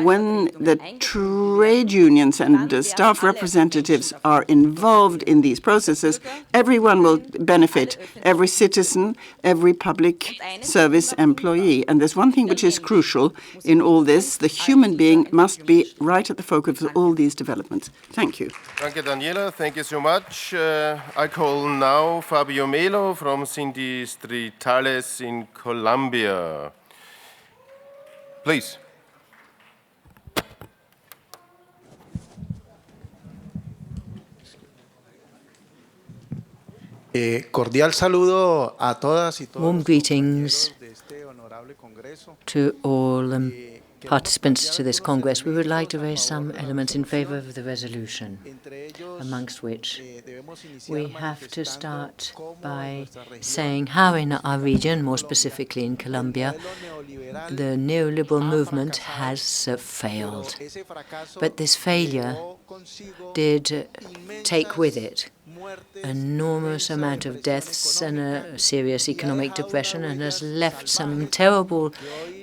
when the trade unions and staff representatives are involved in these processes, everyone will benefit, every citizen, every public service employee. And there's one thing which is crucial in all this: the human being must be right at the focus of all these developments. Thank you. Danke, Daniela. Thank you so much. I call now Fabio Melo from Sindistritales in Colombia. Please. Cordial saludo a todas y todos. Warm greetings to all participants to this Congress. We would like to raise some elements in favor of the resolution, amongst which we have to start by saying how in our region, more specifically in Colombia, the neoliberal movement has failed. But this failure did take with it an enormous amount of deaths and a serious economic depression, and has left some terrible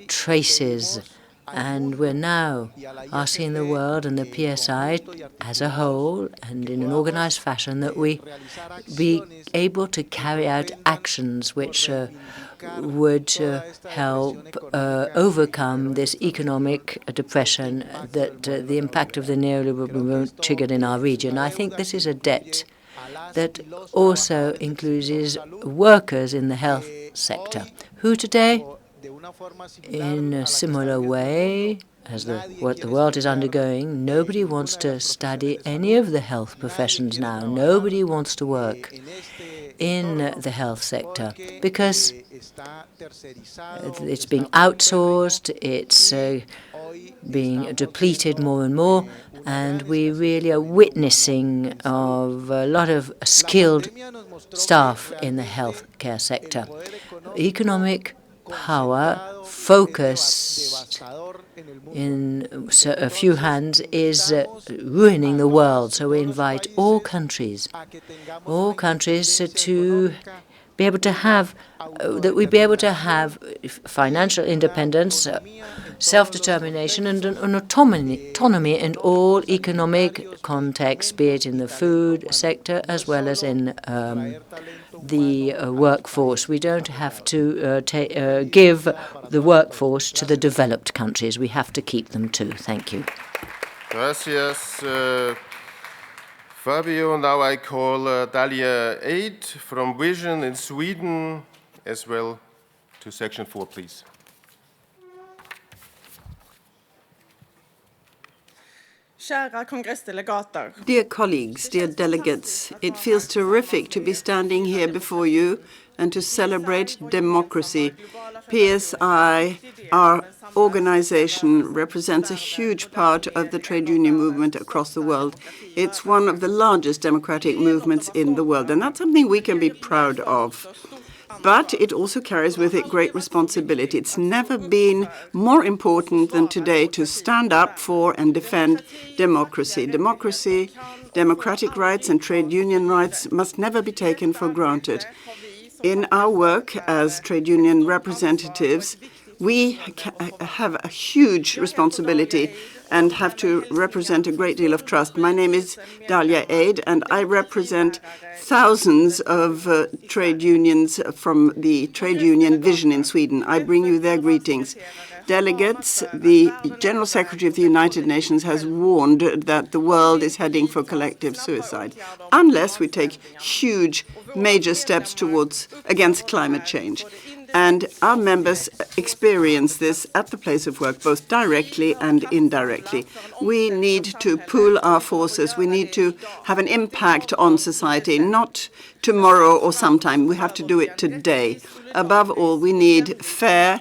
traces. And we're now asking the world and the PSI as a whole and in an organized fashion that we be able to carry out actions which would help overcome this economic depression that the impact of the neoliberal movement triggered in our region. I think this is a debt that also includes workers in the health sector, who today, in a similar way as what the world is undergoing, nobody wants to study any of the health professions now. Nobody wants to work in the health sector because it's being outsourced, it's being depleted more and more, and we really are witnessing of a lot of skilled staff in the healthcare sector. Economic power focused in a few hands is ruining the world. So we invite all countries to be able to have, that we be able to have financial independence, self-determination, and an autonomy in all economic contexts, be it in the food sector as well as in the workforce. We don't have to give the workforce to the developed countries. We have to keep them too. Thank you. Gracias, Fabio. Now I call Dalia 8 from Vision in Sweden as well to section 4, please. Dear colleagues, dear delegates, it feels terrific to be standing here before you and to celebrate democracy. PSI, our organization, represents a huge part of the trade union movement across the world. It's one of the largest democratic movements in the world, and that's something we can be proud of. But it also carries with it great responsibility. It's never been more important than today to stand up for and defend democracy. Democracy, democratic rights and trade union rights must never be taken for granted. In our work as trade union representatives, we have a huge responsibility and have to represent a great deal of trust. My name is Dalia Aid, and I represent thousands of trade unions from the trade union Vision in Sweden. I bring you their greetings. Delegates, the General Secretary of the United Nations has warned that the world is heading for collective suicide unless we take huge, major steps against climate change. And our members experience this at the place of work, both directly and indirectly. We need to pool our forces. We need to have an impact on society, not tomorrow or sometime. We have to do it today. Above all, we need a fair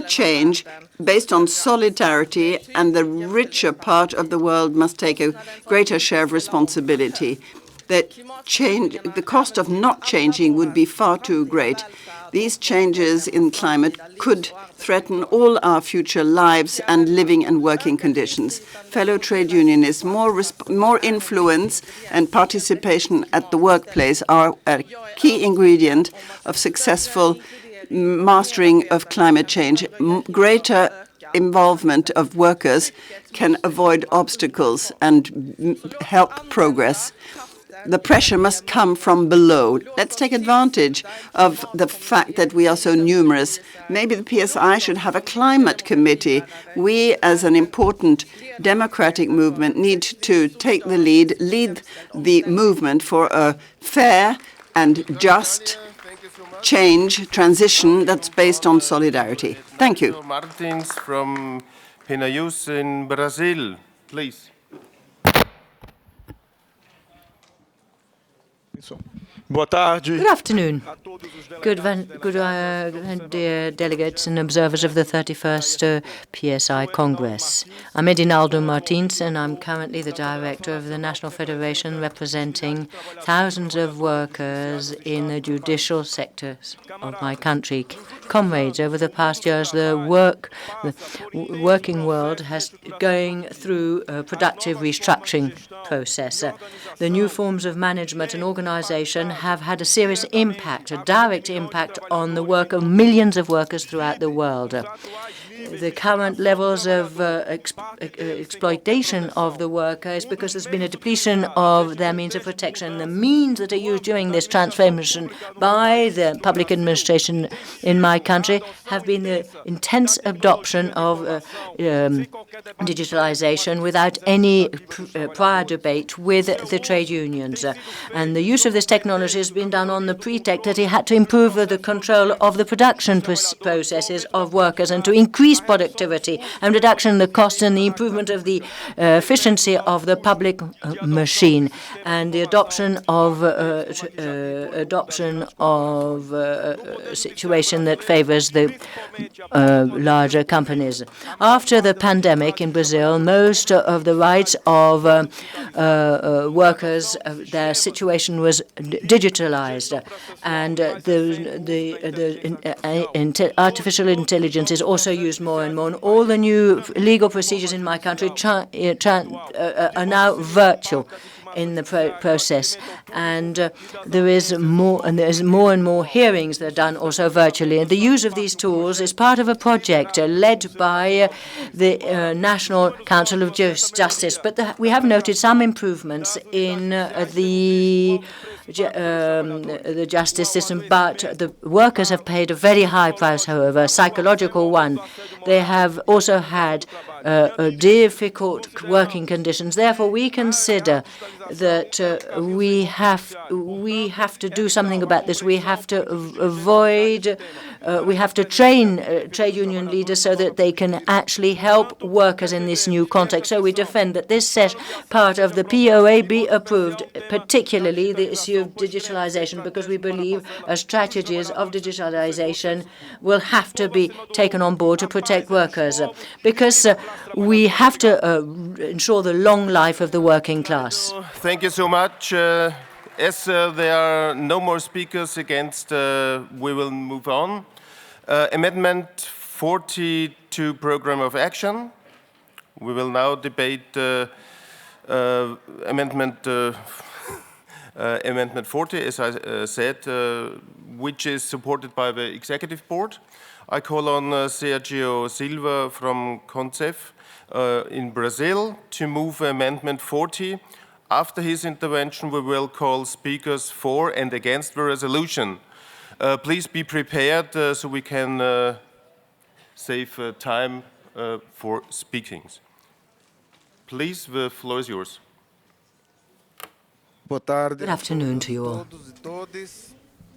change based on solidarity, and the richer part of the world must take a greater share of responsibility. The cost of not changing would be far too great. These changes in climate could threaten all our future lives and living and working conditions. Fellow trade unionists, more influence and participation at the workplace are a key ingredient of successful mastering of climate change. Greater involvement of workers can avoid obstacles and help progress. The pressure must come from below. Let's take advantage of the fact that we are so numerous. Maybe the PSI should have a climate committee. We, as an important democratic movement, need to take the lead the movement for a fair and just transition that's based on solidarity. Thank you. Martins from Pinheiros in Brazil, please. Good afternoon. Good dear delegates and observers of the 31st PSI Congress. I'm Edinaldo Martins, and I'm currently the director of the National Federation representing thousands of workers in the judicial sectors of my country. Comrades, over the past years, the working world has going through a productive restructuring process. The new forms of management and organization have had a serious impact, a direct impact on the work of millions of workers throughout the world. The current levels of exploitation of the worker is because there's been a depletion of their means of protection. The means that are used during this transformation by the public administration in my country have been the intense adoption of digitalization without any prior debate with the trade unions. And the use of this technology has been done on the pretext that it had to improve the control of the production processes of workers and to increase productivity and reduction in the costs and the improvement of the efficiency of the public machine, and the adoption of a situation that favors the larger companies. After the pandemic in Brazil, most of the rights of workers, their situation was digitalized, and artificial intelligence is also used more and more. And all the new legal procedures in my country are now virtual in the process, and there's more and more hearings that are done also virtually. And the use of these tools is part of a project led by the National Council of Justice. But we have noted some improvements in the justice system, but the workers have paid a very high price, however, a psychological one. They have also had difficult working conditions. Therefore, we consider that we have to do something about this. We have to we have to train trade union leaders so that they can actually help workers in this new context. So we defend that this part of the POA be approved, particularly the issue of digitalization, because we believe strategies of digitalization will have to be taken on board to protect workers, because we have to ensure the long life of the working class. Thank you so much. As there are no more speakers against, we will move on. Amendment 42, Program of Action. We will now debate Amendment 40, as I said, which is supported by the Executive Board. I call on Sergio Silva from CONCEF in Brazil to move Amendment 40. After his intervention, we will call speakers for and against the resolution. Please be prepared so we can save time for speakings. Please, the floor is yours. Good afternoon to you all.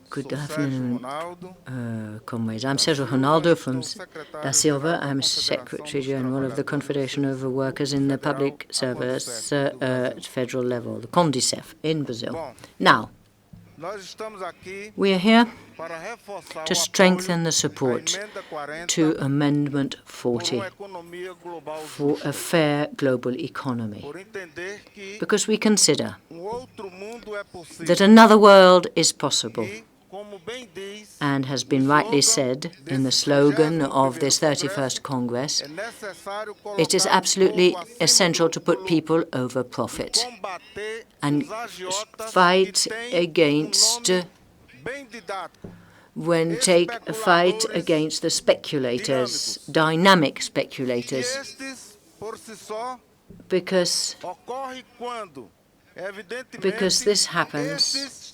Good afternoon, comrades. I'm Sergio Ronaldo from Da Silva. I'm Secretary General of the Confederation of Workers in the Public Service at federal level, the CONDICEF, in Brazil. Now, we are here to strengthen the support to Amendment 40 for a fair global economy, because we consider that another world is possible, and has been rightly said in the slogan of this 31st Congress, it is absolutely essential to put people over profit and fight against fight against the speculators, dynamic speculators, because this happens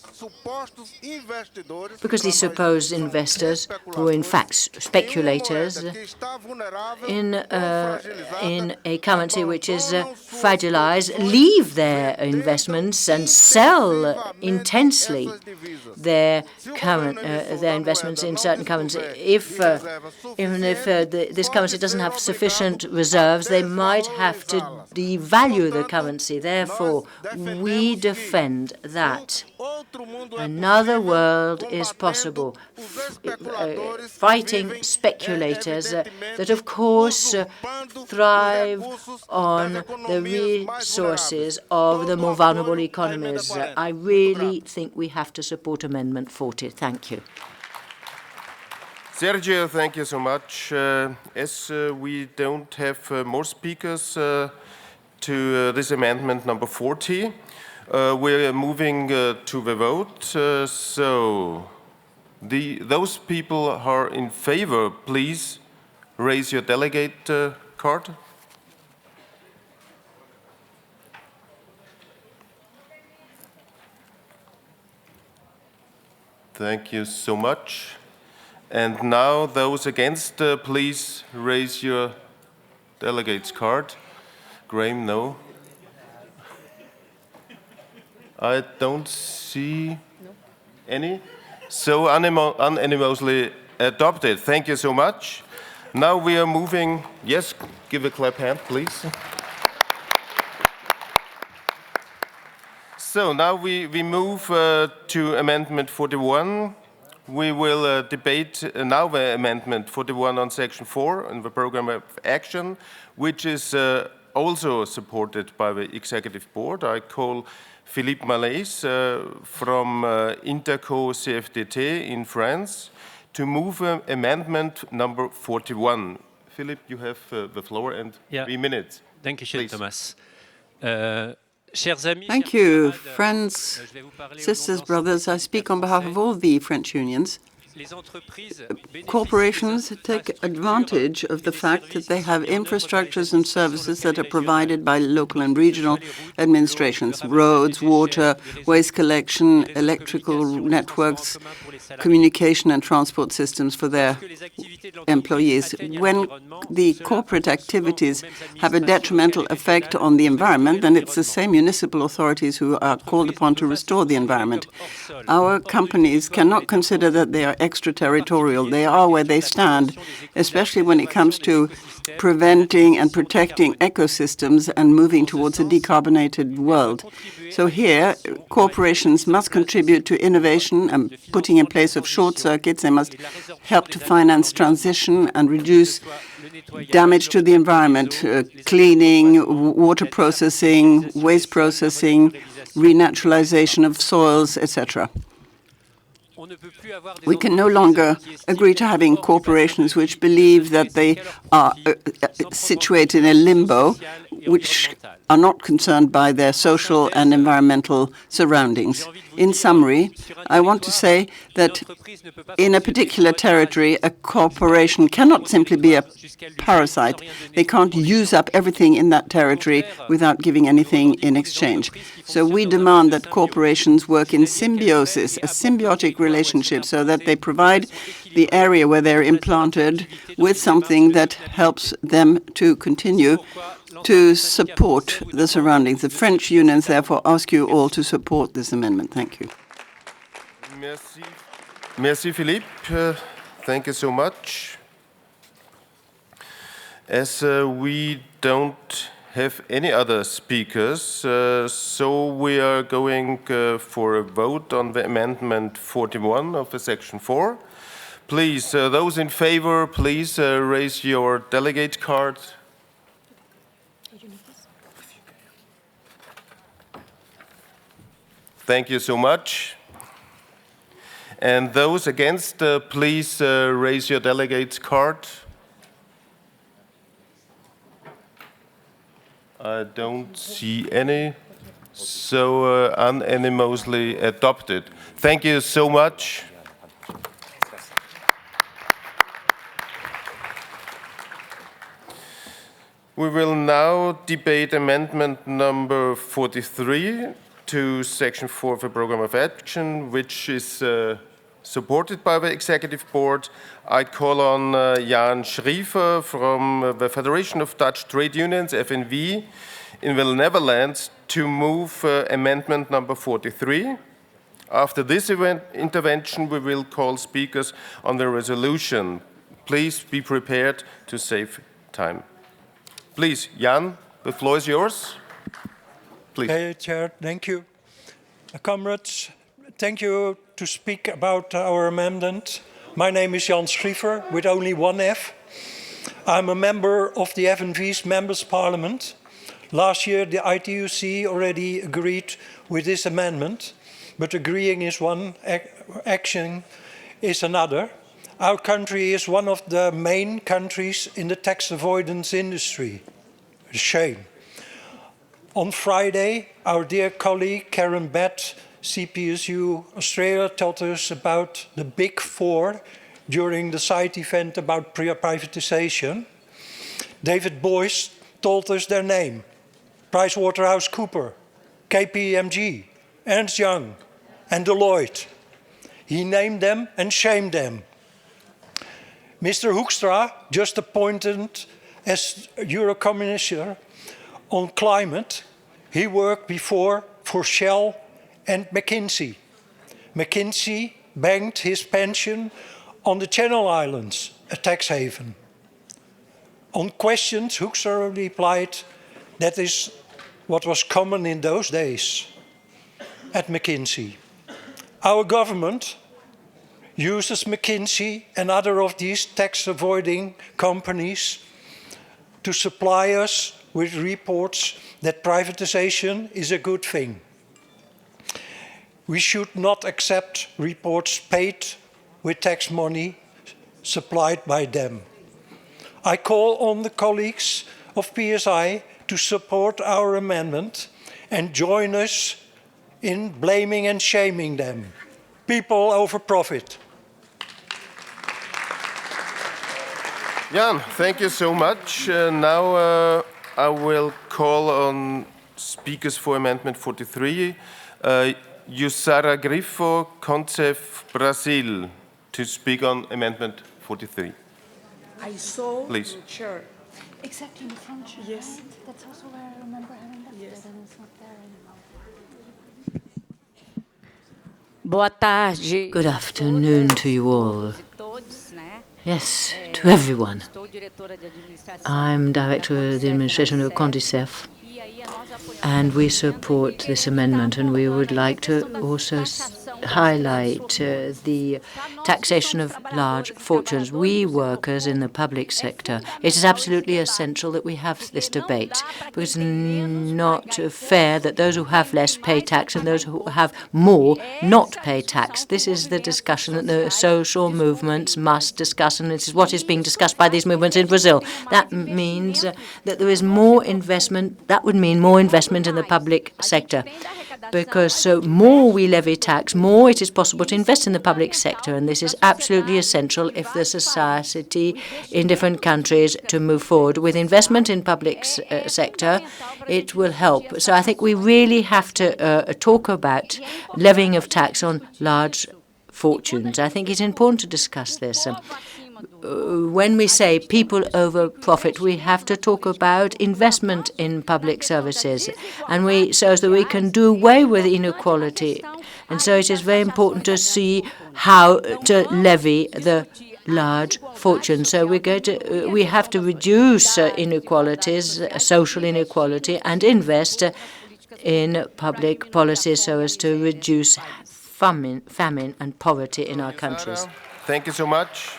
because these supposed investors, who are in fact speculators, in a currency which is fragilized, leave their investments and sell intensely their investments in certain currencies. Even if this currency doesn't have sufficient reserves, they might have to devalue the currency. Therefore, we defend that another world is possible, fighting speculators that, of course, thrive on the resources of the more vulnerable economies. I really think we have to support Amendment 40. Thank you. Sergio, thank you so much. As we don't have more speakers to this amendment number 40, we're moving to the vote. So those people who are in favor, please raise your delegate card. Thank you so much. And now those against, please raise your delegate's card. Graham, no. I don't see any. So unanimously adopted. Thank you so much. Now we are moving. Yes, give a clap hand, please. So now we move to Amendment 41. We will debate now the Amendment 41 on Section 4 in the Program of Action, which is also supported by the Executive Board. I call Philippe Malaise from Interco CFDT in France to move amendment number 41. Philippe, you have the floor and 3 minutes. Thank you, please. Thomas. Thank you, friends, sisters, brothers. I speak on behalf of all the French unions. Corporations take advantage of the fact that they have infrastructures and services that are provided by local and regional administrations: roads, water, waste collection, electrical networks, communication and transport systems for their employees. When the corporate activities have a detrimental effect on the environment, then it's the same municipal authorities who are called upon to restore the environment. Our companies cannot consider that they are extraterritorial. They are where they stand, especially when it comes to preventing and protecting ecosystems and moving towards a decarbonated world. So here, corporations must contribute to innovation and putting in place of short circuits. They must help to finance transition and reduce damage to the environment, cleaning, water processing, waste processing, renaturalization of soils, etc. We can no longer agree to having corporations which believe that they are situated in a limbo, which are not concerned by their social and environmental surroundings. In summary, I want to say that in a particular territory, a corporation cannot simply be a parasite. They can't use up everything in that territory without giving anything in exchange. So we demand that corporations work in symbiosis, a symbiotic relationship, so that they provide the area where they're implanted with something that helps them to continue to support the surroundings. The French unions therefore ask you all to support this amendment. Thank you. Merci. Merci, Philippe. Thank you so much. As we don't have any other speakers, so we are going for a vote on the amendment 41 of the section 4. Please, those in favor, please raise your delegate card. Thank you so much. And those against, please raise your delegate's card. I don't see any, so unanimously adopted. Thank you so much. We will now debate amendment number 43 to section 4 of the Program of Action, which is supported by the Executive Board. I call on Jan Schriever from the Federation of Dutch Trade Unions, FNV, in the Netherlands to move amendment number 43. After this intervention, we will call speakers on the resolution. Please be prepared to save time. Please, Jan, the floor is yours. Please. Okay, Chair, thank you. Comrades, thank you to speak about our amendment. My name is Jan Schriever with only one F. I'm a member of the FNV's Members' Parliament. Last year, the ITUC already agreed with this amendment, but agreeing is one, action is another. Our country is one of the main countries in the tax avoidance industry. A shame. On Friday, our dear colleague Karen Bett, CPSU Australia, told us about the Big Four during the side event about privatization. David Boyce told us their name: PricewaterhouseCoopers, KPMG, Ernst Young, and Deloitte. He named them and shamed them. Mr. Hoekstra, just appointed as Eurocommissioner on climate, he worked before for Shell and McKinsey. McKinsey banked his pension on the Channel Islands, a tax haven. On questions, Hoekstra replied, that is what was common in those days at McKinsey. Our government uses McKinsey and other of these tax-avoiding companies to supply us with reports that privatization is a good thing. We should not accept reports paid with tax money supplied by them. I call on the colleagues of PSI to support our amendment and join us in blaming and shaming them. People over profit. Jan, thank you so much. Now I will call on speakers for Amendment 43. Jussara Grifo, Concef, Brazil, to speak on Amendment 43. I saw Please. the chair. Exactly in the front. Yes. That's also where I remember having left Yes. it, and it's not there anymore. Boa tarde. Good afternoon to you all. Yes, to everyone. I'm Director of the Administration of Condicef, and we support this amendment, and we would like to also highlight the taxation of large fortunes. We workers in the public sector, it is absolutely essential that we have this debate, because it's not fair that those who have less pay tax and those who have more not pay tax. This is the discussion that the social movements must discuss, and this is what is being discussed by these movements in Brazil. That means that there is more investment. That would mean more investment in the public sector, because so more we levy tax, more it is possible to invest in the public sector, and this is absolutely essential if the society in different countries to move forward. With investment in public sector, it will help. So I think we really have to talk about levying of tax on large fortunes. I think it's important to discuss this. when we say people over profit, we have to talk about investment in public services, and so that we can do away with inequality. And so it is very important to see how to levy the large fortune. So we have to reduce inequalities, social inequality, and invest in public policies so as to reduce famine and poverty in our countries. Thank you so much.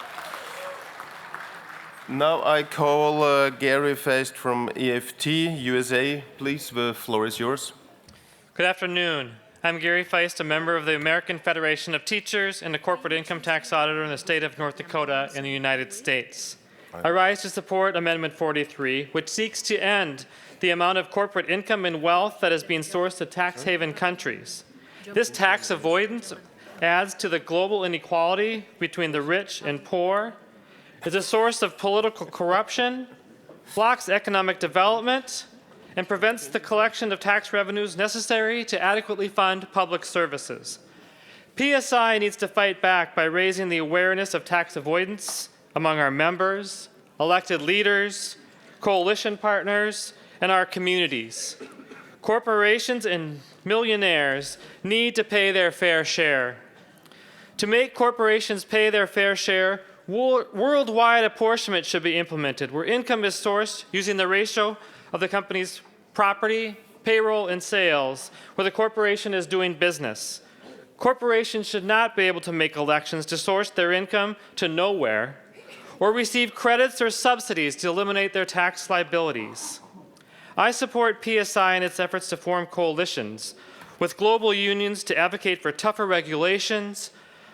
Now I call Gary Feist from EFT, USA. Please, the floor is yours. Good afternoon. I'm Gary Feist, a member of the American Federation of Teachers and a corporate income tax auditor in the state of North Dakota in the United States. I rise to support Amendment 43, which seeks to end the amount of corporate income and wealth that is being sourced to tax haven countries. This tax avoidance adds to the global inequality between the rich and poor, is a source of political corruption, blocks economic development, and prevents the collection of tax revenues necessary to adequately fund public services. PSI needs to fight back by raising the awareness of tax avoidance among our members, elected leaders, coalition partners, and our communities. Corporations and millionaires need to pay their fair share. To make corporations pay their fair share, worldwide apportionment should be implemented, where income is sourced using the ratio of the company's property, payroll, and sales, where the corporation is doing business. Corporations should not be able to make elections to source their income to nowhere, or receive credits or subsidies to eliminate their tax liabilities. I support PSI in its efforts to form coalitions with global unions to advocate for tougher regulations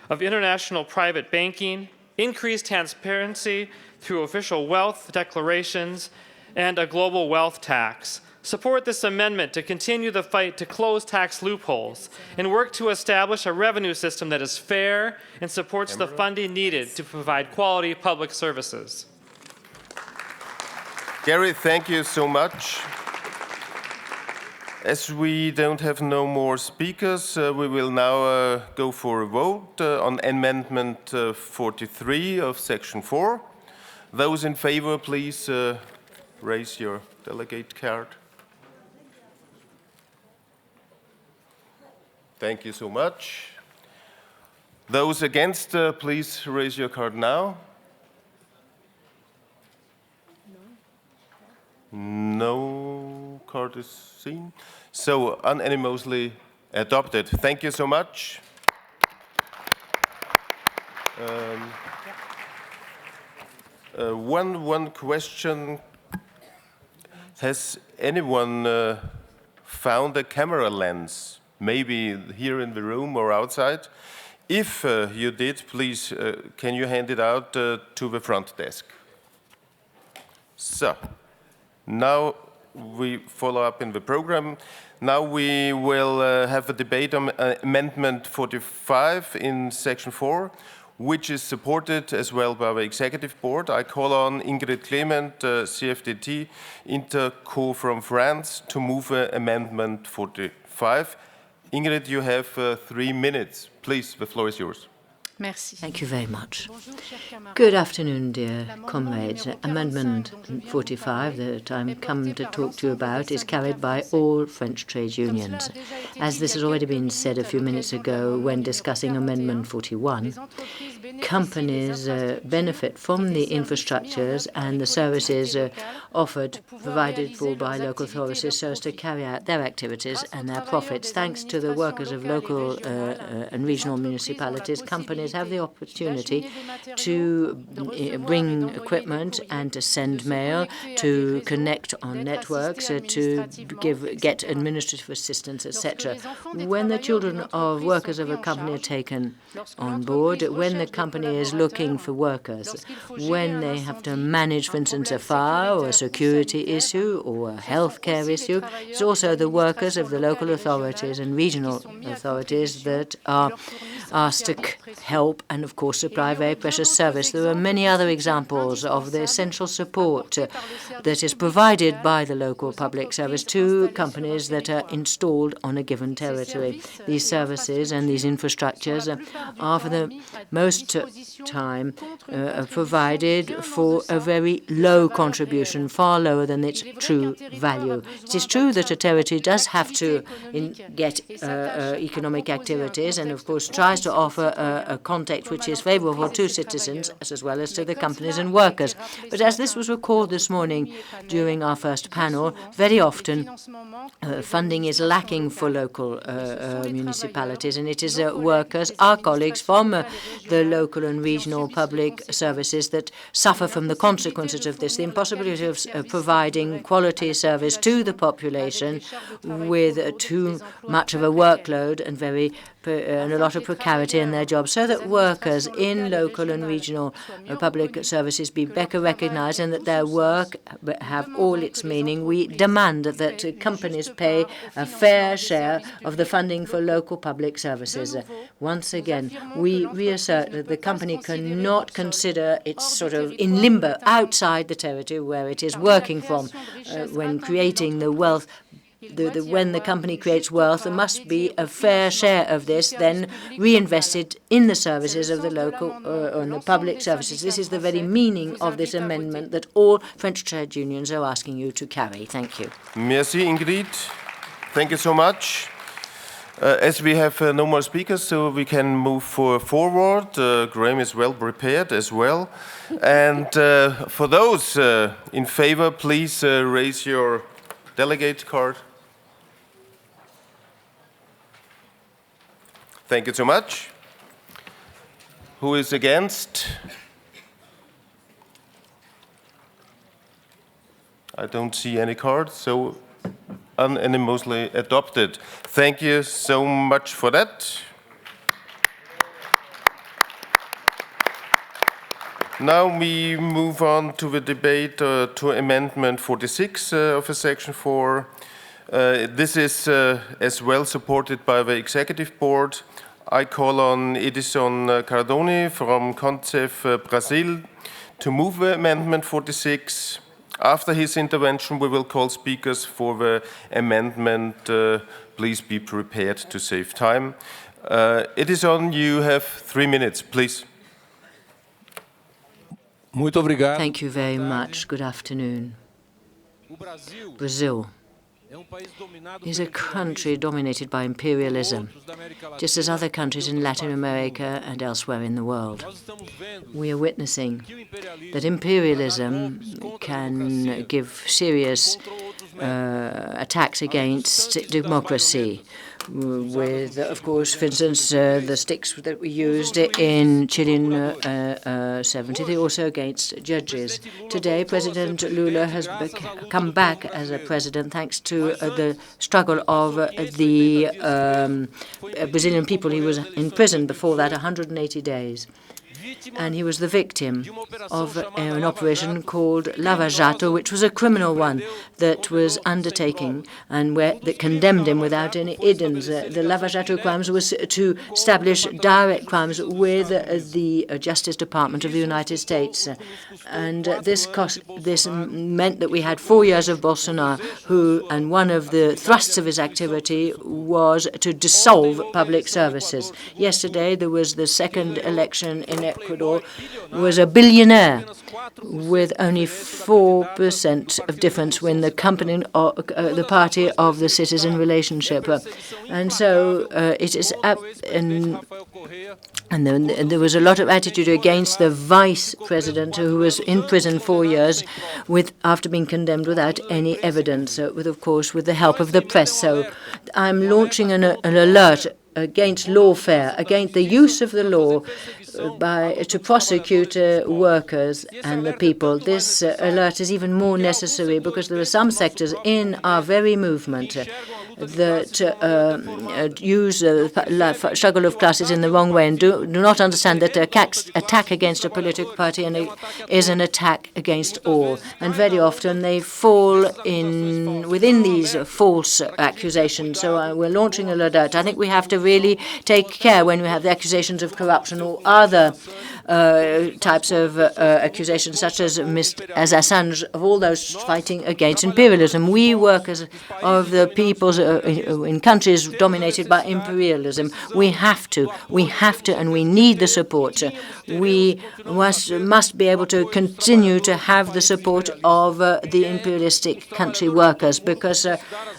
of international private banking, increased transparency through official wealth declarations, and a global wealth tax. Support this amendment to continue the fight to close tax loopholes and work to establish a revenue system that is fair and supports the funding needed to provide quality public services. Gary, thank you so much. As we don't have no more speakers, we will now go for a vote on Amendment 43 of Section 4. Those in favor, please raise your delegate card. Thank you so much. Those against, please raise your card now. No card is seen. So unanimously adopted. Thank you so much. One question. Has anyone found a camera lens? Maybe here in the room or outside? If you did, please, can you hand it out to the front desk? So, now we follow up in the program. Now we will have a debate on Amendment 45 in Section 4, which is supported as well by the Executive Board. I call on Ingrid Clement, CFDT Interco from France, to move Amendment 45. Ingrid, you have 3 minutes. Please, the floor is yours. Merci. Thank you very much. Good afternoon, dear comrades. Amendment 45 that I'm come to talk to you about is carried by all French trade unions. As this has already been said a few minutes ago when discussing Amendment 41, companies benefit from the infrastructures and the services provided for by local authorities so as to carry out their activities and their profits. Thanks to the workers of local and regional municipalities, companies have the opportunity to bring equipment and to send mail, to connect on networks, to get administrative assistance, etc. When the children of workers of a company are taken on board, when the company is looking for workers, when they have to manage, for instance, a fire or a security issue or a healthcare issue, it's also the workers of the local authorities and regional authorities that are asked to help help and, of course, supply very precious service. There are many other examples of the essential support that is provided by the local public service to companies that are installed on a given territory. These services and these infrastructures are, for the most time, provided for a very low contribution, far lower than its true value. It is true that a territory does have to get economic activities and, of course, tries to offer a context which is favorable to citizens as well as to the companies and workers. But as this was recalled this morning during our first panel, very often funding is lacking for local municipalities, and it is workers, our colleagues from the local and regional public services that suffer from the consequences of this. The impossibility of providing quality service to the population with too much of a workload and a lot of precarity in their jobs, so that workers in local and regional public services be better recognized and that their work have all its meaning. We demand that companies pay a fair share of the funding for local public services. Once again, we reassert that the company cannot consider it's sort of in limbo outside the territory where it is working from. When creating the wealth, when the company creates wealth, there must be a fair share of this then reinvested in the services of the local and the public services. This is the very meaning of this amendment that all French trade unions are asking you to carry. Thank you. Merci, Ingrid. Thank you so much. As we have no more speakers, so we can move forward. Graham is well prepared as well. And for those in favor, please raise your delegate card. Thank you so much. Who is against? I don't see any cards, so unanimously adopted. Thank you so much for that. Now we move on to the debate to Amendment 46 of Section 4. This is as well supported by the Executive Board. I call on Edison Cardoni from CONCEF Brazil to move the Amendment 46. After his intervention, we will call speakers for the amendment. Please be prepared to save time. Edison, you have 3 minutes, please. Thank you very much. Good afternoon. Brazil is a country dominated by imperialism, just as other countries in Latin America and elsewhere in the world. We are witnessing that imperialism can give serious attacks against democracy, with, of course, for instance, the sticks that we used in Chile in 70, also against judges. Today, President Lula has come back as a president thanks to the struggle of the Brazilian people. He was in prison before that 180 days. And he was the victim of an operation called Lava Jato, which was a criminal one that was undertaking and that condemned him without any evidence. The Lava Jato crimes was to establish direct crimes with the Justice Department of the United States. And this meant that we had 4 years of Bolsonaro, and one of the thrusts of his activity was to dissolve public services. Yesterday, there was the second election in Ecuador, was a billionaire with only 4% of difference when the company, the party of the citizen relationship. And so it is and there was a lot of attitude against the vice president who was in prison 4 years after being condemned without any evidence, with the help of the press. So I'm launching an alert against lawfare, against the use of the law to prosecute workers and the people. This alert is even more necessary because there are some sectors in our very movement that use the struggle of classes in the wrong way and do not understand that attack against a political party is an attack against all. And very often they fall within these false accusations. So we're launching an alert. I think we have to really take care when we have the accusations of corruption or other types of accusations, such as Assange, of all those fighting against imperialism. We workers of the peoples in countries dominated by imperialism, we have to, and we need the support. We must be able to continue to have the support of the imperialistic country workers, because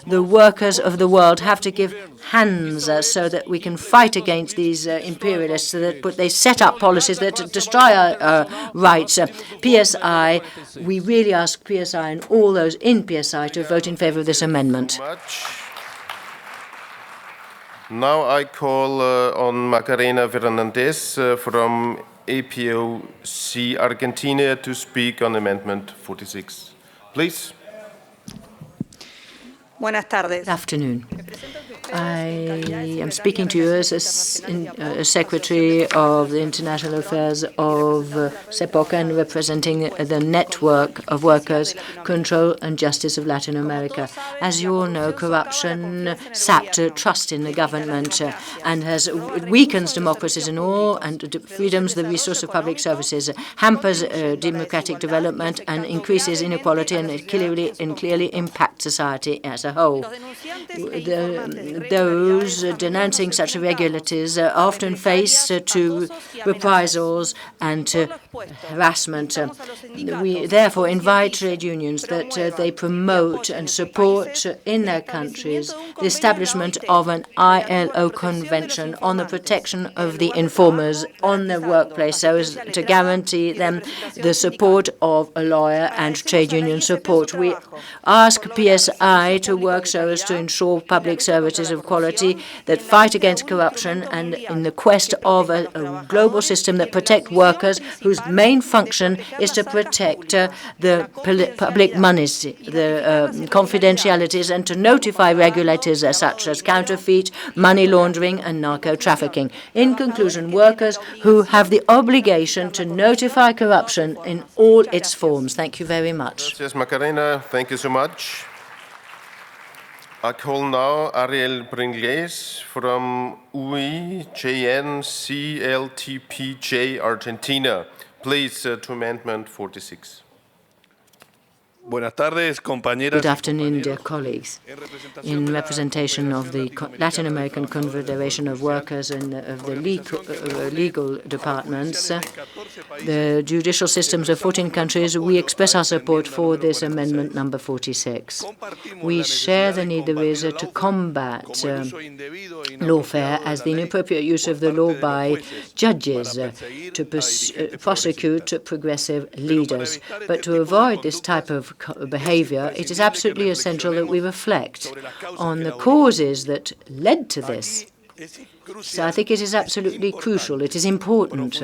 the workers of the world have to give hands so that we can fight against these imperialists, so that they set up policies that destroy our rights. PSI, we really ask PSI and all those in PSI to vote in favor of this amendment. Now I call on Macarena Fernandez from APOC Argentina to speak on Amendment 46. Please. Buenas tardes. Good afternoon. I am speaking to you as a Secretary of the International Affairs of CEPOC and representing the Network of Workers, Control and Justice of Latin America. As you all know, corruption sapped trust in the government and weakens democracies in all and freedoms, the resource of public services, hampers democratic development and increases inequality, and it clearly impacts society as a whole. Those denouncing such irregularities are often faced to reprisals and to harassment. We therefore invite trade unions that they promote and support in their countries the establishment of an ILO convention on the protection of the informers on the workplace, so as to guarantee them the support of a lawyer and trade union support. We ask PSI to work so as to ensure public services of quality that fight against corruption and in the quest of a global system that protects workers whose main function is to protect the public monies, the confidentialities, and to notify regulators such as counterfeit, money laundering, and narco-trafficking. In conclusion, workers who have the obligation to notify corruption in all its forms. Thank you very much. Yes, Macarena, thank you so much. I call now Ariel Bringles from UIJNCLTPJ Argentina. Please, to Amendment 46. Good afternoon, dear colleagues. In representation of the Latin American Confederation of Workers and of the legal departments, the judicial systems of 14 countries, we express our support for this amendment number 46. We share the need there is to combat lawfare as the inappropriate use of the law by judges to prosecute progressive leaders. But to avoid this type of behavior, it is absolutely essential that we reflect on the causes that led to this. So I think it is absolutely crucial, it is important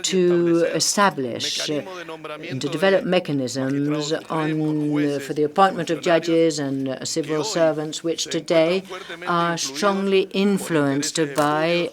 to establish and to develop mechanisms for the appointment of judges and civil servants, which today are strongly influenced by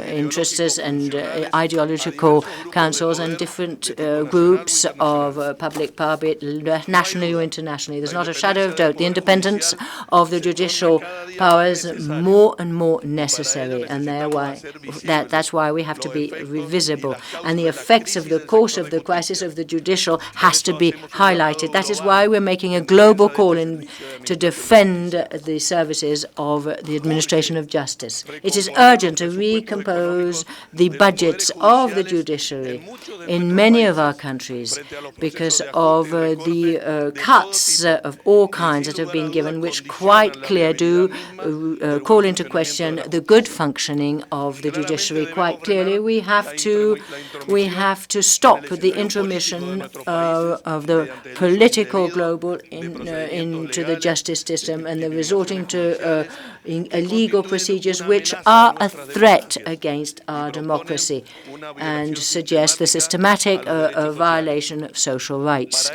interests and ideological councils and different groups of public power, be it nationally or internationally. There's not a shadow of doubt. The independence of the judicial power is more and more necessary. And that's why we have to be visible. And the effects of the course of the crisis of the judicial has to be highlighted. That is why we're making a global call to defend the services of the administration of justice. It is urgent to recompose the budgets of the judiciary in many of our countries because of the cuts of all kinds that have been given, which quite clear do call into question the good functioning of the judiciary quite clearly. We have to stop the intromission of the political global into the justice system and the resorting to illegal procedures which are a threat against our democracy and suggest the systematic violation of social rights.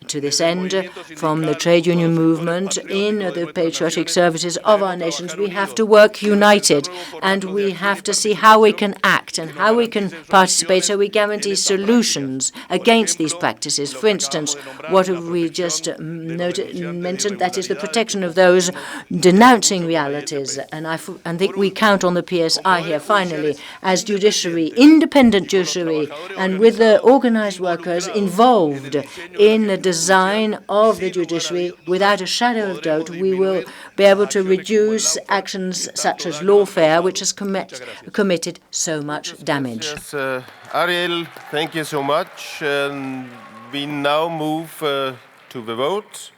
To this end, from the trade union movement in the patriotic services of our nations, we have to work united, and we have to see how we can act and how we can participate so we guarantee solutions against these practices. For instance, what have we just mentioned? That is the protection of those denouncing realities. And I think we count on the PSI here, finally, as judiciary, independent judiciary, and with the organized workers involved in the design of the judiciary. Without a shadow of doubt, we will be able to reduce actions such as lawfare, which has committed so much damage. Yes, Ariel, thank you so much. We now move to the vote.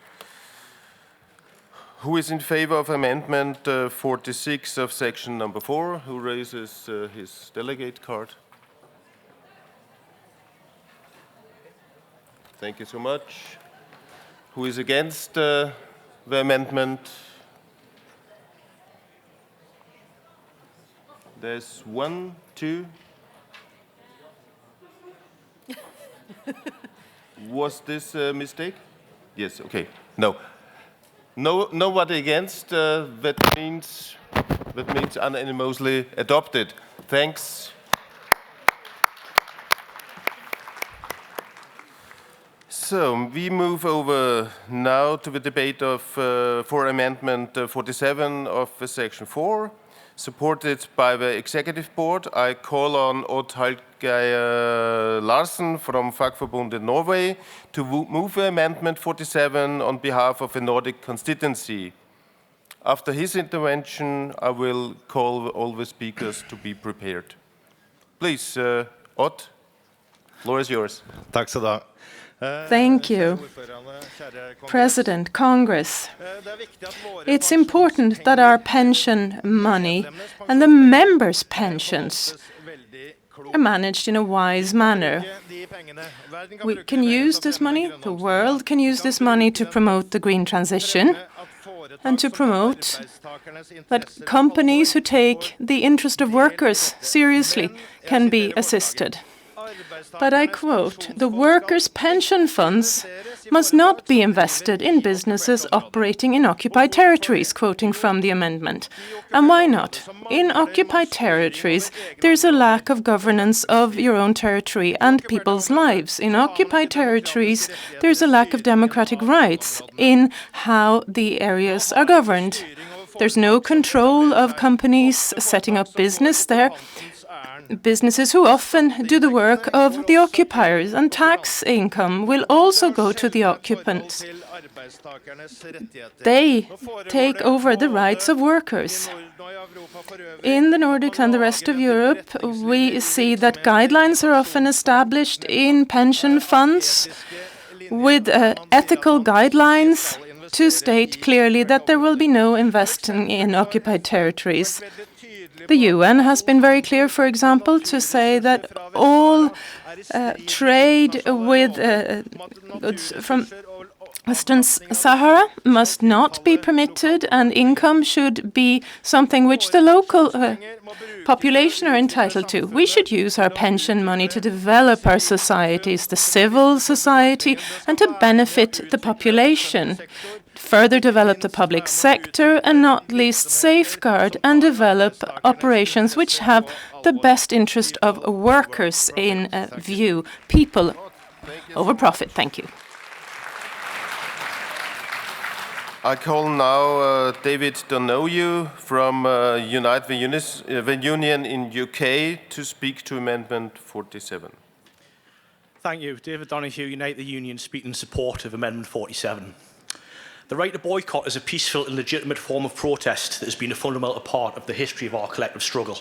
Who is in favor of Amendment 46 of Section number 4? Who raises his delegate card? Thank you so much. Who is against the amendment? There's 1, 2. Was this a mistake? Yes, okay. No. Nobody against. That means unanimously adopted. Thanks. So we move over now to the debate for Amendment 47 of Section 4, supported by the Executive Board. I call on Odd Hallgeir Larsen from Fagforbundet Norway to move Amendment 47 on behalf of the Nordic constituency. After his intervention, I will call all the speakers to be prepared. Please, Odd, the floor is yours. Tack så du. Thank you, President, Congress. It's important that our pension money and the members' pensions are managed in a wise manner. We can use this money, the world can use this money to promote the green transition and to promote that companies who take the interest of workers seriously can be assisted. But I quote, "The workers' pension funds must not be invested in businesses operating in occupied territories," quoting from the amendment. And why not? In occupied territories, there's a lack of governance of your own territory and people's lives. In occupied territories, there's a lack of democratic rights in how the areas are governed. There's no control of companies setting up business there, businesses who often do the work of the occupiers, and tax income will also go to the occupants. They take over the rights of workers. In the Nordics and the rest of Europe, we see that guidelines are often established in pension funds with ethical guidelines to state clearly that there will be no investing in occupied territories. The UN has been very clear, for example, to say that all trade with goods from Western Sahara must not be permitted, and income should be something which the local population are entitled to. We should use our pension money to develop our societies, the civil society, and to benefit the population. Further develop the public sector, and not least safeguard and develop operations which have the best interest of workers in view. People over profit. Thank you. I call now David Donoghue from Unite the Union in UK to speak to Amendment 47. Thank you. David Donoghue, Unite the Union, speaking in support of Amendment 47. The right to boycott is a peaceful and legitimate form of protest that has been a fundamental part of the history of our collective struggle.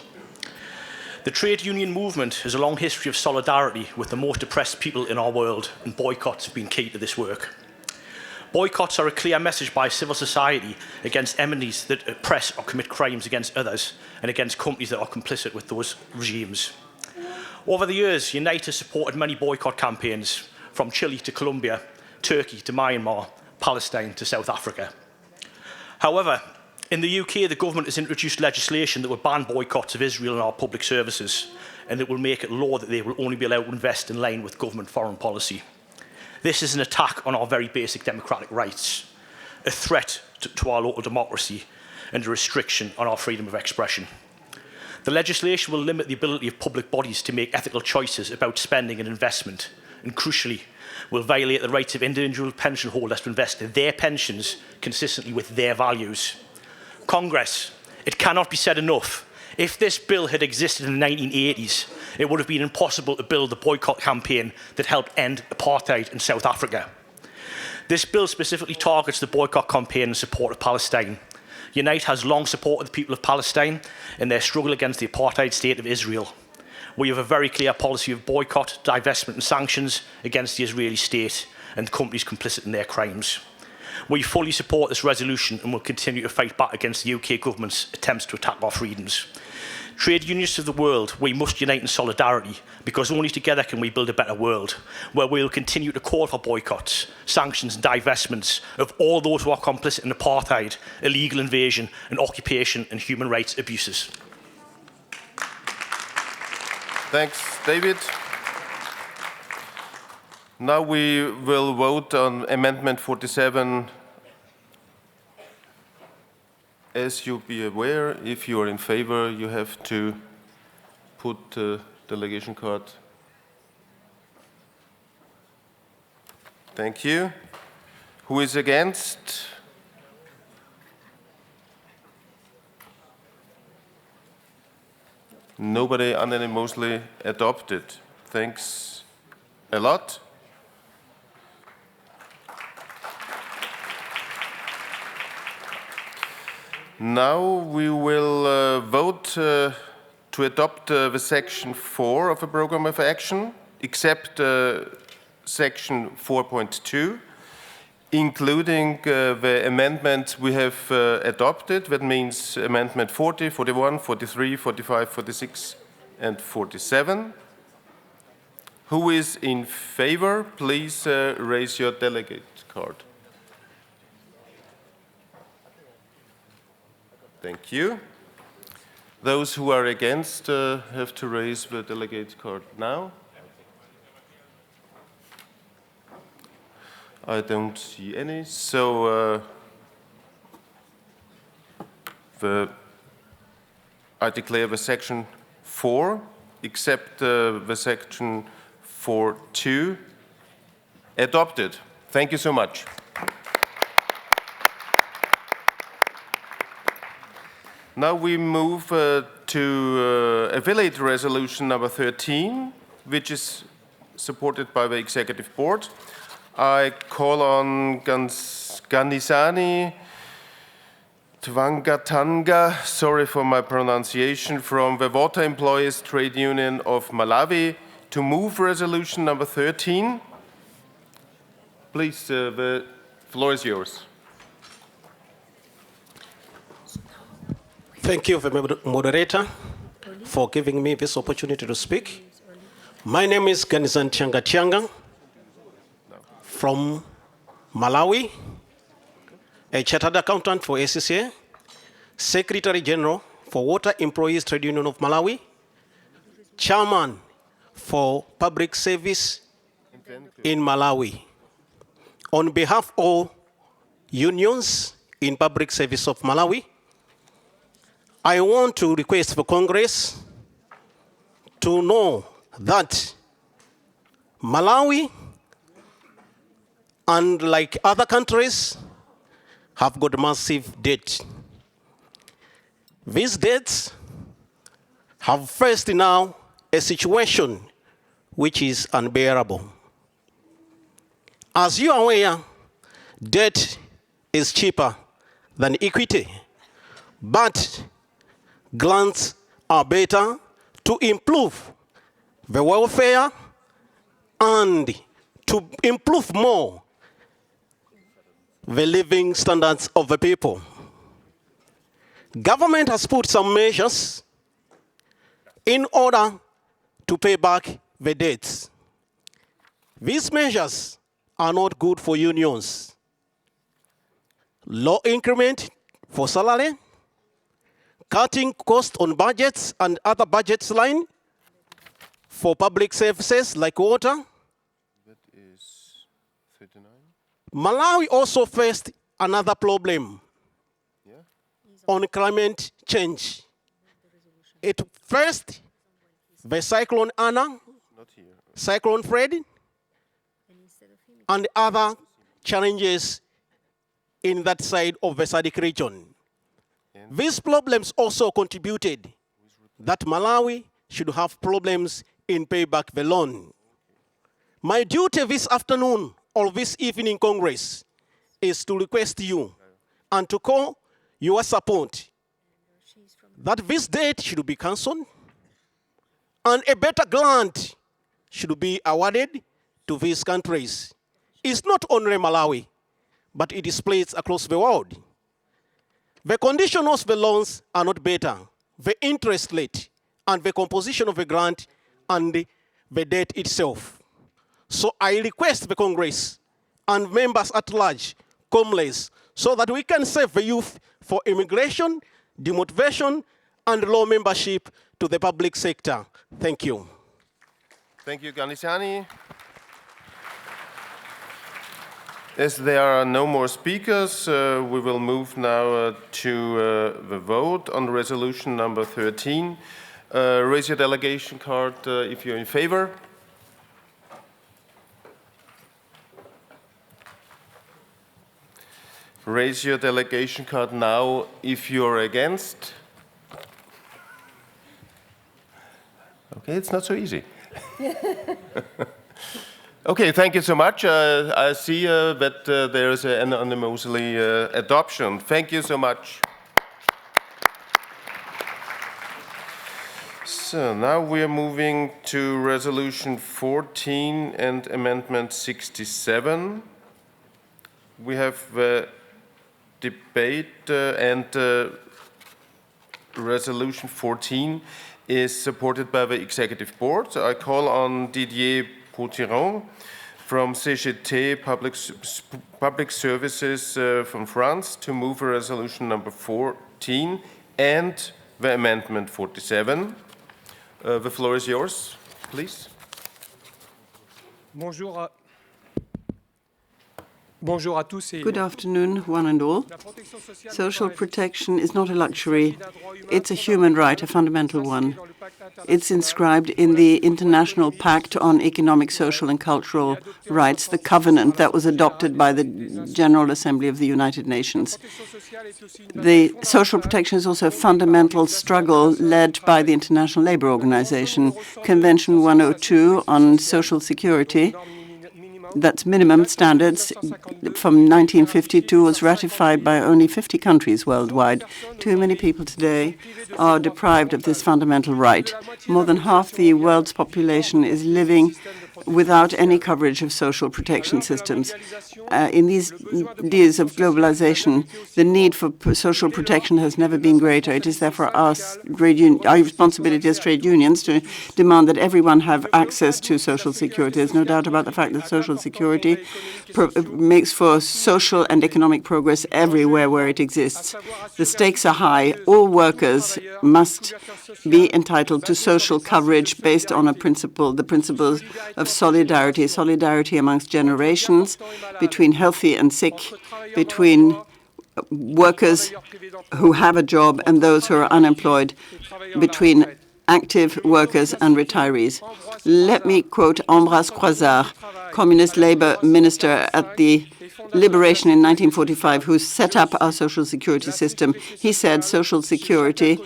The trade union movement has a long history of solidarity with the most oppressed people in our world, and boycotts have been key to this work. Boycotts are a clear message by civil society against entities that oppress or commit crimes against others and against companies that are complicit with those regimes. Over the years, Unite has supported many boycott campaigns from Chile to Colombia, Turkey to Myanmar, Palestine to South Africa. However, in the UK, the government has introduced legislation that will ban boycotts of Israel in our public services, and that will make it law that they will only be allowed to invest in line with government foreign policy. This is an attack on our very basic democratic rights, a threat to our local democracy, and a restriction on our freedom of expression. The legislation will limit the ability of public bodies to make ethical choices about spending and investment, and crucially, will violate the rights of individual pension holders to invest their pensions consistently with their values. Congress, it cannot be said enough, if this bill had existed in the 1980s, it would have been impossible to build the boycott campaign that helped end apartheid in South Africa. This bill specifically targets the boycott campaign in support of Palestine. Unite has long supported the people of Palestine in their struggle against the apartheid state of Israel. We have a very clear policy of boycott, divestment and sanctions against the Israeli state and the companies complicit in their crimes. We fully support this resolution and will continue to fight back against the UK government's attempts to attack our freedoms. Trade unionists of the world, we must unite in solidarity, because only together can we build a better world, where we will continue to call for boycotts, sanctions and divestments of all those who are complicit in apartheid, illegal invasion and occupation and human rights abuses. Thanks, David. Now we will vote on Amendment 47. As you be aware, if you are in favor, you have to put the delegation card. Thank you. Who is against? Nobody, unanimously adopted. Thanks a lot. Now we will vote to adopt the Section 4 of the Programme of Action, except Section 4.2, including the amendments we have adopted. That means Amendment 40, 41, 43, 45, 46, and 47. Who is in favor? Please raise your delegate card. Thank you. Those who are against have to raise the delegate card now. I don't see any. So I declare the Section 4, except the Section 4.2, adopted. Thank you so much. Now we move to affiliate resolution number 13, which is supported by the Executive Board. I call onGanisani Twangatanga, sorry for my pronunciation, from the Water Employees Trade Union of Malawi to move resolution number 13. Please, the floor is yours. Thank you, the moderator, for giving me this opportunity to speak. My name is Ganizan Tianga from Malawi, a chartered accountant for ACCA, Secretary General for Water Employees Trade Union of Malawi, Chairman for Public Service in Malawi. On behalf of unions in Public Service of Malawi, I want to request for Congress to know that Malawi, unlike other countries, have got massive debt. These debts have faced now a situation which is unbearable. As you are aware, debt is cheaper than equity, but grants are better to improve the welfare and to improve more the living standards of the people. Government has put some measures in order to pay back the debts. These measures are not good for unions. Low increment for salary, cutting costs on budgets and other budgets line for public services like water. That is 39. Malawi also faced another problem on climate change. It first, the Cyclone Anna, Cyclone Fred, and other challenges in that side of the SADC region. These problems also contributed that Malawi should have problems in payback the loan. My duty this afternoon or this evening Congress is to request you and to call your support that this date should be cancelled and a better grant should be awarded to these countries. It's not only Malawi, but it is placed across the world. The conditions of the loans are not better. The interest rate and the composition of the grant and the debt itself. So I request the Congress and members at large, comrades, so that we can save the youth for immigration, demotivation, and low membership to the public sector. Thank you. Thank you, Ghanisani. As there are no more speakers, we will move now to the vote on resolution number 13. Raise your delegation card if you're in favor. Raise your delegation card now if you're against. Okay, it's not so easy. Okay, thank you so much. I see that there is an unanimously adoption. Thank you so much. So now we are moving to resolution 14 and amendment 67. We have debate and resolution 14 is supported by the executive board. I call on Didier Potiron from CGT Public Services from France to move a resolution number 14 and the amendment 47. The floor is yours, please. Good afternoon, one and all. Social protection is not a luxury. It's a human right, a fundamental one. It's inscribed in the International Pact on Economic, Social and Cultural Rights, the covenant that was adopted by the General Assembly of the United Nations. The social protection is also a fundamental struggle led by the International Labour Organization. Convention 102 on Social Security, that's minimum standards, from 1952 was ratified by only 50 countries worldwide. Too many people today are deprived of this fundamental right. More than half the world's population is living without any coverage of social protection systems. In these days of globalization, the need for social protection has never been greater. It is therefore our responsibility as trade unions to demand that everyone have access to social security. There's no doubt about the fact that social security makes for social and economic progress everywhere where it exists. The stakes are high. All workers must be entitled to social coverage based on the principles of solidarity amongst generations, between healthy and sick, between workers who have a job and those who are unemployed, between active workers and retirees. Let me quote Ambroise Croizard, communist labor minister at the liberation in 1945, who set up our social security system. He said social security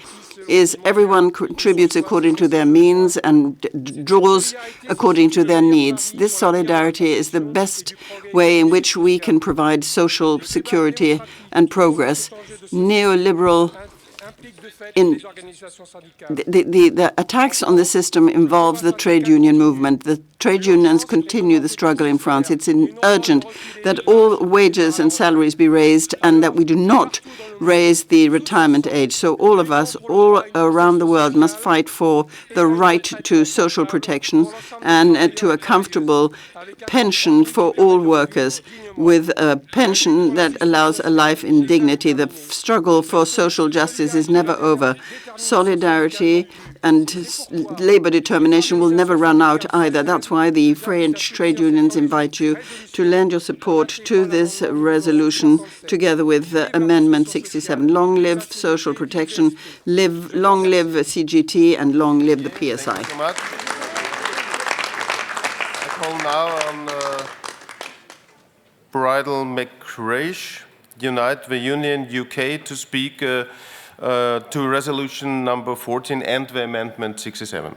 is everyone contributes according to their means and draws according to their needs. This solidarity is the best way in which we can provide social security and progress. Neoliberal the attacks on the system involve the trade union movement. The trade unions continue the struggle in France. It's urgent that all wages and salaries be raised and that we do not raise the retirement age. So all of us, all around the world, must fight for the right to social protection and to a comfortable pension for all workers, with a pension that allows a life in dignity. The struggle for social justice is never over. Solidarity and labor determination will never run out either. That's why the French trade unions invite you to lend your support to this resolution together with Amendment 67. Long live social protection, long live CGT, and long live the PSI. Thank you so much. I call now on Bridal McReish, Unite the Union UK, to speak to resolution number 14 and the amendment 67.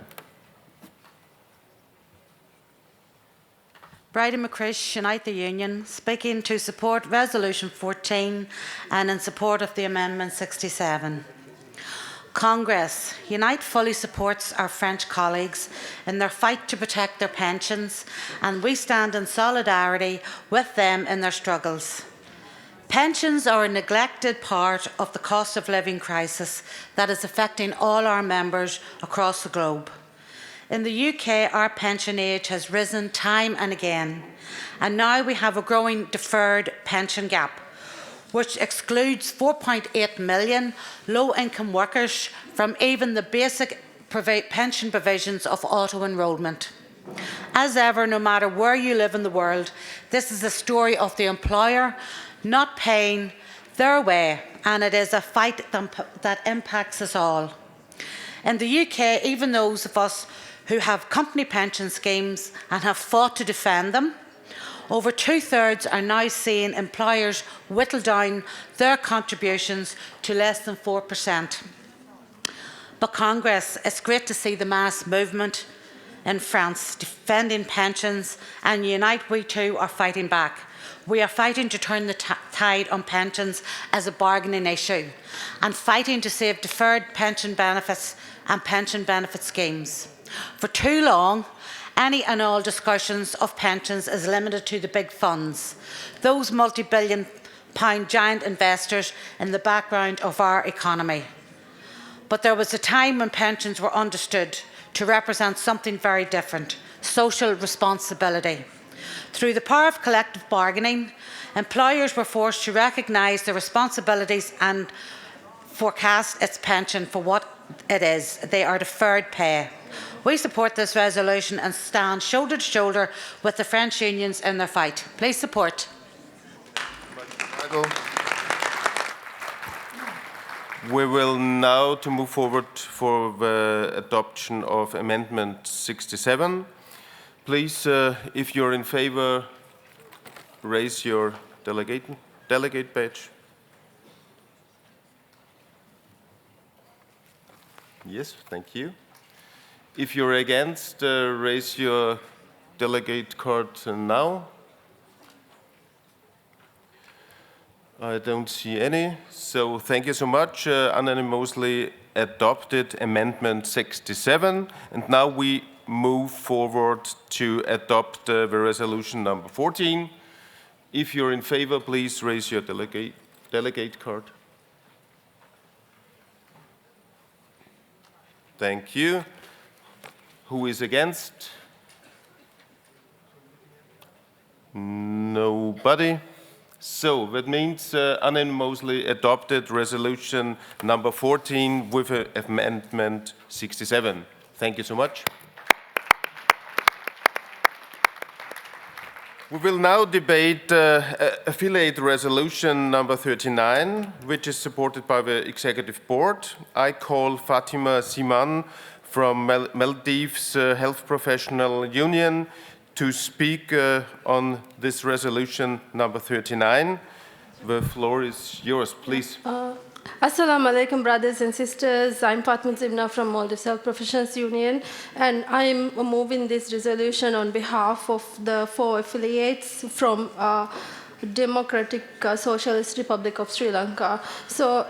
Bridal McReish, Unite the Union, speaking to support resolution 14 and in support of the amendment 67. Congress, Unite fully supports our French colleagues in their fight to protect their pensions, and we stand in solidarity with them in their struggles. Pensions are a neglected part of the cost of living crisis that is affecting all our members across the globe. In the UK, our pension age has risen time and again, and now we have a growing deferred pension gap, which excludes 4.8 million low-income workers from even the basic pension provisions of auto-enrolment. As ever, no matter where you live in the world, this is a story of the employer not paying their way, and it is a fight that impacts us all. In the UK, even those of us who have company pension schemes and have fought to defend them, over 2/3 are now seeing employers whittle down their contributions to less than 4%. But Congress, it's great to see the mass movement in France defending pensions, and Unite, we too are fighting back. We are fighting to turn the tide on pensions as a bargaining issue, and fighting to save deferred pension benefits and pension benefit schemes. For too long, any and all discussions of pensions is limited to the big funds, those multi-billion pound giant investors in the background of our economy. But there was a time when pensions were understood to represent something very different: social responsibility. Through the power of collective bargaining, employers were forced to recognise their responsibilities and forecast its pension for what it is. They are deferred pay. We support this resolution and stand shoulder to shoulder with the French unions in their fight. Please support. We will now move forward for the adoption of Amendment 67. Please, if you're in favor, raise your delegate badge. Yes, thank you. If you're against, raise your delegate card now. I don't see any, so thank you so much. Unanimously adopted Amendment 67, and now we move forward to adopt the resolution number 14. If you're in favor, please raise your delegate card. Thank you. Who is against? Nobody. So that means unanimously adopted resolution number 14 with Amendment 67. Thank you so much. We will now debate affiliate resolution number 39, which is supported by the Executive Board. I call Fatima Siman from Maldives Health Professional Union to speak on this resolution number 39. The floor is yours, please. Assalamu alaikum, brothers and sisters. I'm Fatima Zimna from Maldives Health Professionals Union, and I'm moving this resolution on behalf of the 4 affiliates from Democratic Socialist Republic of Sri Lanka. So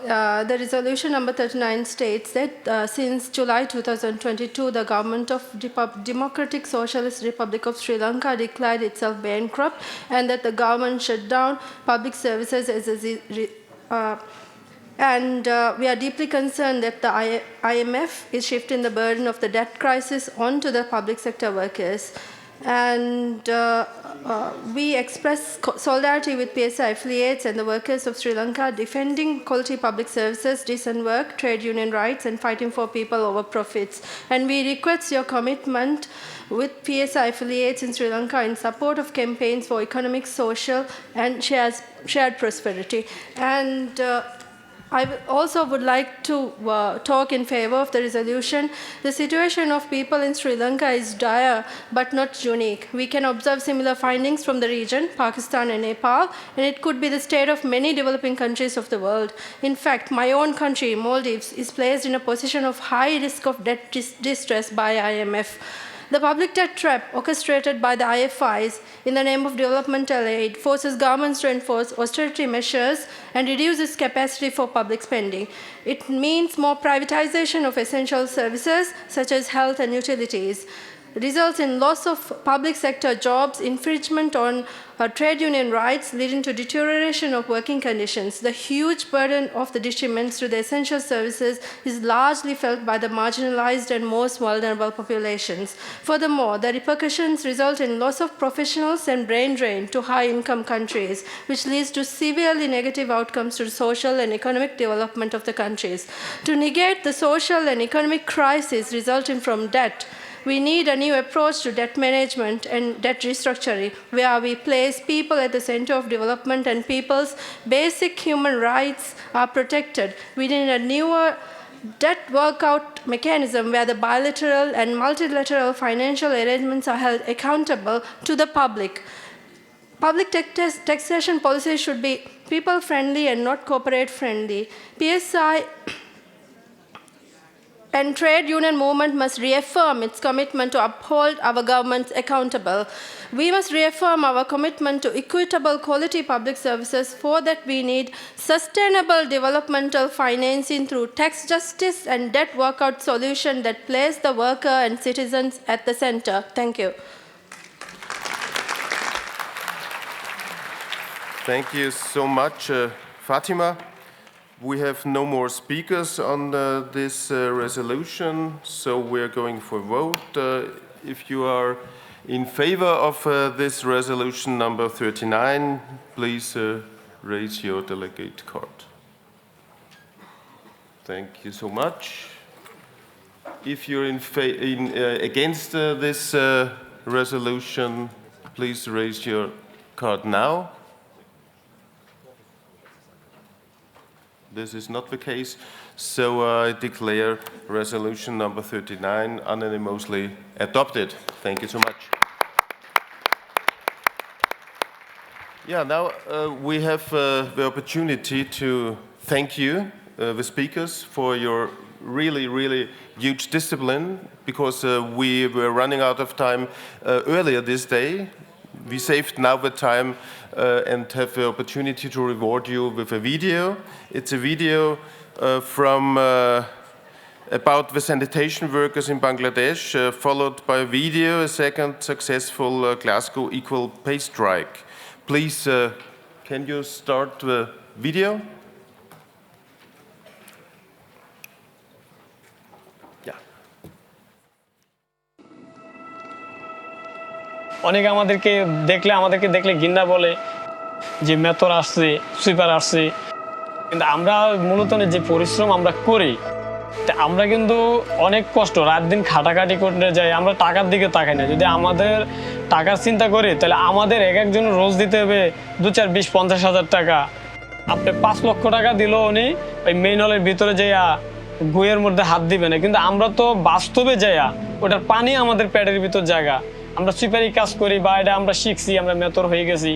the resolution number 39 states that since July 2022, the government of Democratic Socialist Republic of Sri Lanka declared itself bankrupt, and that the government shut down public services as a and we are deeply concerned that the IMF is shifting the burden of the debt crisis onto the public sector workers. And we express solidarity with PSI affiliates and the workers of Sri Lanka defending quality public services, decent work, trade union rights, and fighting for people over profits. And we request your commitment with PSI affiliates in Sri Lanka in support of campaigns for economic, social, and shared prosperity. And I also would like to talk in favor of the resolution. The situation of people in Sri Lanka is dire, but not unique. We can observe similar findings from the region, Pakistan and Nepal, and it could be the state of many developing countries of the world. In fact, my own country, Maldives, is placed in a position of high risk of debt distress by IMF. The public debt trap orchestrated by the IFIs in the name of developmental aid forces governments to enforce austerity measures and reduces capacity for public spending. It means more privatization of essential services such as health and utilities, results in loss of public sector jobs, infringement on trade union rights, leading to deterioration of working conditions. The huge burden of the detriments to the essential services is largely felt by the marginalized and most vulnerable populations. Furthermore, the repercussions result in loss of professionals and brain drain to high-income countries, which leads to severely negative outcomes to the social and economic development of the countries. To negate the social and economic crisis resulting from debt, we need a new approach to debt management and debt restructuring, where we place people at the center of development and people's basic human rights are protected. We need a newer debt workout mechanism where the bilateral and multilateral financial arrangements are held accountable to the public. Public taxation policy should be people-friendly and not corporate-friendly. PSI and trade union movement must reaffirm its commitment to uphold our governments accountable. We must reaffirm our commitment to equitable quality public services. For that, we need sustainable developmental financing through tax justice and debt workout solution that place the worker and citizens at the center. Thank you. Thank you so much, Fatima. We have no more speakers on this resolution, so we're going for a vote. If you are in favor of this resolution number 39, please raise your delegate card. Thank you so much. If you're against this resolution, please raise your card now. This is not the case, so I declare resolution number 39 unanimously adopted. Thank you so much. Yeah, now we have the opportunity to thank you, the speakers, for your really huge discipline, because we were running out of time earlier this day. We saved now the time and have the opportunity to reward you with a video. It's a video from about the sanitation workers in Bangladesh, followed by a video, a second successful Glasgow equal pay strike. Please, can you start the video? অনেকে আমাদেরকে দেখলে ঘৃণা বলে যে মেথর আসছে, sweeper আসছে, কিন্তু আমরা মূলত যে পরিশ্রম আমরা করি, আমরা কিন্তু অনেক কষ্ট রাত দিন খাটাখাটি করতে যাই, আমরা টাকার দিকে তাকাই না। যদি আমাদের টাকার চিন্তা করি, তাহলে আমাদের একজন রোজ দিতে হবে 2, 4, 20, 50 হাজার টাকা। আপনি 5 লক্ষ টাকা দিলেও উনি ওই মেইন হলের ভিতরে যাইয়া গুয়ের মধ্যে হাত দিবে না, কিন্তু আমরা তো বাস্তবে যাইয়া ওটার পানি আমাদের পেটের ভিতর জায়গা। আমরা সুইপারি কাজ করি বা এটা আমরা শিখছি, আমরা মেথর হয়ে গেছি।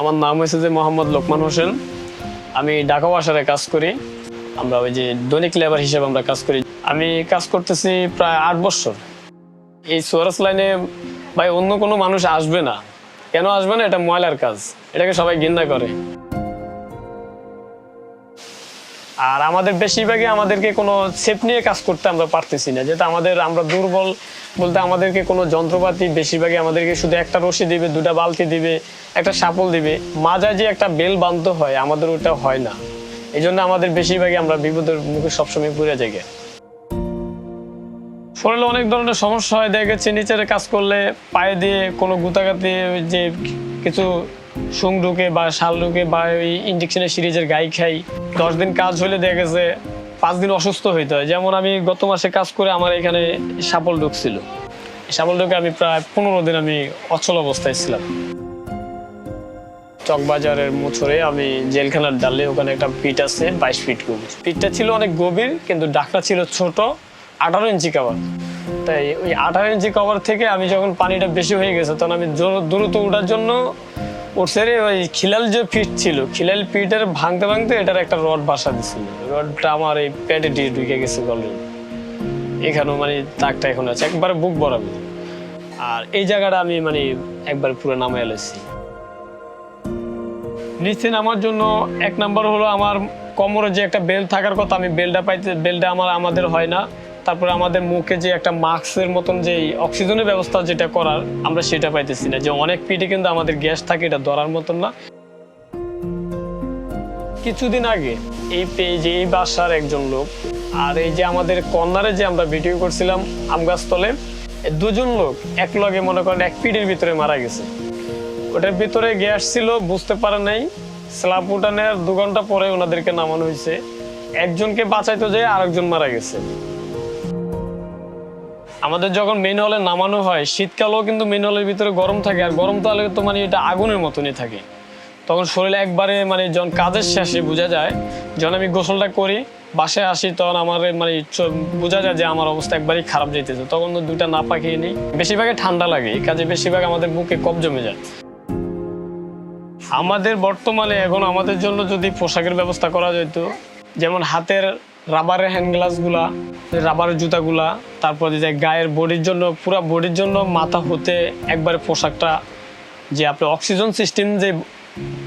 আমার নাম হয়েছে যে মোহাম্মদ লোকমান হোসেন। আমি ঢাকা ওয়াসারে কাজ করি। আমরা ওই যে দৈনিক লেবার হিসেবে আমরা কাজ করি। আমি কাজ করতেছি প্রায় 8 বছর। এই সোয়ারাস লাইনে ভাই অন্য কোনো মানুষ আসবে না। কেন আসবে না? এটা ময়লার কাজ, এটাকে সবাই ঘৃণা করে। আর আমাদের বেশিরভাগই আমাদেরকে কোনো সেফ নিয়ে কাজ করতে আমরা পারতেছি না, যেটা আমরা দুর্বল বলতে আমাদেরকে কোনো যন্ত্রপাতি বেশিরভাগই আমাদেরকে শুধু একটা রশি দিবে, 2টা বালতি দিবে, একটা শাপল দিবে, মাঝে যে একটা বেল বাঁধতে হয় আমাদের ওটা হয় না। এই জন্য আমাদের বেশিরভাগই আমরা বিপদের মুখে সবসময় পড়ে যাই। শরীরে অনেক ধরনের সমস্যা হয়। দেখা গেছে নিচের কাজ করলে পায়ে দিয়ে কোনো গুতাগাতি যে কিছু সুং ঢুকে বা শাল ঢুকে বা ওই ইঞ্জেকশনের সিরিজের গায়ে খাই। 10 দিন কাজ হলে দেখা গেছে 5 দিন অসুস্থ হইতে হয়। যেমন আমি গত মাসে কাজ করে আমার এখানে সাপল ঢুকছিল। সাপল ঢুকে আমি প্রায় 15 দিন আমি অচল অবস্থায় ছিলাম। চকবাজারের মোচরে আমি জেলখানার ডালে ওখানে একটা পিট আছে 22 ফিট গভীর। পিটটা ছিল অনেক গভীর কিন্তু ডাকটা ছিল ছোট, 18 ইঞ্চি কভার। তাই ওই 18 ইঞ্চি কভার থেকে আমি যখন পানিটা বেশি হয়ে গেছে তখন আমি দ্রুত ওঠার জন্য উঠছে ওই খিলাল যে পিট ছিল, খিলাল পিটের ভাঙতে ভাঙতে এটার একটা রড বাসা দিছিল। রডটা আমার এই পেটে দিয়ে ঢুকে গেছে অলরেডি। এখানেও মানে দাগটা এখন আছে একবারে বুক বরাবর। আর এই জায়গাটা আমি মানে একবার পুরো নামে এলেছি। নিচে নামার জন্য 1 নাম্বার হলো আমার কোমরে যে একটা বেল্ট থাকার কথা, আমি বেল্টটা আমাদের হয় না। তারপরে আমাদের মুখে যে একটা মাস্কের মতন যে অক্সিজেনের ব্যবস্থা যেটা করার আমরা সেটা পাইতেছি না। যে অনেক পিঠে কিন্তু আমাদের গ্যাস থাকে, এটা ধরার মতন না। কিছুদিন আগে এই বাসার একজন লোক আর এই যে আমাদের কর্নারে যে আমরা ভিডিও করছিলাম আমগাছতলে, 2 জন লোক এক লগে মনে করেন এক পিঠের ভিতরে মারা গেছে। ওটার ভিতরে গ্যাস ছিল, বুঝতে পারে নাই। স্ল্যাব উঠানের 2 ঘন্টা পরে ওনাদেরকে নামানো হয়েছে। একজনকে বাঁচাইতে যেয়ে আরেকজন মারা গেছে। আমাদের যখন মেইন হলে নামানো হয় শীতকালেও কিন্তু মেইন হলের ভিতরে গরম থাকে, আর গরম তাহলে তো মানে এটা আগুনের মতনই থাকে। তখন শরীরে একবারে মানে যখন কাজের শেষে বোঝা যায়, যখন আমি গোসলটা করি বাসায় আসি তখন আমার মানে বোঝা যায় যে আমার অবস্থা একবারই খারাপ যাইতেছে। তখন তো 2টা নাপা খেয়ে নিই। বেশিরভাগে ঠান্ডা লাগে, এই কাজে বেশিরভাগ আমাদের বুকে কফ জমে যায়। আমাদের বর্তমানে এখন আমাদের জন্য যদি পোশাকের ব্যবস্থা করা যেত, যেমন হাতের রাবারের হ্যান্ড গ্লাভসগুলা, রাবারের জুতাগুলা, তারপরে যে গায়ের বডির জন্য পুরো বডির জন্য মাথা হতে একবারে পোশাকটা, যে আপনার অক্সিজেন সিস্টেম যে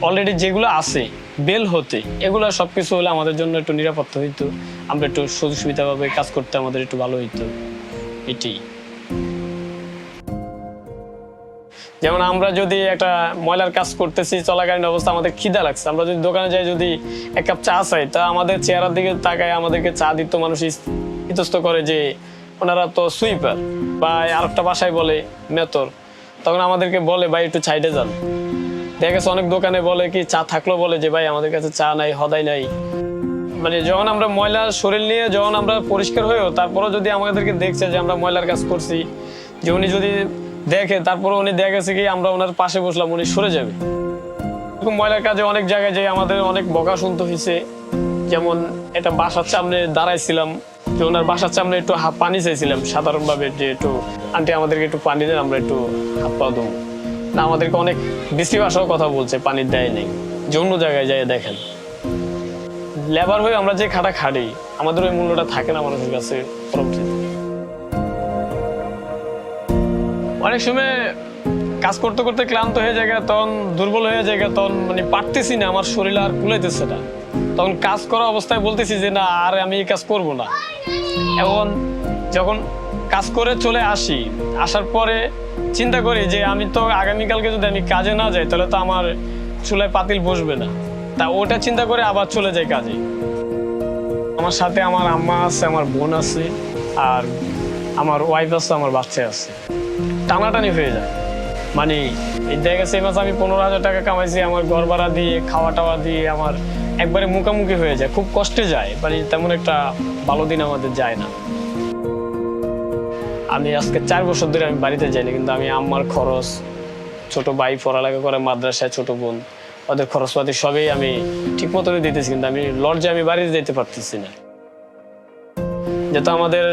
অলরেডি যেগুলো আছে বেল হতে, এগুলো সব কিছু হলে আমাদের জন্য একটু নিরাপত্তা হইতো, আমরা একটু সুযোগ সুবিধাভাবে কাজ করতে আমাদের একটু ভালো হইতো। এটাই। যেমন আমরা যদি একটা ময়লার কাজ করতেছি চলাকালীন অবস্থা আমাদের খিদা লাগছে, আমরা যদি দোকানে যাই যদি 1 কাপ চা চাই, তা আমাদের চেহারার দিকে তাকায় আমাদেরকে চা দিত মানুষ ইতস্ত করে যে ওনারা তো সুইপার বা আরেকটা ভাষায় বলে মেতর। তখন আমাদেরকে বলে ভাই একটু সাইডে যান। দেখা গেছে অনেক দোকানে বলে কি চা থাকলেও বলে যে ভাই আমাদের কাছে চা নাই, হদাই নাই। মানে যখন আমরা ময়লা শরীর নিয়ে যখন আমরা পরিষ্কার হয়েও তারপরেও যদি আমাদেরকে দেখছে যে আমরা ময়লার কাজ করছি, যে উনি যদি দেখে তারপরে উনি দেখা গেছে কি আমরা ওনার পাশে বসলাম উনি সরে যাবে। এরকম ময়লার কাজে অনেক জায়গায় যে আমাদের অনেক বকা শুনতে হয়েছে। যেমন একটা বাসার সামনে দাঁড়াইছিলাম, যে ওনার বাসার সামনে একটু পানি চাইছিলাম সাধারণভাবে, যে একটু আন্টি আমাদেরকে একটু পানি দেন, আমরা একটু হাত পা দেবো না। আমাদেরকে অনেক বিশ্রী ভাষাও কথা বলছে, পানি দেয় নেই, যে অন্য জায়গায় যাই দেখেন। লেবার হয়ে আমরা যে খাটি আমাদের ওই মূল্যটা থাকে না মানুষের কাছে পরবর্তীতে। অনেক সময় কাজ করতে করতে ক্লান্ত হয়ে যায়, তখন দুর্বল হয়ে যায়, তখন মানে পারতেছি না, আমার শরীর আর কুলাইতেছে না। তখন কাজ করা অবস্থায় বলতেছি যে না আর আমি এই কাজ করব না। এখন যখন কাজ করে চলে আসি, আসার পরে চিন্তা করি যে আমি তো আগামীকালকে যদি আমি কাজে না যাই তাহলে তো আমার চুলায় পাতিল বসবে না। তা ওটা চিন্তা করে আবার চলে যাই কাজে। আমার সাথে আমার আম্মা আছে, আমার বোন আছে, আর আমার ওয়াইফ আছে, আমার বাচ্চা আছে। টানাটানি হয়ে যায়। মানে দেখা গেছে এই মাসে আমি 15,000 টাকা কামাইছি, আমার ঘর ভাড়া দিয়ে খাওয়া টাওয়া দিয়ে আমার একবারে মুখামুখি হয়ে যায়, খুব কষ্টে যায়। মানে তেমন একটা ভালো দিন আমাদের যায় না। আমি আজকে 4 বছর ধরে আমি বাড়িতে যাইনি, কিন্তু আমি আম্মার খরচ, ছোট ভাই পড়ালেখা করে মাদ্রাসায়, ছোট বোন, ওদের খরচপাতি সবই আমি ঠিক মতনই দিতেছি, কিন্তু আমি লজ্জায় আমি বাড়িতে যেতে পারতেছি না। যেহেতু আমাদের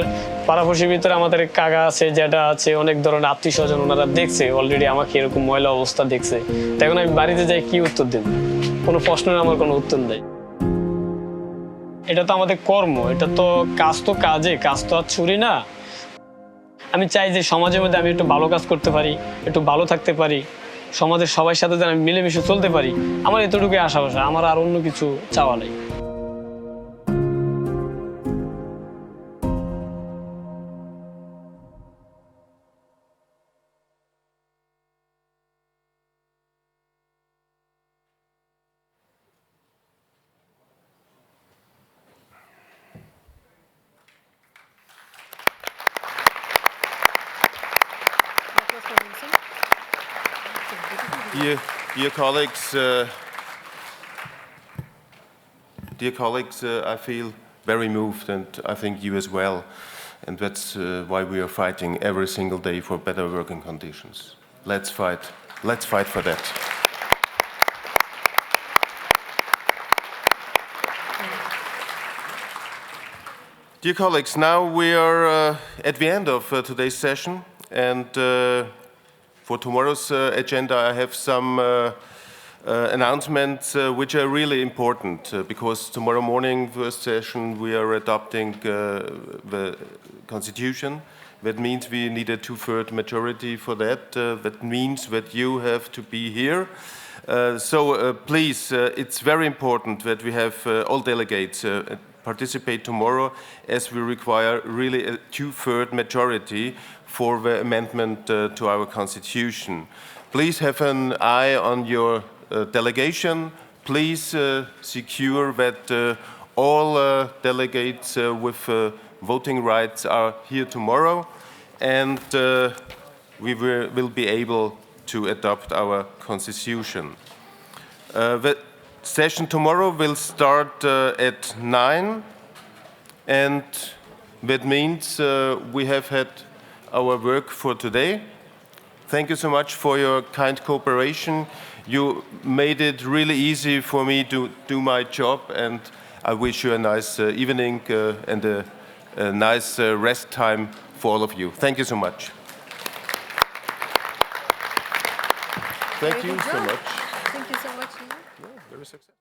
পাড়াপড়শির ভিতরে আমাদের কাকা আছে, জ্যাঠা আছে, অনেক ধরনের আত্মীয় স্বজন ওনারা দেখছে অলরেডি আমাকে এরকম ময়লা অবস্থা দেখছে। তখন আমি বাড়িতে যাই কি উত্তর দেব? কোনো প্রশ্নের আমার কোনো উত্তর নেই। এটা তো আমাদের কর্ম, এটা তো কাজে, কাজ তো আর ছুরি না। আমি চাই যে সমাজের মধ্যে আমি একটু ভালো কাজ করতে পারি, একটু ভালো থাকতে পারি, সমাজের সবার সাথে যেন আমি মিলেমিশে চলতে পারি। আমার এতটুকুই আশা ভাষা, আমার আর অন্য কিছু চাওয়া নেই। Dear colleagues, I feel very moved, and I think you as well. And that's why we are fighting every single day for better working conditions. Let's fight. Let's fight for that. Dear colleagues, now we are at the end of today's session, and for tomorrow's agenda, I have some announcements which are really important because tomorrow morning, first session, we are adopting the Constitution. That means we need a 2/3 majority for that. That means that you have to be here. So please, it's very important that we have all delegates participate tomorrow, as we require really a 2/3 majority for the amendment to our Constitution. Please have an eye on your delegation. Please secure that all delegates with voting rights are here tomorrow, and we will be able to adopt our Constitution. The session tomorrow will start at 9, and that means we have had our work for today. Thank you so much for your kind cooperation. You made it really easy for me to do my job, and I wish you a nice evening and a nice rest time for all of you. Thank you so much. Thank you so much. Thank you so much. Yeah, very successful.